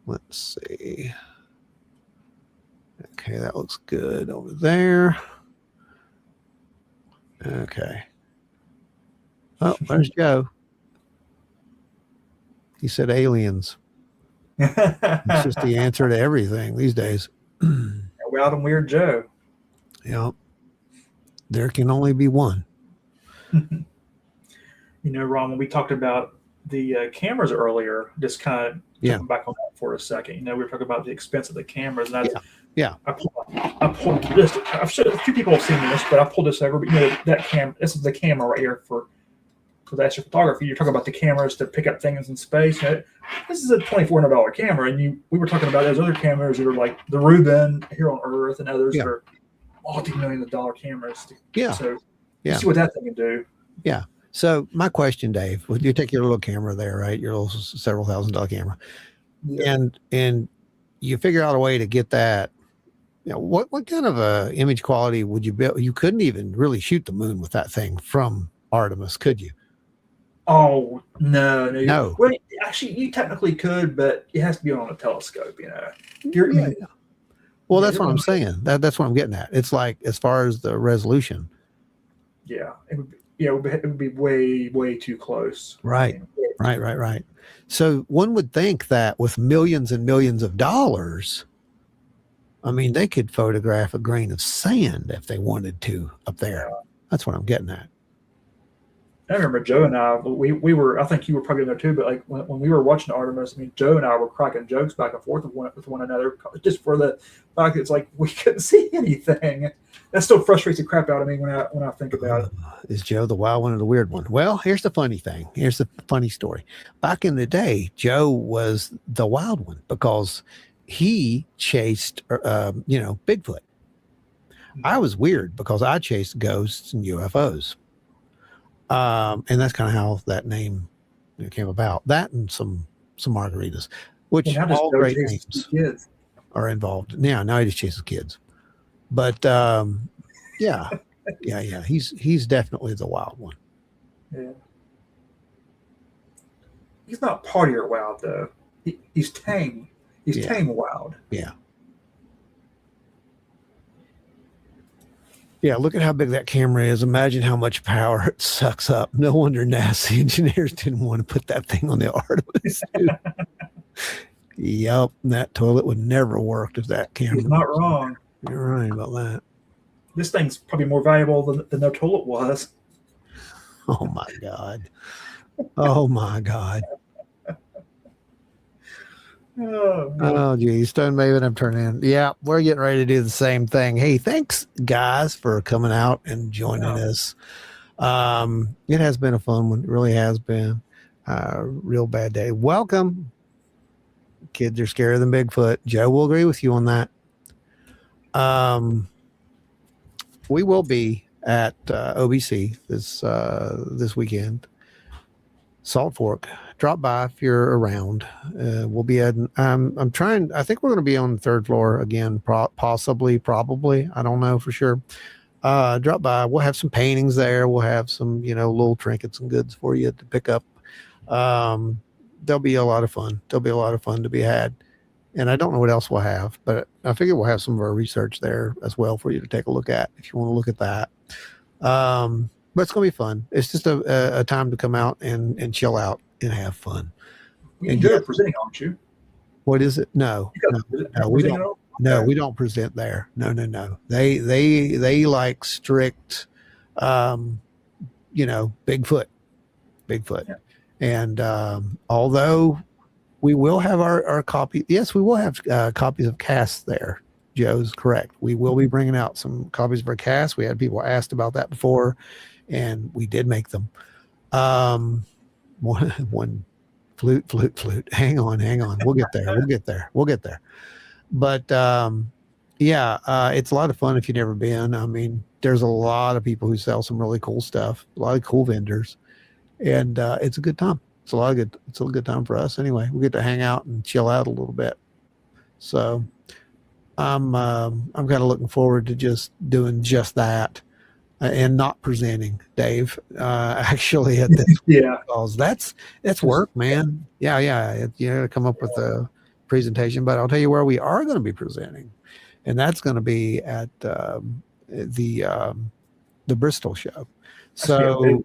Speaker 7: Let's see. Okay, that looks good over there. Okay. Oh, there's Joe. He said aliens. It's just the answer to everything these days.
Speaker 8: Wild and Weird Joe.
Speaker 7: Yep. There can only be one.
Speaker 8: You know, Ron, when we talked about the cameras earlier, just kind of jumping back on that for a second. You know, we were talking about the expense of the cameras, and I pulled this. I've sure a few people have seen this, but I pulled this over. But you know, this is the camera right here for the astrophotography. You're talking about the cameras to pick up things in space. You know, this is a $2,400 camera, and we were talking about those other cameras that are like the Reuben here on Earth, and others that are multi-million-dollar cameras. So see what that thing can do.
Speaker 7: Yeah. So my question, Dave, would you take your little camera there, right? Your little several $1,000 camera, and you figure out a way to get that. You know, what kind of a image quality would you build? You couldn't even really shoot the moon with that thing from Artemis, could you?
Speaker 8: Oh no. Well, actually, you technically could, but it has to be on a telescope. You know.
Speaker 7: Well, that's what I'm saying. That's what I'm getting at. It's like as far as the resolution.
Speaker 8: Yeah, it would be way too close.
Speaker 7: Right. So one would think that with millions and millions of dollars, I mean, they could photograph a grain of sand if they wanted to up there. That's what I'm getting at.
Speaker 8: I remember Joe and I, we were, I think you were probably in there too, but like when we were watching Artemis, I mean, Joe and I were cracking jokes back and forth with one another just for the fact that it's like we couldn't see anything. That still frustrates the crap out of me when I think about it.
Speaker 7: Is Joe the wild one or the weird one? Well, here's the funny thing. Here's the funny story. Back in the day, Joe was the wild one because he chased, Bigfoot. I was weird because I chased ghosts and UFOs. And that's kind of how that name came about. That and some margaritas, which all great names are involved. Yeah, now he just chases kids. But yeah. He's definitely the wild one.
Speaker 8: Yeah. He's not partier wild though. He's tame. He's tame wild.
Speaker 7: Yeah. Yeah, look at how big that camera is. Imagine how much power it sucks up. No wonder NASA engineers didn't want to put that thing on the Artemis. Yep, that toilet would never work if that camera.
Speaker 8: He's not wrong.
Speaker 7: You're right about that.
Speaker 8: This thing's probably more valuable than their toilet was.
Speaker 7: Oh my God. Oh my God. Oh geez, Stone Maven, I'm turning in. Yeah, we're getting ready to do the same thing. Hey, thanks guys for coming out and joining us. It has been a fun one. It really has been a real bad day. Welcome. Kids are scarier than Bigfoot. Joe will agree with you on that. We will be at OBC this weekend. Salt Fork. Drop by if you're around. We'll be at. I'm trying. I think we're going to be on the third floor again. Probably. I don't know for sure. Drop by. We'll have some paintings there. We'll have some, little trinkets and goods for you to pick up. There'll be a lot of fun. There'll be a lot of fun to be had. And I don't know what else we'll have, but I figure we'll have some of our research there as well for you to take a look at if you want to look at that. But it's going to be fun. It's just a time to come out and chill out and have fun.
Speaker 8: You're presenting, aren't you?
Speaker 7: What is it? No, we don't. No, we don't present there. No. They like strict, Bigfoot. Yeah. And although we will have our copy, yes, we will have copies of casts there. Joe's correct. We will be bringing out some copies of our casts. We had people asked about that before, and we did make them. One flute. Hang on. We'll get there. But it's a lot of fun if you've never been. I mean, there's a lot of people who sell some really cool stuff, a lot of cool vendors, and it's a good time. It's a good time for us anyway. We get to hang out and chill out a little bit. So I'm kind of looking forward to just doing just that. And not presenting, Dave, actually at this.
Speaker 8: Yeah.
Speaker 7: Because that's work, man. Yeah. You know, come up with presentation, but I'll tell you where we are going to be presenting, and that's going to be at the Bristol show. So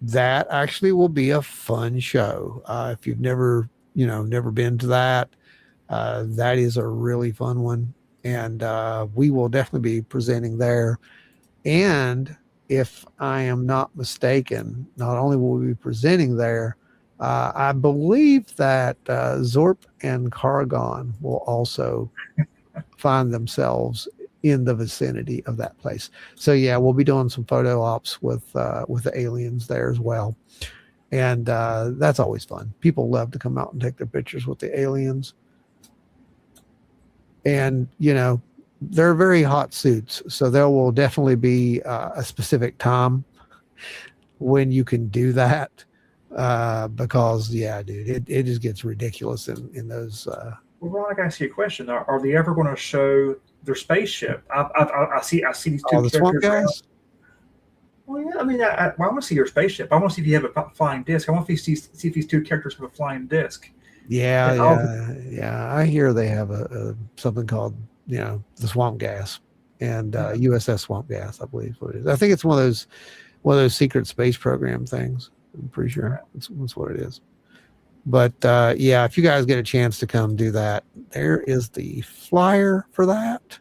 Speaker 7: that actually will be a fun show. If you've never been to that, that is a really fun one, and we will definitely be presenting there. And if I am not mistaken, not only will we be presenting there, I believe that Zorp and Cargon will also find themselves in the vicinity of that place. So yeah, we'll be doing some photo ops with the aliens there as well. And that's always fun. People love to come out and take their pictures with the aliens. And, they're very hot suits. So there will definitely be a specific time when you can do that. Because, yeah, dude, it just gets ridiculous in those.
Speaker 8: Well, Ron, I got to ask you a question. Are they ever going to show their spaceship? I see these two
Speaker 7: the swamp guys?
Speaker 8: Well, yeah, I mean, I want to see your spaceship. I want to see if you have a flying disc. I want to see if these two characters have a flying disc.
Speaker 7: Yeah. I hear they have a something called, the swamp gas and USS Swamp Gas, I believe is what it is. I think it's one of those secret space program things. I'm pretty sure that's what it is. But yeah, if you guys get a chance to come do that, there is the flyer for that.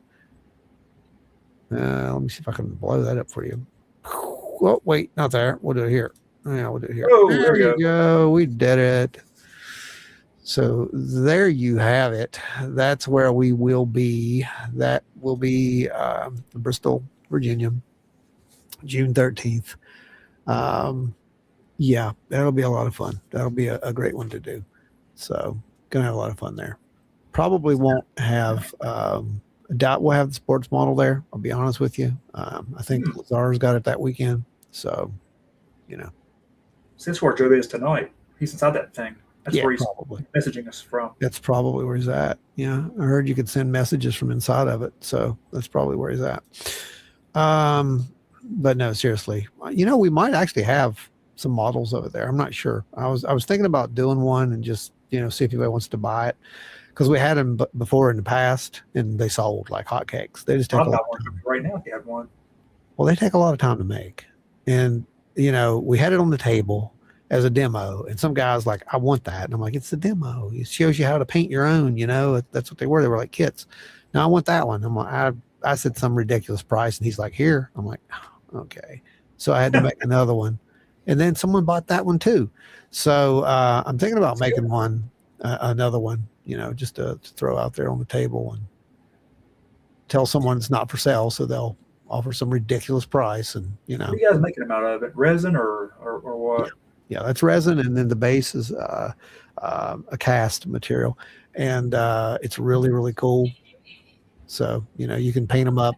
Speaker 7: Let me see if I can blow that up for you. Oh, wait, not there. We'll do it here. Yeah, we'll do it here.
Speaker 8: Oh,
Speaker 7: there you go. We did it. So there you have it. That's where we will be. That will be Bristol, Virginia, June 13th. Yeah, that'll be a lot of fun. That'll be a great one to do. So gonna have a lot of fun there. Probably won't have doubt we'll have the sports model there. I'll be honest with you. I think Lazar's got it that weekend. So,
Speaker 8: Since where Joe is tonight, he's inside that thing. That's where he's
Speaker 7: probably
Speaker 8: messaging us from.
Speaker 7: That's probably where he's at. Yeah, I heard you could send messages from inside of it, so that's probably where he's at. But no, seriously, we might actually have some models over there. I'm not sure. I was thinking about doing one and just see if anybody wants to buy it, because we had them before in the past and they sold like hotcakes. They just take a lot of time.
Speaker 8: Right now, if you have one.
Speaker 7: Well, they take a lot of time to make, and we had it on the table as a demo, and some guys like, I want that, and I'm like, it's a demo. It shows you how to paint your own. That's what they were. They were like kits. No, I want that one. I'm like, I said some ridiculous price, and he's like, here. I'm like, okay. So I had to make another one, and then someone bought that one too. So I'm thinking about making another one, just to throw out there on the table and tell someone it's not for sale, so they'll offer some ridiculous price. And
Speaker 8: what are you guys making them out of? It resin or what?
Speaker 7: Yeah, that's resin, and then the base is a cast material, and it's really, really cool. So you can paint them up,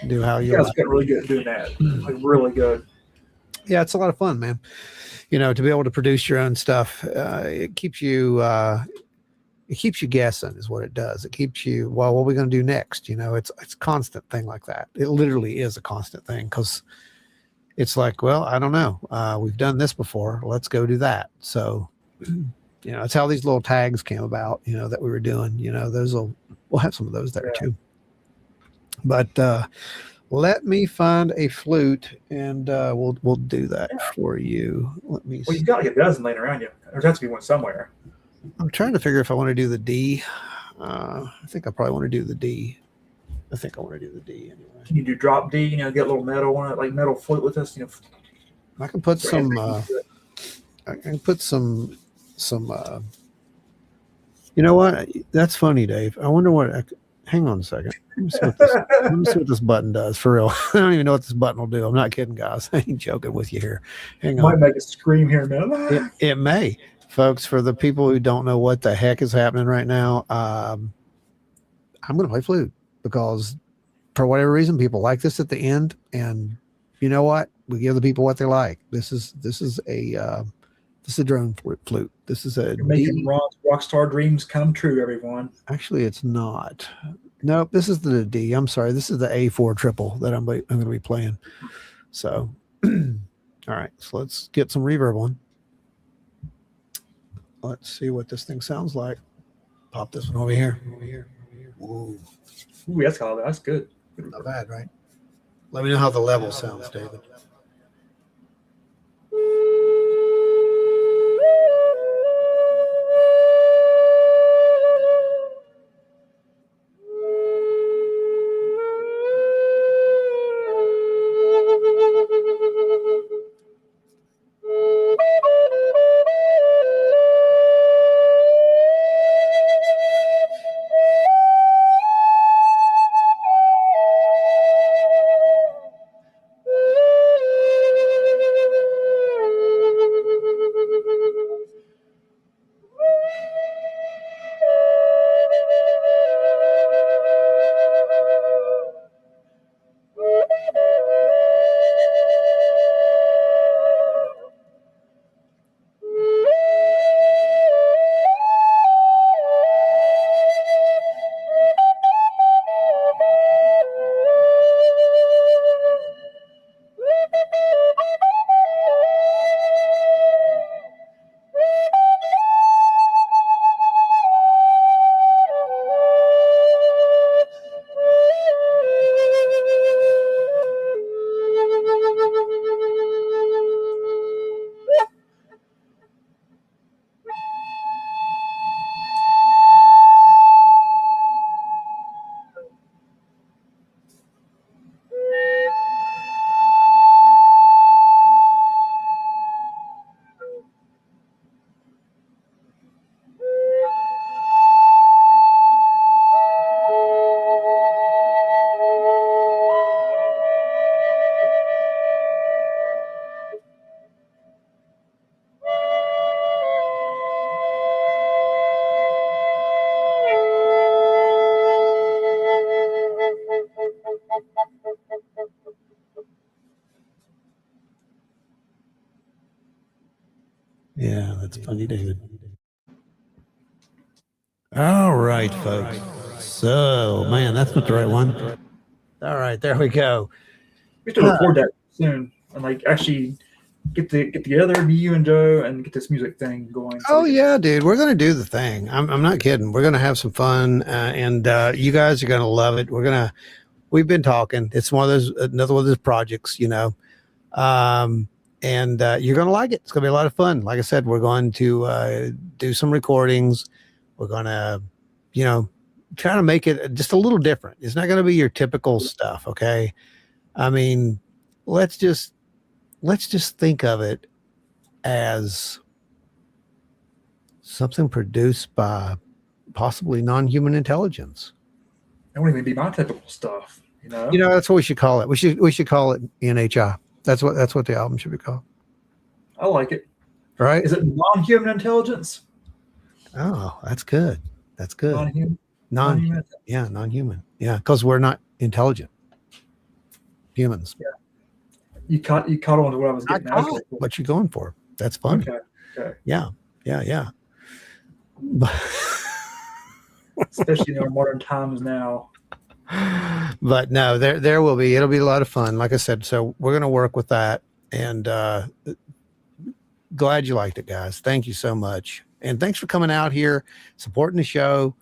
Speaker 7: do how you
Speaker 8: guys get really good at doing that. Like really good.
Speaker 7: Yeah, it's a lot of fun, man. To be able to produce your own stuff, it keeps you guessing, is what it does. It keeps you, well, what are we going to do next? It's a constant thing like that. It literally is a constant thing, because it's like, well, I don't know. We've done this before. Let's go do that. So, it's how these little tags came about, that we were doing. We'll have some of those there too. But let me find a flute, and we'll do that for you. Let me.
Speaker 8: Well, you've got like a dozen laying around you. There has to be one somewhere.
Speaker 7: I'm trying to figure if I want to do the D. I think I probably want to do the D. I think I want to do the D anyway.
Speaker 8: Can you do drop D? Get a little metal on it, like metal flute with us.
Speaker 7: I can put some. I can put some. You know what? That's funny, Dave. I wonder what. Hang on a second. Let me see what this button does for real. I don't even know what this button will do. I'm not kidding, guys. I ain't joking with you here. Hang on.
Speaker 8: Might make a scream here in a minute.
Speaker 7: It may, folks. For the people who don't know what the heck is happening right now, I'm going to play flute, because for whatever reason, people like this at the end, and you know what? We give the people what they like. This is a drone flute. This is a
Speaker 8: You're making Ron's rockstar dreams come true, everyone.
Speaker 7: Actually, it's not. Nope, this is the D. I'm sorry. This is the A4 triple that I'm going to be playing. So, all right. So let's get some reverb on. Let's see what this thing sounds like. Pop this one over here. Ooh,
Speaker 8: That's good.
Speaker 7: not bad, right? Let me know how the level sounds, David. Yeah, that's funny, David. All right, folks. So, man, that's not the right one. All right, there we go.
Speaker 8: We have to record that soon and like actually get together, me, you, and Joe, and get this music thing going.
Speaker 7: Oh yeah, dude, we're gonna do the thing. I'm not kidding. We're gonna have some fun, and you guys are gonna love it. We've been talking. It's another one of those projects, you know, and you're gonna like it. It's gonna be a lot of fun. Like I said, we're going to do some recordings. We're gonna, you know, try to make it just a little different. It's not gonna be your typical stuff, okay? I mean, let's just think of it as something produced by possibly non-human intelligence.
Speaker 8: That wouldn't even be my typical stuff, you know.
Speaker 7: You know, that's what we should call it. We should call it NHI. That's what the album should be called.
Speaker 8: I like it.
Speaker 7: Right?
Speaker 8: Is it non-human intelligence?
Speaker 7: Oh, that's good. That's good.
Speaker 8: Non-human.
Speaker 7: Yeah, non-human. Yeah, because we're not intelligent humans.
Speaker 8: Yeah. You caught on to what I was getting at. Okay.
Speaker 7: What you going for? That's fun.
Speaker 8: Okay.
Speaker 7: Yeah.
Speaker 8: Especially in our modern times now.
Speaker 7: But no, there will be. It'll be a lot of fun. Like I said, so we're going to work with that. And glad you liked it, guys. Thank you so much. And thanks for coming out here, supporting the show,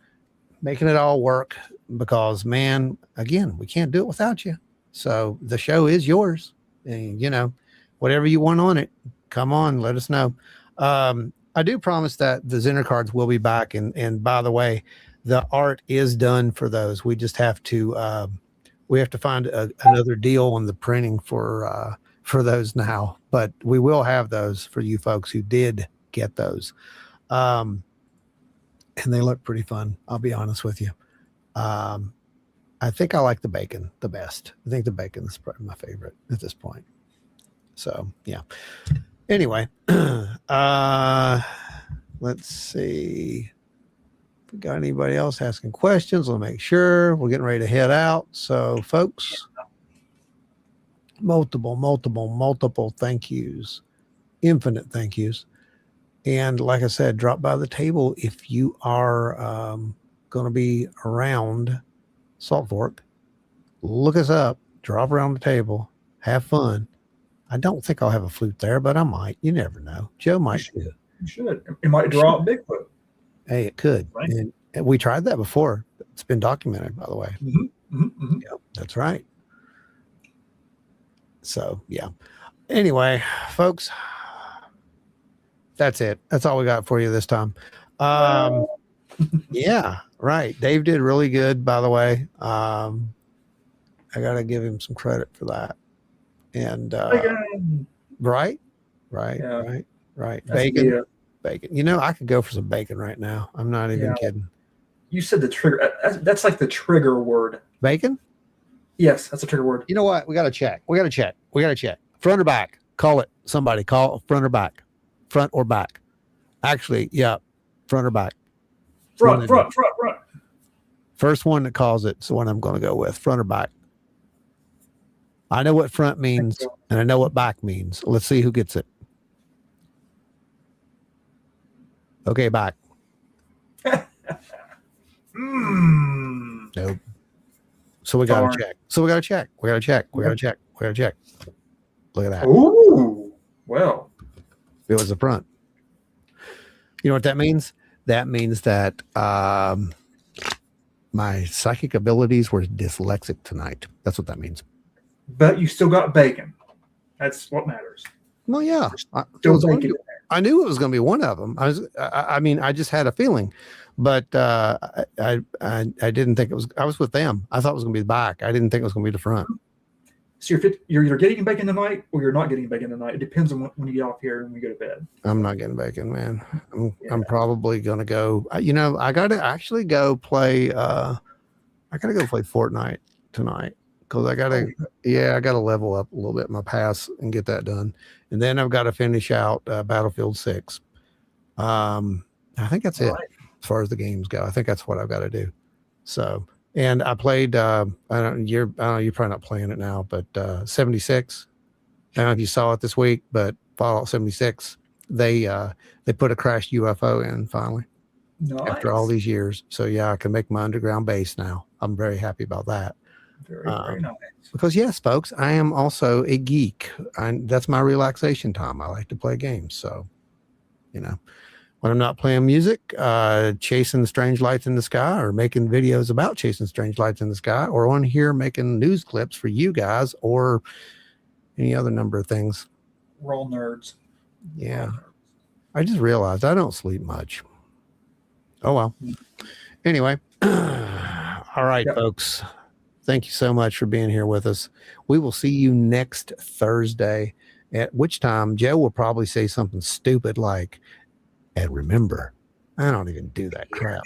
Speaker 7: making it all work. Because, man, again, we can't do it without you. So the show is yours. And, you know, whatever you want on it, come on, let us know. I do promise that the Zinner cards will be back. And by the way, the art is done for those. We just have to find another deal on the printing for those now. But we will have those for you folks who did get those. And they look pretty fun. I'll be honest with you. I think I like the bacon the best. I think the bacon is probably my favorite at this point. So, yeah. Anyway, let's see. If we got anybody else asking questions, we'll make sure. We're getting ready to head out. So, folks, multiple thank yous. Infinite thank yous. And like I said, drop by the table if you are going to be around Salt Fork. Look us up, drop around the table, have fun. I don't think I'll have a flute there, but I might. You never know. Joe might do.
Speaker 8: You should. It might draw out Bigfoot.
Speaker 7: Hey, it could.
Speaker 8: Right.
Speaker 7: We tried that before. It's been documented, by the way. Yep, that's right. So, yeah. Anyway, folks, that's it. That's all we got for you this time. Yeah, right. Dave did really good, by the way. I got to give him some credit for that. And right. Bacon. Bacon. You know, I could go for some bacon right now. I'm not even kidding.
Speaker 8: You said the trigger. That's like the trigger word.
Speaker 7: Bacon?
Speaker 8: Yes, that's a trigger word.
Speaker 7: You know what? We got to check. Front or back? Call it. Somebody call front or back. Front or back. Actually, yeah. Front or back.
Speaker 8: Front.
Speaker 7: First one that calls it's the one I'm going to go with. Front or back. I know what front means and I know what back means. Let's see who gets it. Okay, back. Nope. So we got to check. We got to check. Look at that.
Speaker 8: Ooh. Well.
Speaker 7: It was the front. You know what that means? That means that my psychic abilities were dyslexic tonight. That's what that means.
Speaker 8: But you still got bacon. That's what matters.
Speaker 7: Well, yeah. I knew it was going to be one of them. I mean, I just had a feeling, but I didn't think it was. I was with them. I thought it was going to be the back. I didn't think it was going to be the front.
Speaker 8: So you're either getting bacon tonight or you're not getting bacon tonight. It depends on when you get off here and when you go to bed.
Speaker 7: I'm not getting bacon, man. I'm probably going to go. You know, I got to actually go play. I got to go play Fortnite tonight. Because I gotta level up a little bit in my pass and get that done, and then I've got to finish out Battlefield 6. I think that's it as far as the games go. I think that's what I've got to do. So, and I played. You're probably not playing it now, but 76. I don't know if you saw it this week, but Fallout 76. They put a crashed UFO in finally after all these years. So yeah, I can make my underground base now. I'm very happy about that.
Speaker 8: Very nice.
Speaker 7: Because yes, folks, I am also a geek. That's my relaxation time. I like to play games. So, you know, when I'm not playing music, chasing strange lights in the sky, or making videos about chasing strange lights in the sky, or on here making news clips for you guys, or any other number of things.
Speaker 8: We're all nerds.
Speaker 7: Yeah. I just realized I don't sleep much. Oh well. Anyway. All right, folks. Thank you so much for being here with us. We will see you next Thursday, at which time Joe will probably say something stupid like, and remember, I don't even do that crap.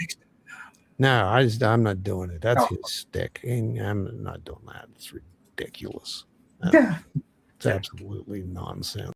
Speaker 7: No, I'm not doing it. That's his stick. And I'm not doing that. It's ridiculous. It's absolutely nonsense.